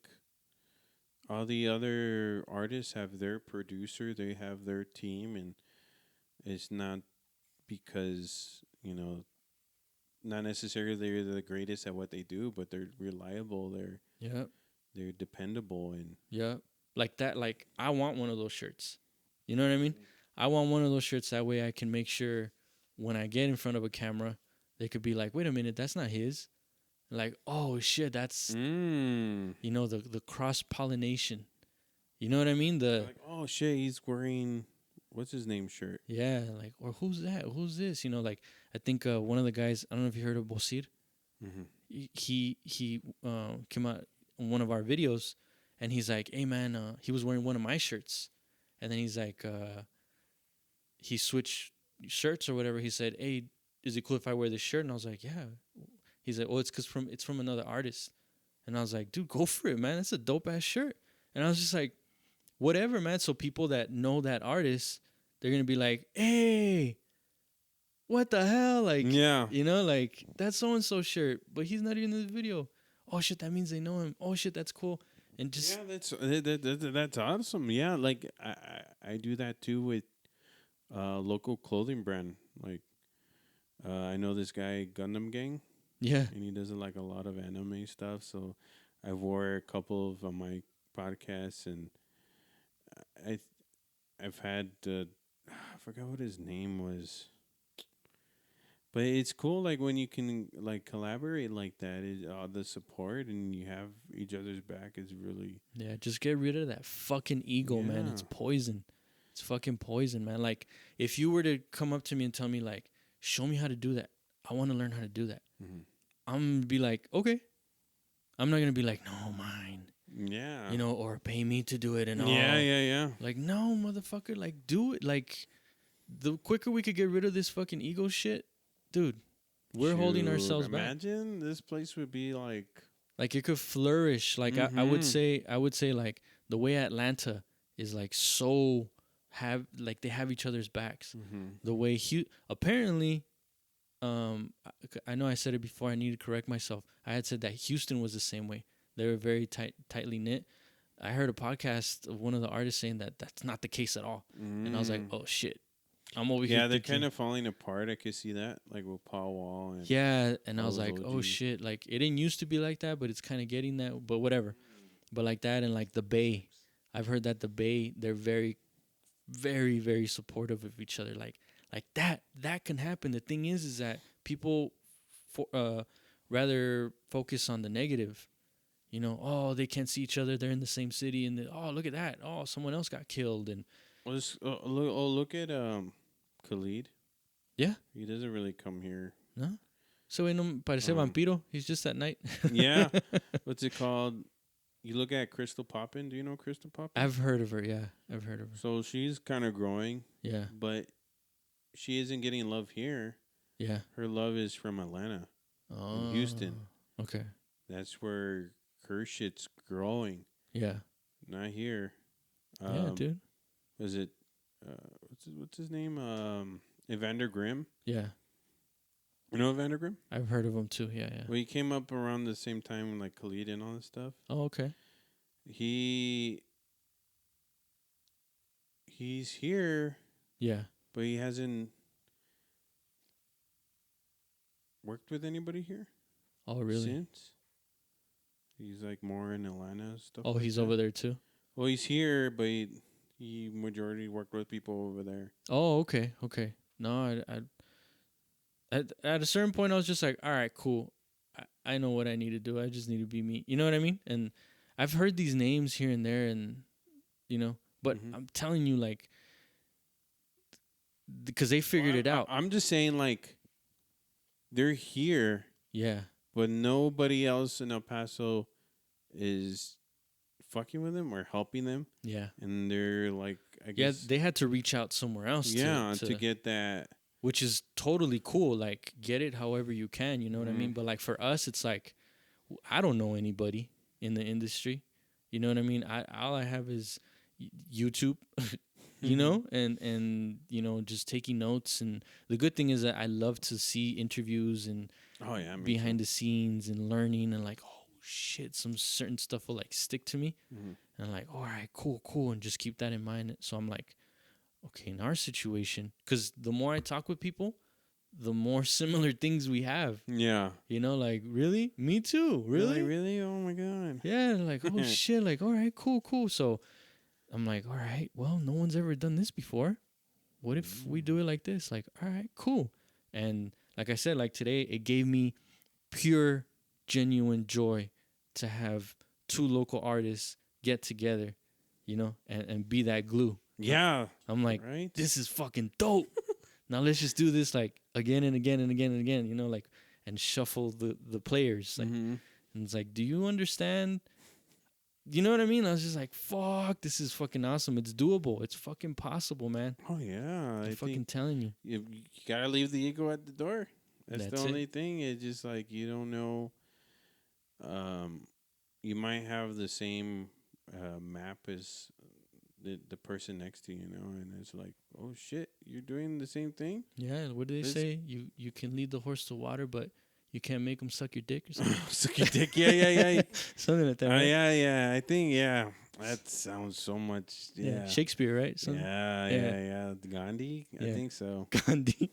all the other artists have their producer, they have their team, and it's not because not necessarily they're the greatest at what they do, but they're reliable. Yeah, They're dependable, and yeah, like that. Like I want one of those shirts. You know what I mean? I want one of those shirts. That way I can make sure when I get in front of a camera, they could be like, wait a minute, that's not his. Like, oh shit, that's the cross pollination. You know what I mean? like, oh shit, he's wearing what's his name shirt. Yeah, like, or who's that? Who's this? Like I think one of the guys. I don't know if you heard of Bosir. Mm-hmm. He came out on one of our videos, and he's like, hey man, he was wearing one of my shirts, and then he's like, he switched shirts or whatever. He said, hey, is it cool if I wear this shirt? And I was like, yeah. He's like, oh, it's from another artist. And I was like, dude, go for it, man. That's a dope ass shirt. And I was just like, whatever, man. So people that know that artist, they're gonna be like, hey, what the hell? Like, Yeah. like that's so and so shirt, but he's not even in the video. Oh shit, that means they know him. Oh shit, that's cool. And just That's awesome. Yeah, like I do that too with local clothing brand. Like I know this guy Gundam Gang, yeah, and he does like a lot of anime stuff. So I wore a couple of on my podcasts, and I I've had I forgot what his name was, But it's cool, like when you can like collaborate like that. The support and you have each other's back is really Yeah, just get rid of that fucking ego, man. It's yeah. poison. It's fucking poison, man. Like, if you were to come up to me and tell me, like, show me how to do that, I want to learn how to do that. Mhm. I'm gonna be like, okay. I'm not gonna be like, no, mine, Yeah. or pay me to do it and Yeah, all. yeah, yeah. Like, no, motherfucker, like, do it. Like, the quicker we could get rid of this fucking ego shit, dude, we're holding Shoot, ourselves back. imagine this place would be like Like, it could flourish. Like, I would say, like, the way Atlanta is like so like they have each other's backs. The way apparently, I know I said it before. I need to correct myself. I had said that Houston was the same way. They were very tightly knit. I heard a podcast of one of the artists saying that that's not the case at all, and I was like, oh shit, I'm over here. Yeah, they're thinking, kind of falling apart. I could see that, like with Paul Wall. And yeah, and I all was those like, oh OGs. shit, like it didn't used to be like that, but it's kind of getting that. But whatever. But like that, and like the Bay, I've heard that the Bay, they're very, very, very supportive of each other. Like that can happen. The thing is that people rather focus on the negative. Oh, they can't see each other. They're in the same city, and oh, look at that. Oh, someone else got killed, and look at Khalid. yeah, He doesn't really come here. no. So in Parece Vampiro, he's just at night. Yeah, what's it called? You look at Crystal Poppin. Do you know Crystal Poppin? I've heard of her. Yeah, I've heard of her. So she's kind of growing. Yeah, but she isn't getting love here. yeah. Her love is from Atlanta, Oh, Houston. Okay. That's where her shit's growing. Yeah. Not here. Yeah, dude. Was it? What's his name? Evander Grimm. Yeah. You know Evander Grimm? I've heard of him too. Yeah, yeah. Well, he came up around the same time like Khalid and all this stuff. Oh, okay. He's here, Yeah. but he hasn't worked with anybody here. Oh, really? Since he's like more in Atlanta stuff. Oh, like he's that. over there too. Well, he's here, but he majority worked with people over there. Oh, okay, okay. No, at a certain point, I was just like, all right, cool. I know what I need to do. I just need to be me. You know what I mean? And I've heard these names here and there, and but I'm telling you, like, because they figured it out. I'm just saying, like, they're here. Yeah. But nobody else in El Paso is fucking with them or helping them. Yeah. And they're like, I guess. Yeah, they had to reach out somewhere else. Yeah, to get that. Which is totally cool. Like, get it however you can. You know what I mean? But, like, for us, it's like, I don't know anybody in the industry. You know what I mean? All I have is YouTube, and just taking notes. And the good thing is that I love to see interviews and behind the scenes and learning, and like, oh shit, some certain stuff will like stick to me, and I'm like, all right, cool, and just keep that in mind. So I'm like, okay, in our situation, because the more I talk with people, the more similar things we have. Yeah. Like, really? Me too. Really? Really? Oh my god. Yeah, like, oh shit, like, all right, cool. So I'm like, all right, well, no one's ever done this before. What if we do it like this? Like, all right, cool. And like I said, like today, it gave me pure, genuine joy to have two local artists get together, and be that glue. Yeah. I'm like, right? This is fucking dope. Now let's just do this like again and again and again and again, like, and shuffle the players. Like, and it's like, do you understand? You know what I mean? I was just like, fuck, this is fucking awesome. It's doable. It's fucking possible, man. Oh, yeah. I'm fucking telling you. You got to leave the ego at the door. That's the only it. thing. It's just like, you don't know. You might have the same map as the person next to you, and it's like, oh, shit, you're doing the same thing? Yeah, what do they say? You can lead the horse to water, but you can't make them suck your dick or something. Suck your dick, yeah. Something like that, right? Yeah, I think, that sounds so much, yeah. Shakespeare, right? Something? Yeah. Gandhi, I think so. Gandhi.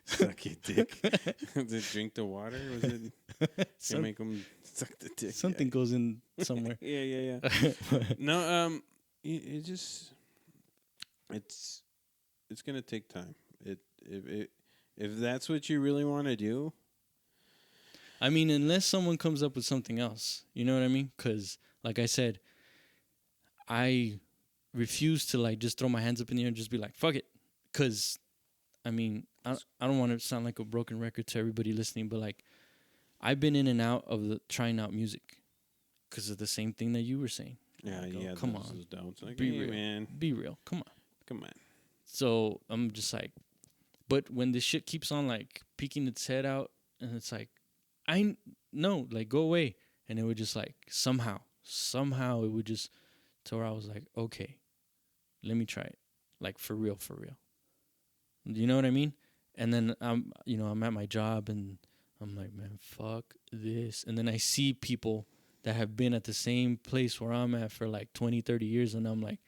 Suck your dick. To drink the water? Was it? Can make them suck the dick. Something goes in somewhere. Yeah. No, it just, it's gonna take time. It If that's what you really want to do, I mean, unless someone comes up with something else, you know what I mean? Because, like I said, I refuse to like just throw my hands up in the air and just be like, fuck it. Because, I mean, I don't want to sound like a broken record to everybody listening, but like, I've been in and out of trying out music because of the same thing that you were saying. yeah, Like, yeah, come those on, doubts. Like, be hey, real, man, be real. Come on. come on. So I'm just like, but when this shit keeps on like peeking its head out, and it's like, no, like go away, and it would just like somehow it would just to where I was like, okay, let me try it, like for real, for real. You know what I mean? And then I'm at my job and I'm like, man, fuck this. And then I see people that have been at the same place where I'm at for like 20, 30 years, and I'm like,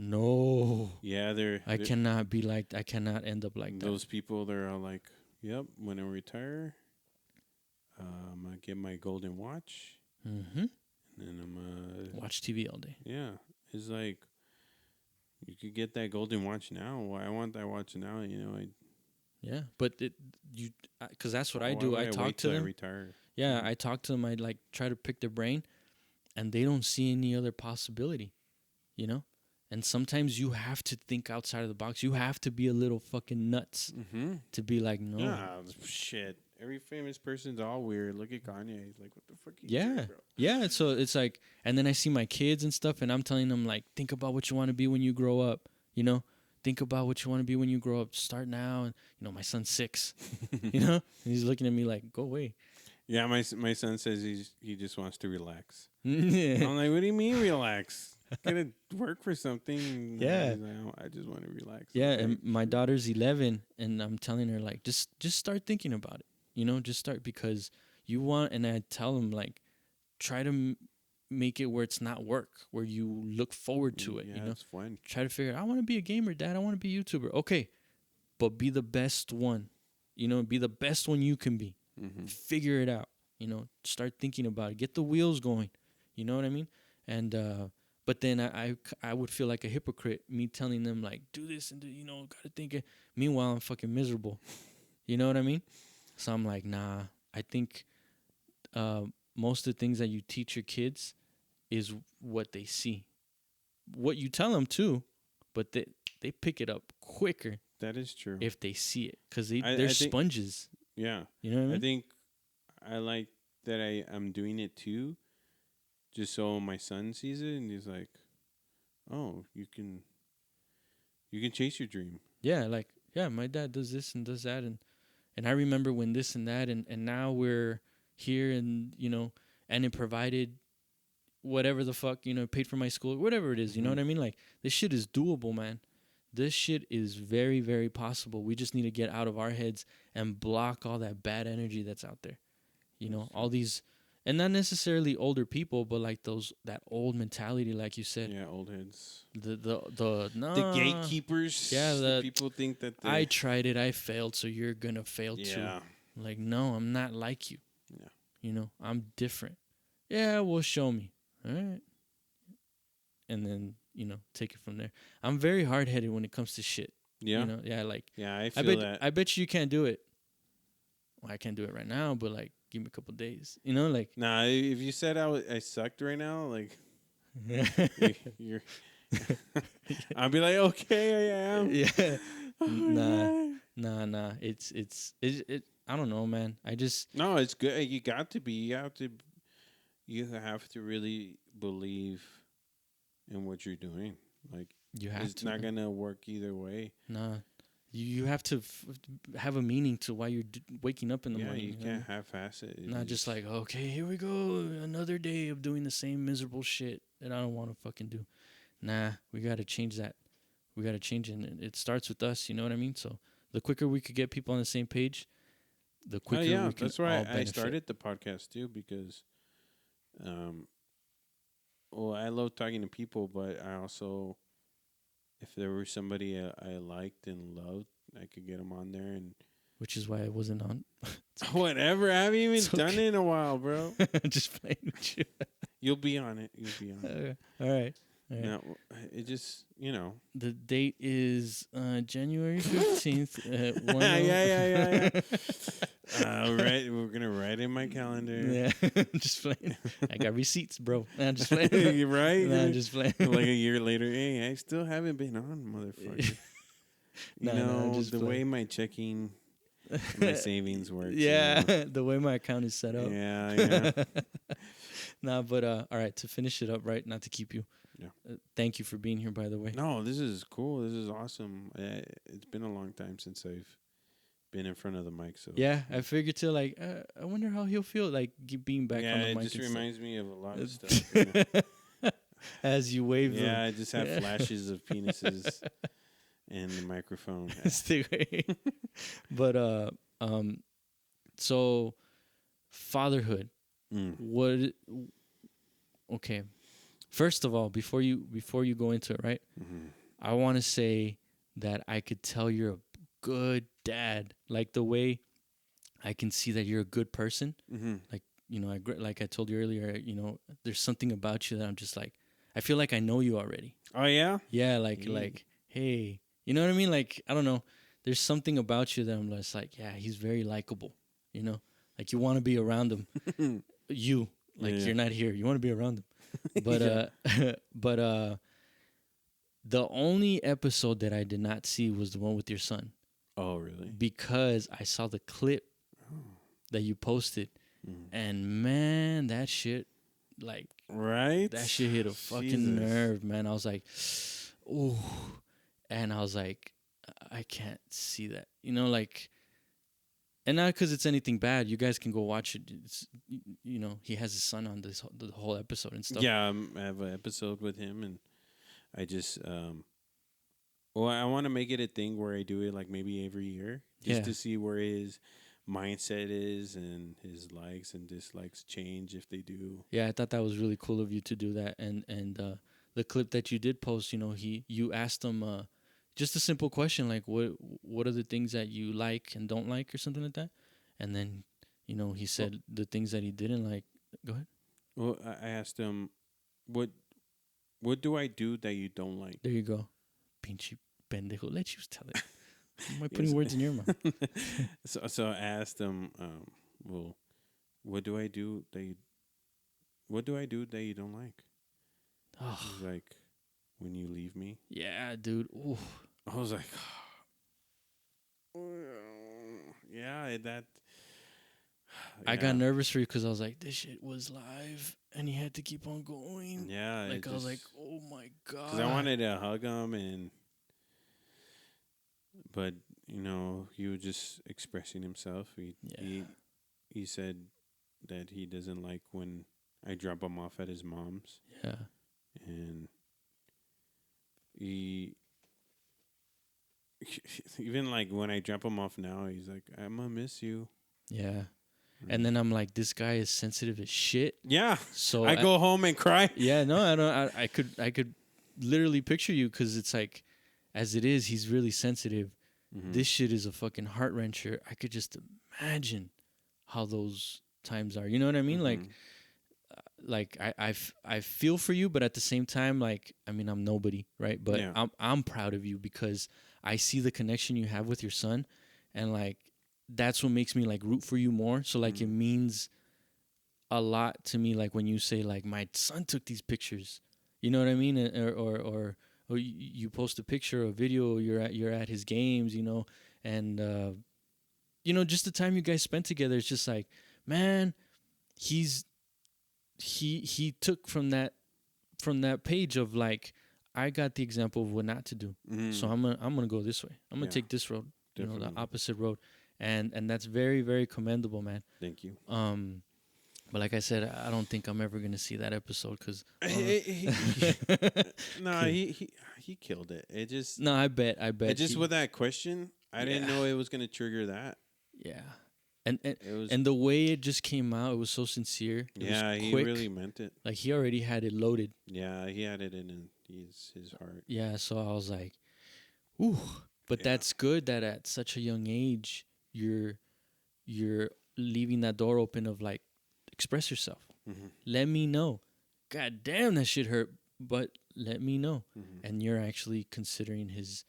no, Yeah, I cannot be like, I cannot end up like that. those people. They're all like, "Yep, when I retire, I'm gonna get my golden watch, Mm-hmm. and then I'm Watch TV all day. yeah." It's like you could get that golden watch now. Why I want that watch now? You know, Yeah, but because that's what I why do. would I talk wait to till I them. retire? Yeah, I talk to them. I like try to pick their brain, and they don't see any other possibility, you know. And sometimes you have to think outside of the box. You have to be a little fucking nuts Mm-hmm. to be like, no. Yeah, shit. Every famous person's all weird. Look at Kanye. He's like, what the fuck? Are you Yeah, doing, bro? yeah. So it's like, and then I see my kids and stuff, and I'm telling them like, think about what you want to be when you grow up. You know, think about what you want to be when you grow up. Start now. And my son's 6. You know, and he's looking at me like, go away. Yeah, my son says he just wants to relax. Yeah. I'm like, what do you mean relax? Gotta work for something. Yeah. He's like, "Oh, I just want to relax. Yeah, Okay. and my daughter's 11, and I'm telling her like, just start thinking about it. Just start because you want. And I tell them like, try to make it where it's not work, where you look forward to it. Yeah, it's fun. Try to figure. I want to be a gamer, Dad. I want to be a YouTuber. Okay, but be the best one. Be the best one you can be. Mm-hmm. Figure it out. Start thinking about it. Get the wheels going. You know what I mean? And but then I would feel like a hypocrite, me telling them like, do this and do, gotta think it. Meanwhile, I'm fucking miserable. You know what I mean? So I'm like, nah. I think most of the things that you teach your kids is what they see. What you tell them too, but they pick it up quicker That is true. if they see it, because they're I think, sponges. yeah. You know what I mean? I think I like that I'm doing it too, just so my son sees it and he's like, oh, you can chase your dream. Yeah, like, yeah, my dad does this and does that, and I remember when this and that, and now we're here, and and it provided whatever the fuck, paid for my school, whatever it is. You know what I mean? Like, this shit is doable, man. This shit is very, very possible. We just need to get out of our heads and block all that bad energy that's out there. All these, and not necessarily older people, but like that old mentality, like you said. Yeah, old heads. The gatekeepers. Yeah, the people think that I tried it, I failed, so you're gonna fail too. Yeah. Like, no, I'm not like you. Yeah. I'm different. Yeah, well, show me. All right. And then, take it from there. I'm very hard headed when it comes to shit. Yeah. Yeah, like, Yeah, I feel that. I bet you can't do it. Well, I can't do it right now, but like, give me a couple days. Like. Nah, if you said I sucked right now, like, you're I'd be like, okay, I am. Yeah. Oh, Nah. It's I don't know, man. No, it's good. You got to be. You have to really believe in what you're doing. Like, it's not gonna work either way. Nah. You have to have a meaning to why you're waking up in the morning. You can't half-ass it. Not just like, okay, here we go, another day of doing the same miserable shit that I don't want to fucking do. Nah, we got to change that. We got to change it. And it starts with us, you know what I mean? So the quicker we could get people on the same page, the quicker we can that's why all I benefit. started the podcast too, because well, I love talking to people, but I also, if there was somebody I liked and loved, I could get them on there. And which is why I wasn't on. Whatever. I haven't even done it in a while, bro. Just playing with you. You'll be on it. All right. All right. No, it just The date is January 15th at 1 yeah, yeah. All right, we're gonna write in my calendar. Yeah, just playing. I got receipts, bro. Nah, just playing. You're right. Nah, just playing. Like a year later, hey, I still haven't been on, motherfucker. Nah, The just way my checking, my savings works. Yeah, the way my account is set up. Yeah. Nah, but all right, to finish it up, right? Not to keep you. Yeah. Thank you for being here, by the way. No, this is cool. This is awesome. It's been a long time since I've been in front of the mic. So Yeah, I figured to like, I wonder how he'll feel like being back on the mic. Yeah, it just reminds me of a lot of stuff. As you wave them. Yeah, I just have flashes of penises and the microphone. But so fatherhood. What? Okay. First of all, before you go into it, right? I want to say that I could tell you're a good dad. Like the way I can see that you're a good person. Like, like I told you earlier, there's something about you that I'm just like, I feel like I know you already. Oh yeah? Yeah, like hey, you know what I mean? Like, I don't know. There's something about you that I'm just like, yeah, he's very likable. Like you want to be around him. You're not here. You want to be around him. But but the only episode that I did not see was the one with your son. Oh, really? Because I saw the clip that you posted, and man, that shit, like, right? That shit hit a fucking nerve, man. I was like, ooh, and I was like, I can't see that, like, and not because it's anything bad. You guys can go watch it. It's, he has his son on the whole episode and stuff. Yeah, I have an episode with him, and I just well, I want to make it a thing where I do it like maybe every year, just to see where his mindset is and his likes and dislikes change if they do. Yeah, I thought that was really cool of you to do that, and the clip that you did post, you asked him just a simple question like, what are the things that you like and don't like or something like that, and then he said the things that he didn't like. Go ahead. Well, I asked him, what do I do that you don't like? There you go. Pinche pendejo. Let you tell it. Am I putting words in your mouth? So I asked him, well, what do I do that you don't like? Oh. He's like, when you leave me. Yeah, dude. Ooh. I was like, yeah, that. I got nervous for you because I was like, this shit was live and he had to keep on going. Yeah. Like, I was like, oh my God. Because I wanted to hug him, but, he was just expressing himself. He said that he doesn't like when I drop him off at his mom's. Yeah. And he even like when I drop him off now, he's like, I'm gonna miss you. Yeah. And then I'm like, this guy is sensitive as shit. Yeah. So I go home and cry. Yeah, no, I don't. I could literally picture you because it's like, as it is, he's really sensitive. This shit is a fucking heart wrencher. I could just imagine how those times are. You know what I mean? Like I feel for you, but at the same time, like, I mean, I'm nobody, right? But I'm proud of you because I see the connection you have with your son, and like that's what makes me like root for you more. So like it means a lot to me, like when you say like my son took these pictures, you know what I mean? Or you post a picture or a video, you're at his games, and just the time you guys spent together. It's just like, man, he took from that page of like, I got the example of what not to do. So I'm gonna go this way. I'm gonna take this road, the opposite road, and that's very, very commendable, man. Thank you. But like I said, I don't think I'm ever gonna see that episode because no, he killed it. It just no, I bet. It just with that question, I didn't know it was gonna trigger that. Yeah. And the way it just came out, it was so sincere. It was he quick. really meant it. Like he already had it loaded. Yeah, he had it in his heart. Yeah, so I was like, ooh. But that's good that at such a young age you're leaving that door open of like, express yourself. Let me know. God damn, that shit hurt. But let me know. Mhm. And you're actually considering his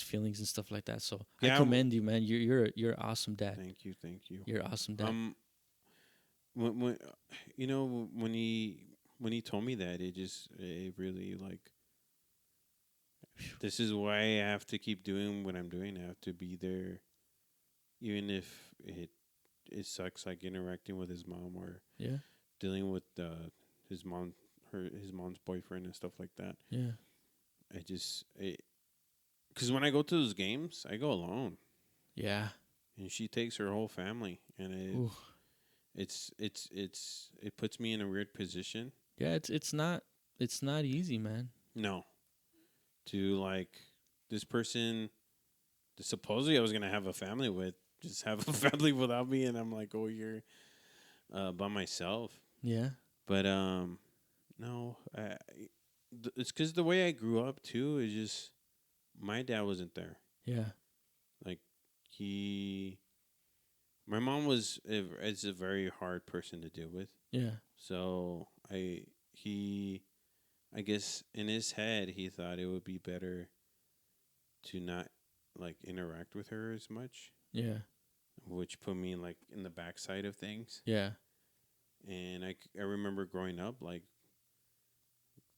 feelings and stuff like that. So I Yeah. commend you, man. You're an awesome dad. Thank you. Thank you. You're an awesome dad. Um, when you know when he told me that, it really like, this is why I have to keep doing what I'm doing. I have to be there, even if it sucks, like interacting with his mom or Yeah, dealing with his mom, his mom's boyfriend and stuff like that. yeah, I just because when I go to those games, I go alone, yeah. and she takes her whole family, and Ooh. it puts me in a weird position. Yeah, it's not easy, man. No, to like this person that supposedly I was gonna have a family with, just have a family without me, and I'm like, oh, you're by myself. Yeah, But no, it's because the way I grew up too is just my dad wasn't there. yeah, Like he, my mom is a very hard person to deal with. yeah, So he, I guess in his head he thought it would be better to not like interact with her as much, yeah, which put me like in the backside of things. yeah, And I remember growing up like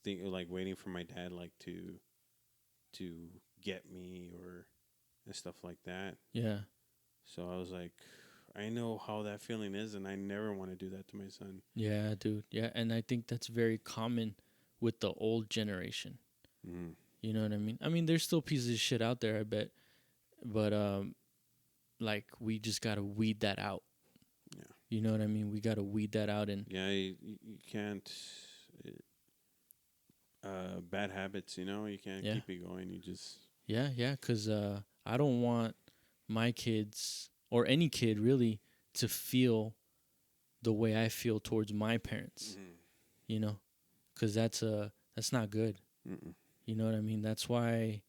like waiting for my dad like to get me or and stuff like that. yeah, So I was like, I know how that feeling is, and I never want to do that to my son. yeah, dude. Yeah, and I think that's very common with the old generation. Mm. You know what I mean? I mean, there's still pieces of shit out there, I bet, but like we just gotta weed that out. Yeah, You know what I mean? We gotta weed that out, and yeah, you can't. Bad habits, you can't yeah, keep it going. You just. yeah, cause I don't want my kids or any kid really to feel the way I feel towards my parents. Mm. You know, cause that's not good. Mm-mm. You know what I mean? That's why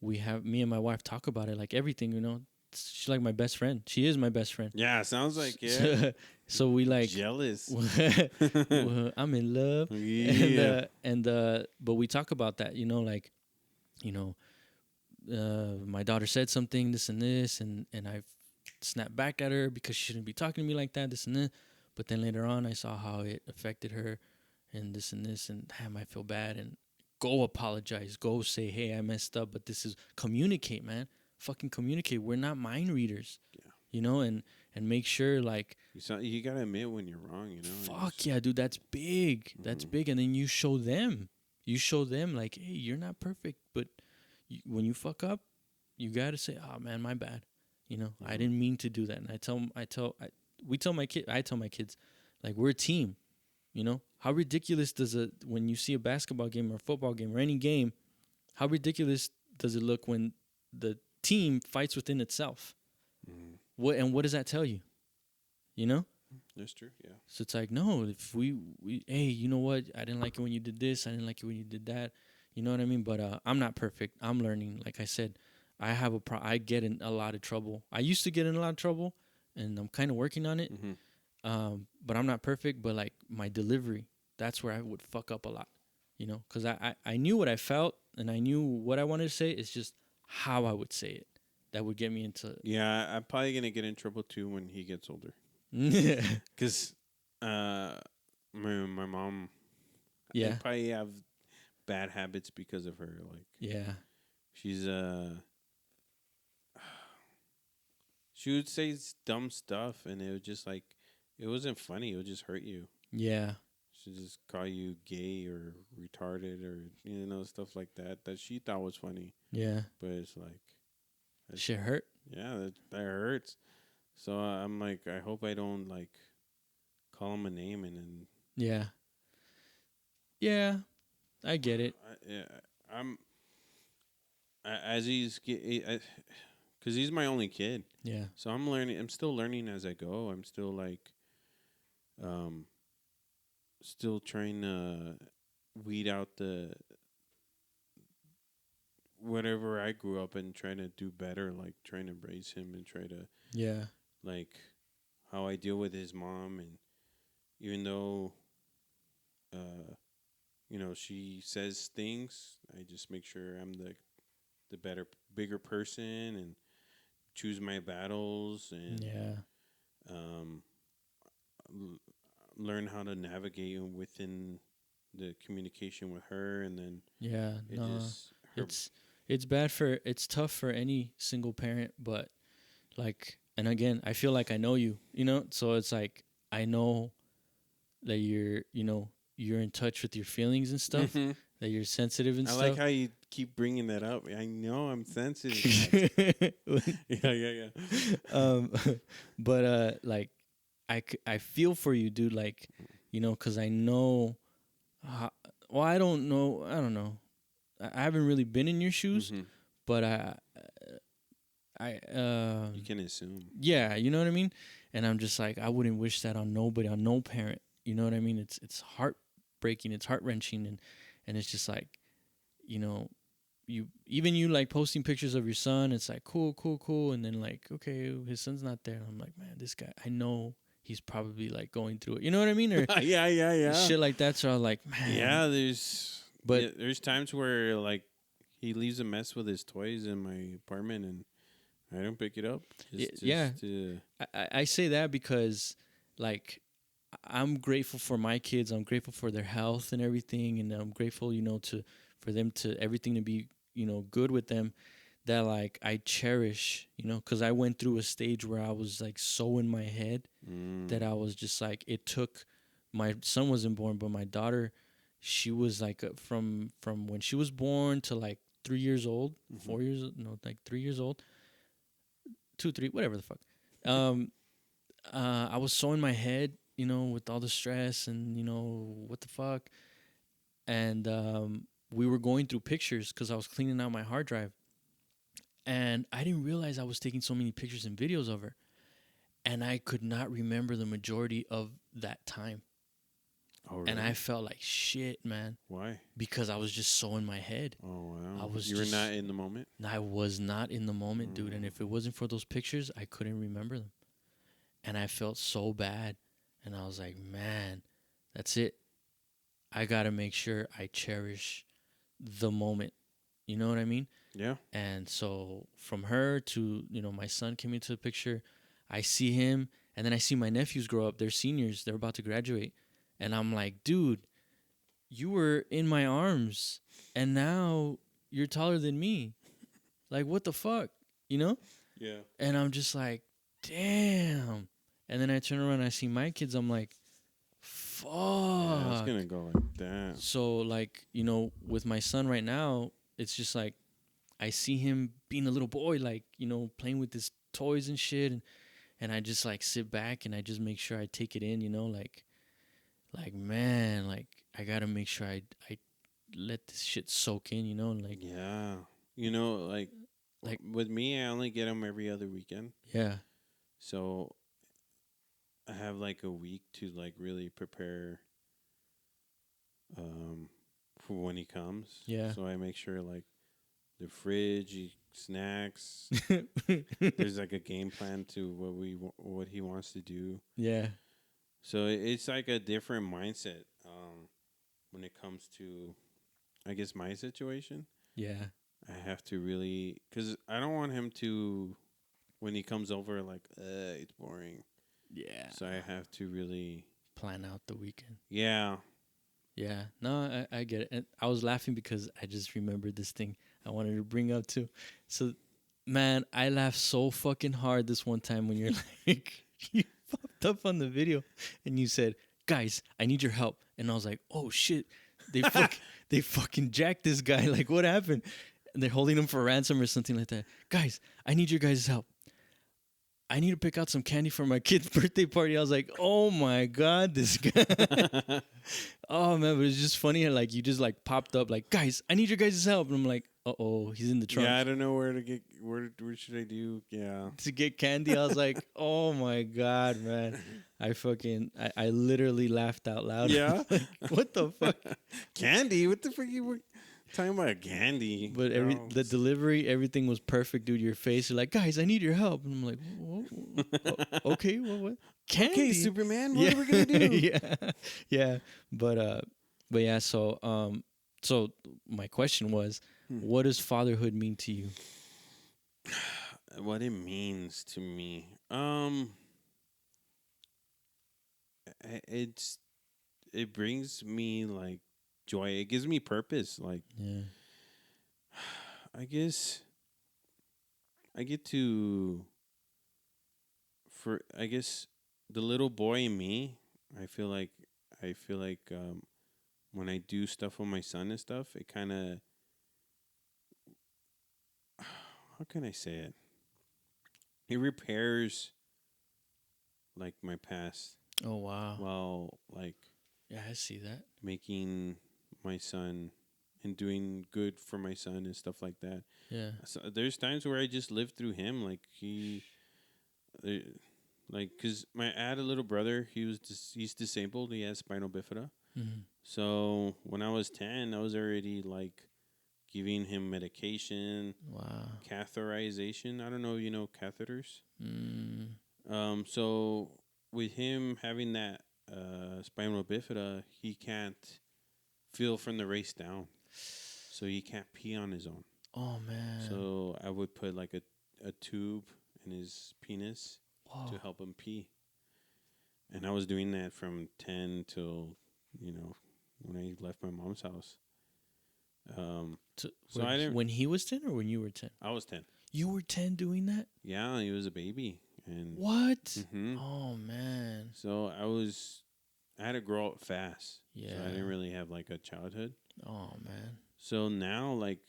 we have me and my wife talk about it like everything. You know, she's like my best friend. She is my best friend. Yeah, sounds like it. So we like Jealous. well, I'm in love, Yeah. and but we talk about that. You know, like you know, my daughter said something, this and this, and I snapped back at her because she shouldn't be talking to me like that, this and that. But then later on, I saw how it affected her, and this, and damn, I feel bad. And go apologize, go say, hey, I messed up. But this is communicate, man. Fucking communicate. We're not mind readers, Yeah. you know, and make sure like You gotta admit when you're wrong, fuck yeah, dude, that's big. That's Mhm. big. And then you show them. You show them like, hey, you're not perfect, but when you fuck up, you gotta say, oh man, my bad. You know, I Mhm. didn't mean to do that. And we tell my kid, I tell my kids, like we're a team. You know, how ridiculous when you see a basketball game or a football game or any game, how ridiculous does it look when the team fights within itself? Mhm. What does that tell you? You know. That's true. Yeah. So it's like, no, if we hey, you know what? I didn't like it when you did this. I didn't like it when you did that. You know what I mean? But I'm not perfect. I'm learning. Like I said, I get in a lot of trouble. I used to get in a lot of trouble, and I'm kind of working on it. Mm-hmm. But I'm not perfect. But like my delivery, that's where I would fuck up a lot. You know, because I knew what I felt and I knew what I wanted to say. It's just how I would say it that would get me into. Yeah, I'm probably gonna get in trouble too when he gets older. Yeah. Cause, my mom, I Yeah. probably have bad habits because of her. Like Yeah. she's she would say dumb stuff, and it was just like it wasn't funny. It would just hurt you. Yeah. She'd just call you gay or retarded or stuff like that that she thought was funny, Yeah. but it's like, Shit hurt. yeah, that hurts. So I'm like, I hope I don't like call him a name and then Yeah. Yeah. I get it. yeah, I'm as because he's my only kid. Yeah. So I'm learning. I'm still learning as I go. I'm still like, um, still trying to weed out the whatever I grew up and trying to do better. Like trying to raise him and try to Yeah. like how I deal with his mom, and even though, uh, she says things. I just make sure I'm the bigger person and choose my battles and Yeah. um, l- learn how to navigate within the communication with her, and then Yeah. it No. just her. It's it's tough for any single parent, but like, and again, I feel like I know you, so it's like I know that you're in touch with your feelings and stuff, Mhm. that you're sensitive and I like stuff. how you keep bringing that up. I know I'm sensitive. Yeah, yeah, yeah. um but like I feel for you, dude, like, cuz I know how, well, I don't know. I haven't really been in your shoes, Hmm. but I You can assume. yeah, you know what I mean? And I'm just like, I wouldn't wish that on nobody, on no parent. You know what I mean? It's heartbreaking, it's heart-wrenching, and it's just like, you know, you like posting pictures of your son, it's like cool, cool, cool, and then like, okay, his son's not there. I'm like, man, this guy, I know he's probably like going through it. You know what I mean? Or Yeah, yeah, yeah. shit like that. So I was like, man. Yeah, there's But there's times where like he leaves a mess with his toys in my apartment and I don't pick it up. yeah, Just to I say that because like I'm grateful for my kids. I'm grateful for their health and everything, and I'm grateful, to for them to everything to be, good with them. That like I cherish, because I went through a stage where I was like so in my head that I was just like, it took, my son wasn't born, but my daughter, she was like from when she was born to like 3 years old, Mhm. 4 years, no, like 3 years old, 2, 3, whatever the fuck. Um, I was so in my head, with all the stress and what the fuck, and we were going through pictures because I was cleaning out my hard drive, and I didn't realize I was taking so many pictures and videos of her, and I could not remember the majority of that time, Oh and really? I felt like shit, man, Why? because I was just so in my head. Oh I wow. was You were not just, in the moment? I was not in the moment, dude, and Mm. if it wasn't for those pictures, I couldn't remember them, and I felt so bad, and I was like, man, that's it. I gotta make sure I cherish the moment. You know what I mean? Yeah. And so from her to, my son came into the picture. I see him, and then I see my nephews grow up. They're seniors. They're about to graduate. And I'm like, dude, you were in my arms, and now you're taller than me. Like, what the fuck? You know? Yeah. And I'm just like, damn. And then I turn around and I see my kids. I'm like, Yeah, it's fuck. gonna go like that. So like, with my son right now, it's just like I see him being a little boy, like, playing with his toys and shit, and I just like sit back and I just make sure I take it in, like man, like I gotta make sure I let this shit soak in, like Yeah. Like like with me, I only get them every other weekend. yeah, So I have like a week to like really prepare um for when he comes. yeah. So I make sure like the fridge, snacks. There's like a game plan to what he wants to do. Yeah. So it's like a different mindset when it comes to, I guess, my situation. Yeah. I have to really, because I don't want him to, when he comes over, like, it's boring. Yeah. So I have to really, Plan out the weekend. yeah. Yeah. No, I get it. And I was laughing because I just remembered this thing I wanted to bring up too. So, man, I laughed so fucking hard this one time when you're like, you popped up on the video and you said, guys, I need your help. And I was like, oh shit, they they fucking jacked this guy. Like, what happened? And they're holding him for ransom or something like that. Guys, I need your guys' help. I need to pick out some candy for my kid's birthday party. I was like, oh my God, this guy. Oh man, but it's just funny how like you just like popped up like, guys, I need your guys' help. And I'm like, uh-oh, he's in the trunk. Yeah, I don't know where to get, where should I do? Yeah. To get candy. I was like, oh my God, man. I literally laughed out loud. Yeah. Like, what the fuck? Candy? What the fuck you were talking about? Candy? But the delivery, everything was perfect, dude. Your face, you're like, guys, I need your help. And I'm like, okay, what? Candy? Okay, Superman, what are we gonna do? Yeah, yeah. But But yeah, so my question was, Hmm. what does fatherhood mean to you? What it means to me. It's it brings me like joy. It gives me purpose. Like Yeah. I guess I get to for I guess the little boy in me. I feel like I feel like when I do stuff with my son and stuff, it kind of how can I say it? It repairs like my past Oh wow. while like Yeah, I see that. making my son and doing good for my son and stuff like that. Yeah. So there's times where I just live through him, like uh, like because I had a little brother. He's disabled. He has spinal bifida. Mm-hmm. So when I was 10, I was already like giving him medication, Wow. catheterization. I don't know, if you know catheters. Mm. So with him having that spinal bifida, he can't feel from the waist down, so he can't pee on his own. Oh man. So I would put like a tube in his penis to Whoa. help him pee, and I was doing that from 10 till you know when I left my mom's house. So I didn't. When he was 10 or when you were 10? I was 10. You were 10 doing that? Yeah, he was a baby, and What? hmm Oh man. so I had to grow up fast. So I didn't Yeah. really have like a childhood. Oh man. So now, like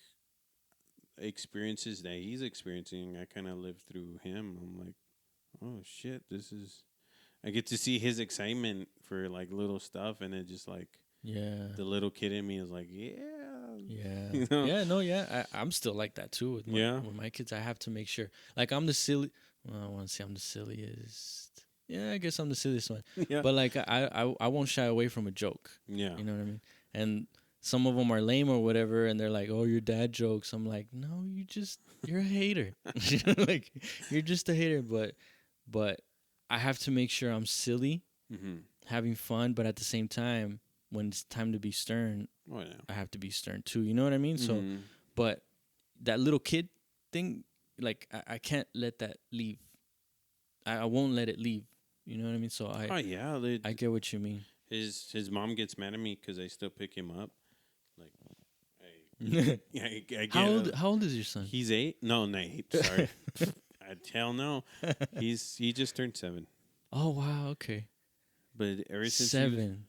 experiences that he's experiencing, I kind of live through him. I'm like, oh shit, this is. I get to see his excitement for like little stuff, and it just like Yeah. the little kid in me is like, yeah, Yeah. you know, Yeah, no, yeah. I'm still like that too yeah, with my kids. I have to make sure. Like I'm the silly well, I want to say I'm the silliest. Yeah, I guess I'm the silliest one. yeah, But like I won't shy away from a joke. yeah, You know what I mean? And some of them are lame or whatever and they're like, "Oh, your dad jokes." I'm like, "No, you're a hater." Like you're just a hater, but I have to make sure I'm silly, mm-hmm. having fun, but at the same time when it's time to be stern, Oh yeah, I have to be stern too. You know what I mean? So, mm-hmm. but that little kid thing, like I can't let that leave. I won't let it leave. You know what I mean? So Oh yeah, I get what you mean. his mom gets mad at me because I still pick him up. Like, I How get old how old is your son? He's 8. No, not 8. Sorry, I tell no. He just turned 7. Oh wow, okay. But ever since he was 7.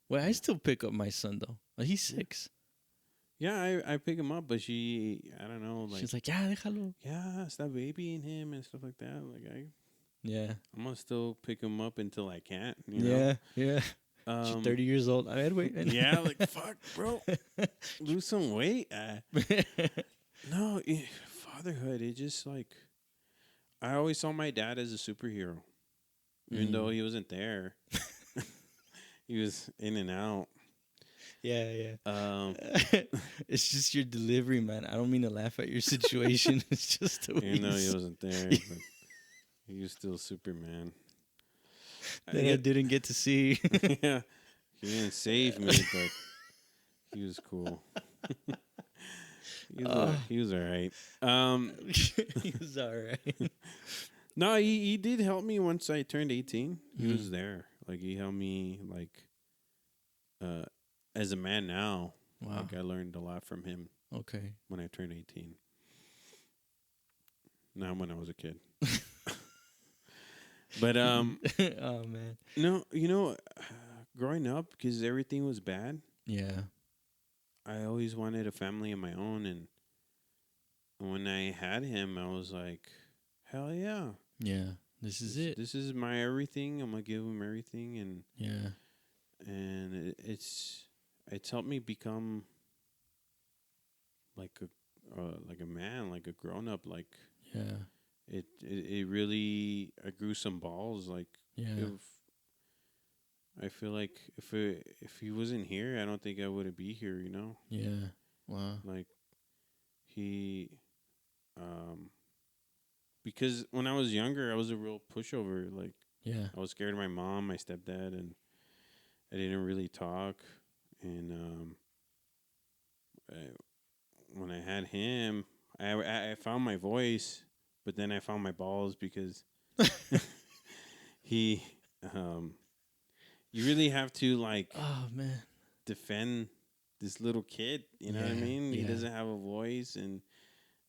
Well, I yeah, still pick up my son though. He's yeah, 6. yeah, I pick him up, but I don't know, like She's like, "Yeah, déjalo." yeah, stop babying him and stuff like that. Like Yeah. I'm gonna still pick him up until I can't. Yeah. Yeah. She's Um, 30 years old. I had wait. yeah, like fuck, bro, lose some weight. No, fatherhood. It just like I always saw my dad as a superhero, even though Mm. he wasn't there. He was in and out. Yeah, yeah. Um, It's just your delivery, man. I don't mean to laugh at your situation. It's just the way even though you he s- wasn't there, but he was still Superman. I that I get, didn't get to see. yeah, he didn't save me, but he was cool. uh, He was all right. he was all right. No, he did help me once I turned 18. He Mm. was there. Like he helped me like uh as a man now. Wow. Like I learned a lot from him Okay. when I turned 18. Not when I was a kid. But Oh man. no, growing up because everything was bad, Yeah. I always wanted a family of my own, and when I had him, I was like, hell yeah. Yeah. This is it. This is my everything. I'm gonna give him everything, Yeah. and it's helped me become like a man, like a grown up. Like Yeah. it really I grew some balls. Like Yeah. if I feel like if he wasn't here, I don't think I would be here. Yeah. Wow. Like he um because when I was younger, I was a real pushover. Like Yeah. I was scared of my mom, my stepdad, and I didn't really talk. and I, when I had him, I found my voice, but then I found my balls because he, um, you really have to like Oh man. defend this little kid. You know what I Yeah. mean? He Yeah. doesn't have a voice, and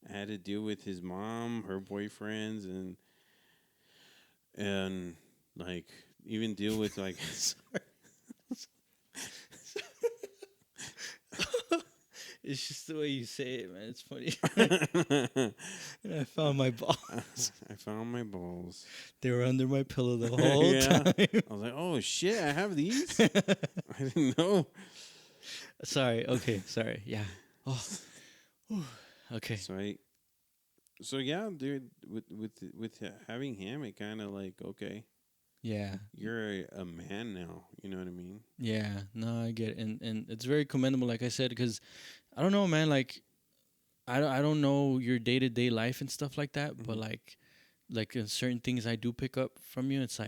I had to deal with his mom, her boyfriends, and like even deal with like It's just the way you say it, man. It's funny. I And I found my balls. found my balls. They were under my pillow the whole Yeah. time. I was like, oh shit, I have these? I didn't know. Sorry. Okay. Sorry. Yeah. Oh. Whew. Okay. So so yeah, dude, with having him, it kind of like, okay, Yeah. you're a man now. You know what I mean? Yeah. No, I get it. And it's very commendable, like I said, because I don't know, man. Like I don't know your day to day life and stuff like that, but Mhm. certain things I do pick up from you. It's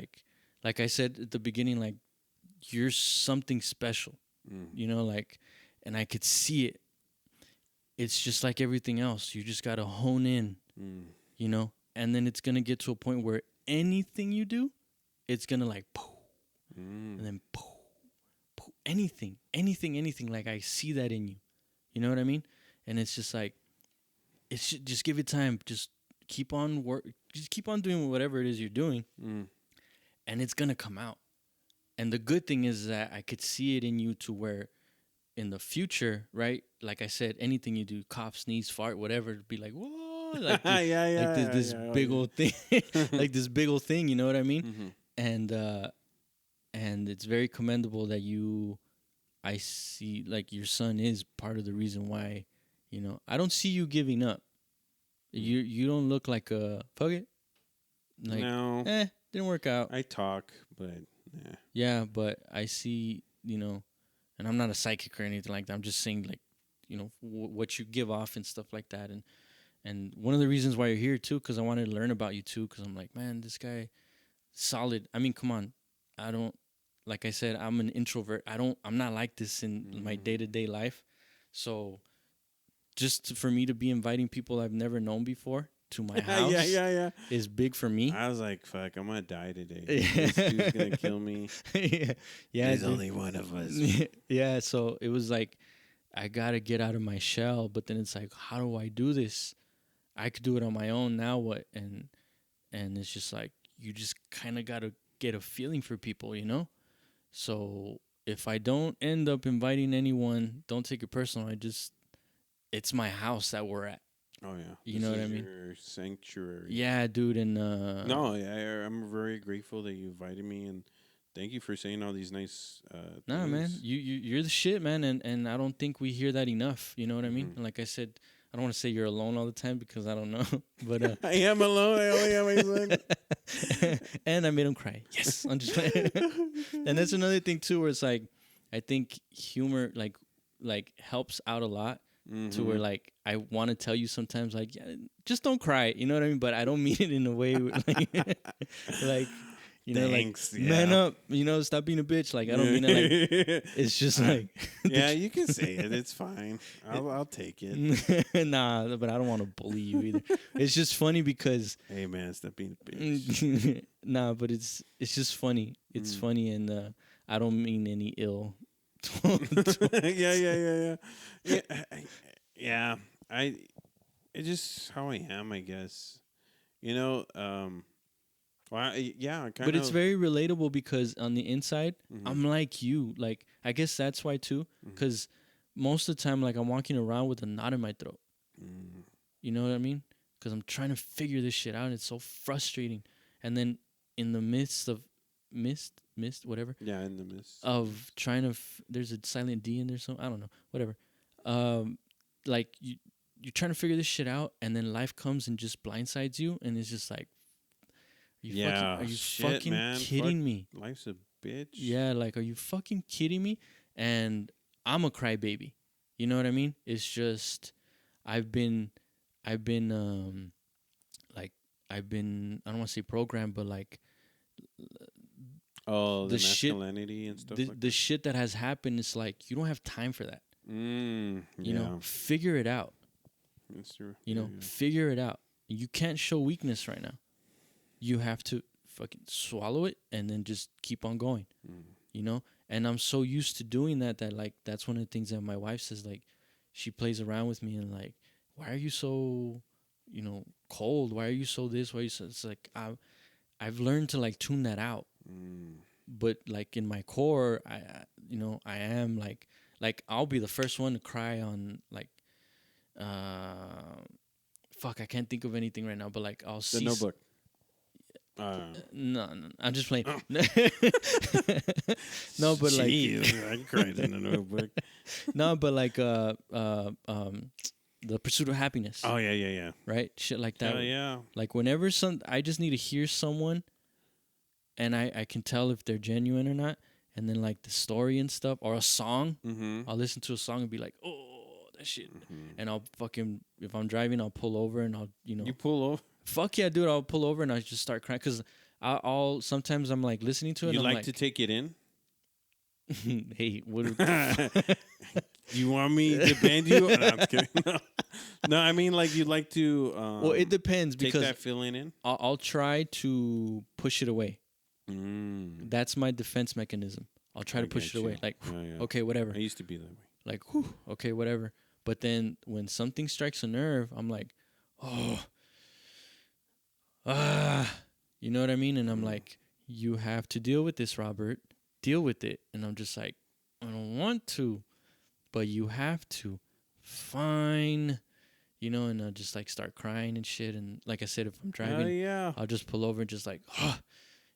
like I said at the beginning, like you're something special, Mm. like, and I could see it. It's just like everything else. You just gotta hone in, Mm. and then it's gonna get to a point where anything you do, it's gonna like poof, Mm. and then poof, poof, anything. Like I see that in you. You know what I mean? And it's just like just give it time. Just keep on work. Just keep on doing whatever it is you're doing, Mm. and it's gonna come out. And the good thing is that I could see it in you to where in the future, right? Like I said, anything you do, cough, sneeze, fart, whatever, it'd be like, whoa, Yeah, yeah, like yeah, this yeah. Oh, big yeah. old thing, like this big old thing. You know what I mean? Mhm. And and it's very commendable that I see like your son is part of the reason why. I don't see you giving up. You don't look like a fuck it, like No, didn't work out. I talk, but yeah. Yeah, but I see, and I'm not a psychic or anything like that. I'm just saying, like, what you give off and stuff like that. And one of the reasons why you're here too, because I wanted to learn about you too, because I'm like, man, this guy, solid. I mean, come on, I don't, like I said, I'm an introvert. I'm not like this in my day to day life. So just for me to be inviting people I've never known before to my Yeah, house yeah, yeah. is big for me. I was like, fuck, I'm gonna die today. This dude's gonna kill me. Yeah, yeah, There's dude. only one of us. Yeah, so it was like I gotta get out of my shell, but then it's like, how do I do this? I could do it on my own. Now what? And it's just like you just kind of gotta get a feeling for people, So if I don't end up inviting anyone, don't take it personal. It's my house that we're at. Oh yeah, You this know what is I mean? your sanctuary. Yeah, dude. And No, yeah, I'm very grateful that you invited me, and thank you for saying all these nice nah, man, things. you're the shit, man. And I don't think we hear that enough. You know what I mean? Mhm. And like I said, I don't want to say you're alone all the time because I don't know, but I am alone. I only have my son. and I made him cry. Yes, I'm just playing. And that's another thing too, where it's like, I think humor like helps out a lot to where Mhm. like I want to tell you sometimes like yeah, just don't cry. You know what I mean? But I don't mean it in a way like like Thanks. like man Yeah. up. Stop being a bitch. Like I don't mean it like it's just like Yeah, you can say it. It's fine. I'll take it. nah, but I don't want to bully you either. It's just funny because Hey man, stop being a bitch. nah, but it's just funny. It's Mm. funny, and I don't mean any ill. Yeah, yeah, yeah, yeah. Yeah, I it's just how I am, I guess. You know, well, yeah, kind But it's of. very relatable because on the inside, Mhm. I'm like you. Like I guess that's why too, Mhm. because most of the time, like I'm walking around with a knot in my throat. Mm. You know what I mean? Because I'm trying to figure this shit out. And it's so frustrating. And then in the midst of whatever Yeah, in the mist. of trying to, there's a silent D in there. So I don't know, whatever. Um, like you're trying to figure this shit out, and then life comes and just blindsides you, and it's just like, Yeah, are you shit, fucking man. Fuck, kidding me? life's a bitch. Yeah, like, are you fucking kidding me? And I'm a crybaby. You know what I mean? It's just, I've been, I've been, like, I don't want to say programmed, but like, Oh, the The shit, masculinity and stuff like the that. shit that has happened is like you don't have time for that. You know, Yeah, figure it out. that's true. You Yeah, know, figure it out. You can't show weakness right now. You have to fucking swallow it and then just keep on going. yeah. You know, and I'm so used to doing that like that's one of the things that my wife says. Like, she plays around with me and like, why are you so, cold? Why are you so this? Why are you so? It's like I've learned to like tune that out. But like in my core, I am like I'll be the first one to cry on like fuck, I can't think of anything right now, but like I'll The see Notebook. no, I'm just playing. Oh. No, but like Jeez, I cried in the Notebook. no, but like the Pursuit of Happiness, Oh yeah, yeah, yeah. right? Shit like that. Hell yeah. Like whenever I just need to hear someone, and I can tell if they're genuine or not. And then like the story and stuff, or a song, Mm-hmm. I'll listen to a song and be like, oh, that shit. Mm-hmm. And I'll fucking, if I'm driving, I'll pull over and I'll, You pull over. fuck yeah, dude, I'll pull over and I just start crying. Cause I'll sometimes I'm like listening to it. You and I'm like to take it in? hey, what? You want me to band you? No, I'm kidding. No. No, I mean like you like to. Well, it depends take because that feeling in. I'll try to push it away. Mm. That's my defense mechanism. I'll try to push it away. Like, Yeah, yeah. okay, whatever. I used to be that way. Like, whew, okay, whatever. But then when something strikes a nerve, I'm like, oh, you know what I mean? And I'm like, you have to deal with this, Robert. Deal with it. And I'm just like, I don't want to, but you have to. Fine. And I'll just like start crying and shit. And like I said, if I'm driving, Yeah. I'll just pull over and just like,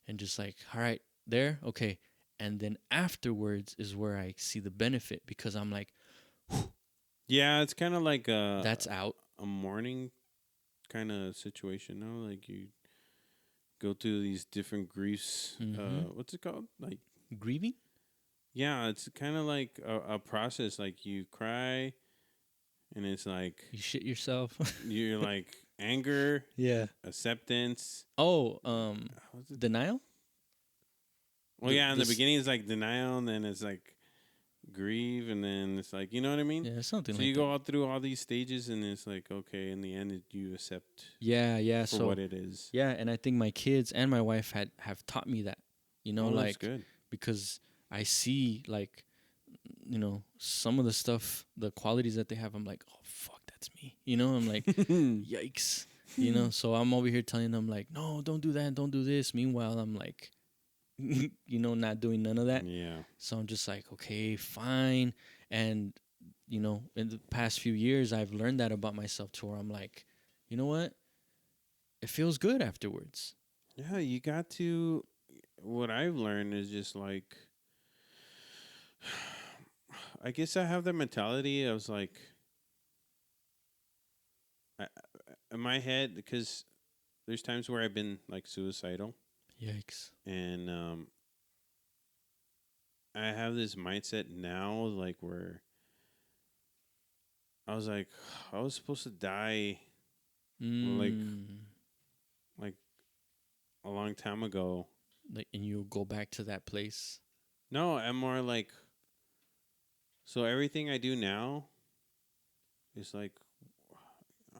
and just like, all right, there, okay. And then afterwards is where I see the benefit because I'm like, Yeah, it's kind of like that's out. a morning kind of situation. No, like you go through these different griefs. What's it called? Like Grieving? yeah, it's kind of like a process. Like you cry, and it's like You shit yourself. you're like anger, Yeah. acceptance. Oh, What's it? denial? Well, yeah, in the beginning it's like denial, and then it's like grieve, and then it's like you know what I mean. Yeah, something So like you that. go out through all these stages, and it's like okay, in the end, you accept Yeah. for So what it is. yeah, and I think my kids and my wife have taught me that. Oh, that's Like good. because I see like some of the stuff, the qualities that they have. I'm like, oh fuck, that's me. I'm like, yikes. So I'm over here telling them like, no, don't do that, don't do this. Meanwhile, I'm like, not doing none of that. Yeah. So I'm just like, okay, fine. And, in the past few years, I've learned that about myself to where I'm like, you know what? It feels good afterwards. Yeah, you got to. What I've learned is just like, I guess I have the mentality. I was like, in my head, because there's times where I've been like suicidal, Yikes. and I have this mindset now, like where I was like, I was supposed to die like a long time ago. Like, and you go back to that place. No, I'm more like, so everything I do now is like,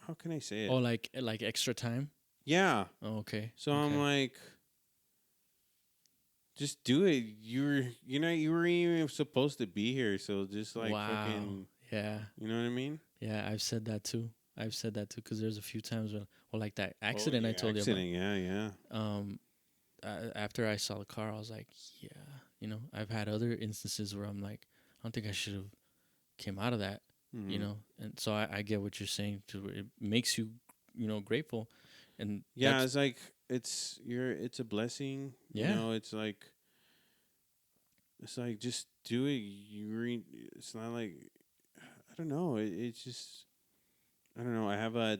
how can I say it? Oh, like extra time? Yeah. Oh, okay. So okay. I'm like, just do it. You weren't even supposed to be here. So just like fucking, yeah. you know what I mean? Yeah, I've said that too. Because there's a few times when, well, like that accident I told you about. Yeah. After I saw the car, I was like, yeah. I've had other instances where I'm like, I don't think I should have came out of that. Mm-hmm. And so I get what you're saying too. It makes you, grateful, and Yeah, it's like it's a blessing. Yeah. You know, it's like just do it. It's not like I don't know. It's just I don't know. I have a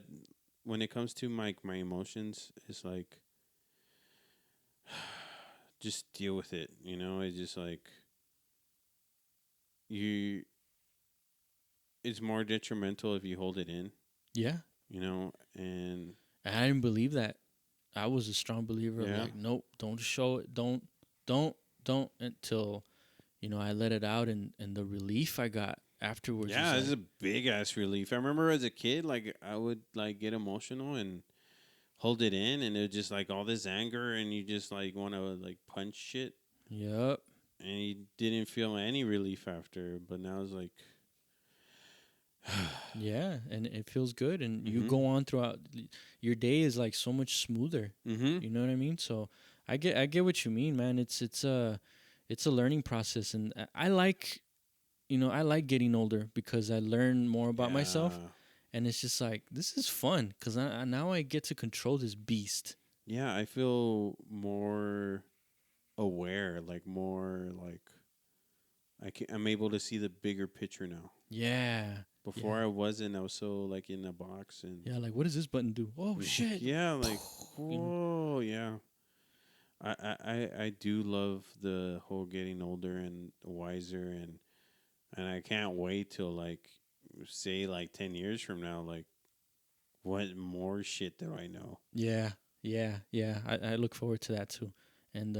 when it comes to my emotions, it's like just deal with it. It's just like you. It's more detrimental if you hold it in. Yeah. And I didn't believe that. I was a strong believer of Yeah. like, nope, don't show it. Don't don't until I let it out, and the relief I got afterwards. Yeah, was it's like, a big ass relief. I remember as a kid, like I would like get emotional and hold it in, and it was just like all this anger, and you just like want to like punch shit, yep. and you didn't feel any relief after. But now it's like, Yeah, and it feels good, and you mm-hmm, go on throughout. Your day is like so much smoother. mm-hmm, You know what I mean? So I get what you mean, man. It's a learning process, and I like I like getting older because I learn more about myself, yeah, and it's just like this is fun because now I get to control this beast. yeah. I feel more aware, like more like I'm able to see the bigger picture now. Yeah, Before yeah, I wasn't. I was so like in a box and yeah. Like, what does this button do? Oh shit! yeah, like You know? whoa, yeah. I do love the whole getting older and wiser and I can't wait till like say like 10 years from now, like what more shit do I know? Yeah, yeah. I look forward to that too, and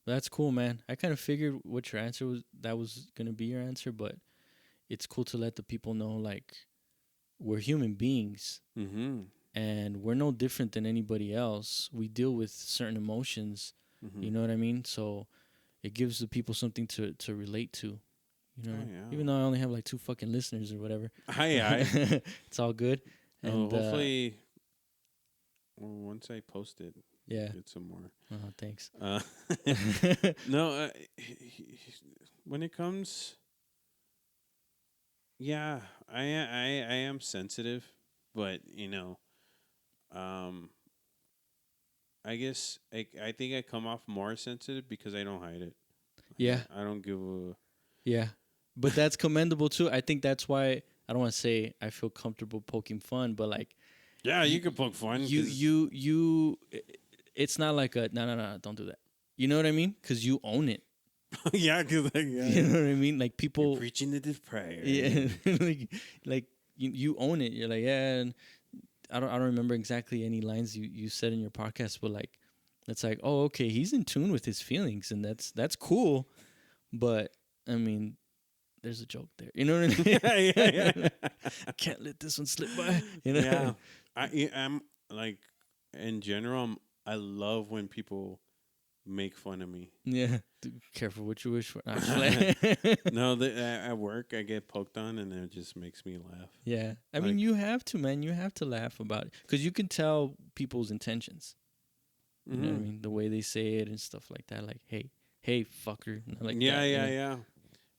that's cool, man. I kind of figured what your answer was. That was gonna be your answer, but it's cool to let the people know like we're human beings Mm-hmm. and we're no different than anybody else. We deal with certain emotions, Mm-hmm. you know what I mean? So it gives the people something to relate to, Oh yeah. even though I only have like two fucking listeners or whatever. Hi. It's all good. Oh, And hopefully once I post it, yeah. get some more. Oh, thanks. Uh, no, when it comes, yeah, I am sensitive, but um, I guess I think I come off more sensitive because I don't hide it. Like, Yeah. I don't give a. Yeah. But that's commendable too. I think that's why I don't want to say I feel comfortable poking fun, but like Yeah, you you could poke fun you because you you it's not like a no, don't do that. You know what I mean? Cuz you own it. yeah, because like You know what I mean? Like you're people preaching to this prayer. yeah, like you own it. You're like, yeah, and I don't remember exactly any lines you said in your podcast, but like it's like, "Oh, okay, he's in tune with his feelings and that's cool." But I mean, there's a joke there. You know what I mean? yeah. I can't let this one slip by. You Yeah, know? I'm like in general. I love when people make fun of me. Yeah. Careful what you wish for. Nah, just like No, at work I get poked on, and it just makes me laugh. yeah. I mean, Like, you have to, man. You have to laugh about it because you can tell people's intentions. You know what I mm-hmm. mean? The way they say it and stuff like that. Like, hey, fucker. Not like Yeah, that. yeah, yeah.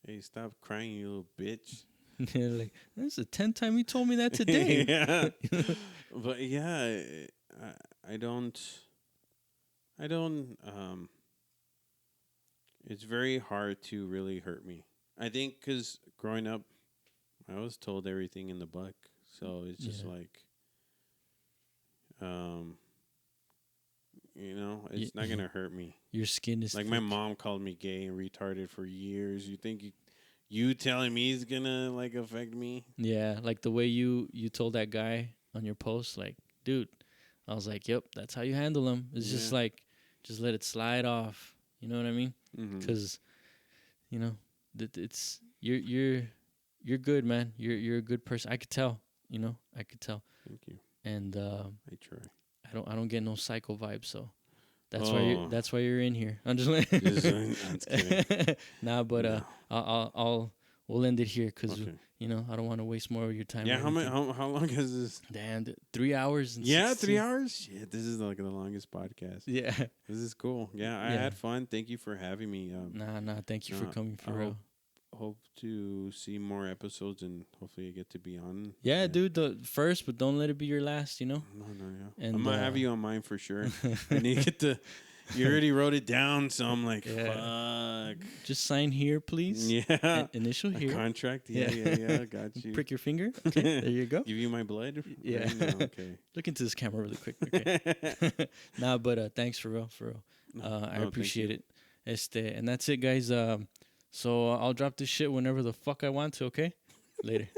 Hey, stop crying, you little bitch. Yeah, like, this is the 10th time you told me that today. yeah, but yeah, I don't. I don't. It's very hard to really hurt me. I think because growing up, I was told everything in the book, so it's just Yeah. like, um, Y- it's not gonna hurt me. Your skin is Like thick. my mom called me gay and retarded for years. You think you telling me is gonna like affect me? Yeah, like the way you told that guy on your post, like, dude, I was like, yep, that's how you handle them. It's Yeah. just like, just let it slide off. You know what I mean? Mm-hmm. Because you know, it's you're good, man. You're a good person. I could tell. I could tell. Thank you. And I try. I don't get no psycho vibes, so Oh, that's why you're in here. I'm just like, I'm just kidding. nah, but No. I'll we'll end it here because Okay. I don't want to waste more of your time. Yeah. or How many? anything. How long is this? Damn, 3 hours and Yeah, 16. 3 hours. Shit, this is like the longest podcast. Yeah. This is cool. Yeah, I Yeah. had fun. Thank you for having me. Nah. Thank you for coming for I real. hope to see more episodes and hopefully I get to be on. Yeah, dude. The first, but don't let it be your last. No, yeah. And I'm gonna have you on mine for sure. I need to get the. You already wrote it down, so I'm like, fuck. Just sign here, please. Yeah. Initial A here. contract. Yeah. Got you. Prick your finger. Okay, there you go. Give you my blood. Yeah. Right now? Okay. Look into this camera really quick. Okay. Nah, but thanks for real. I thank appreciate you. it. And that's it, guys. So I'll drop this shit whenever the fuck I want to. Okay. Later.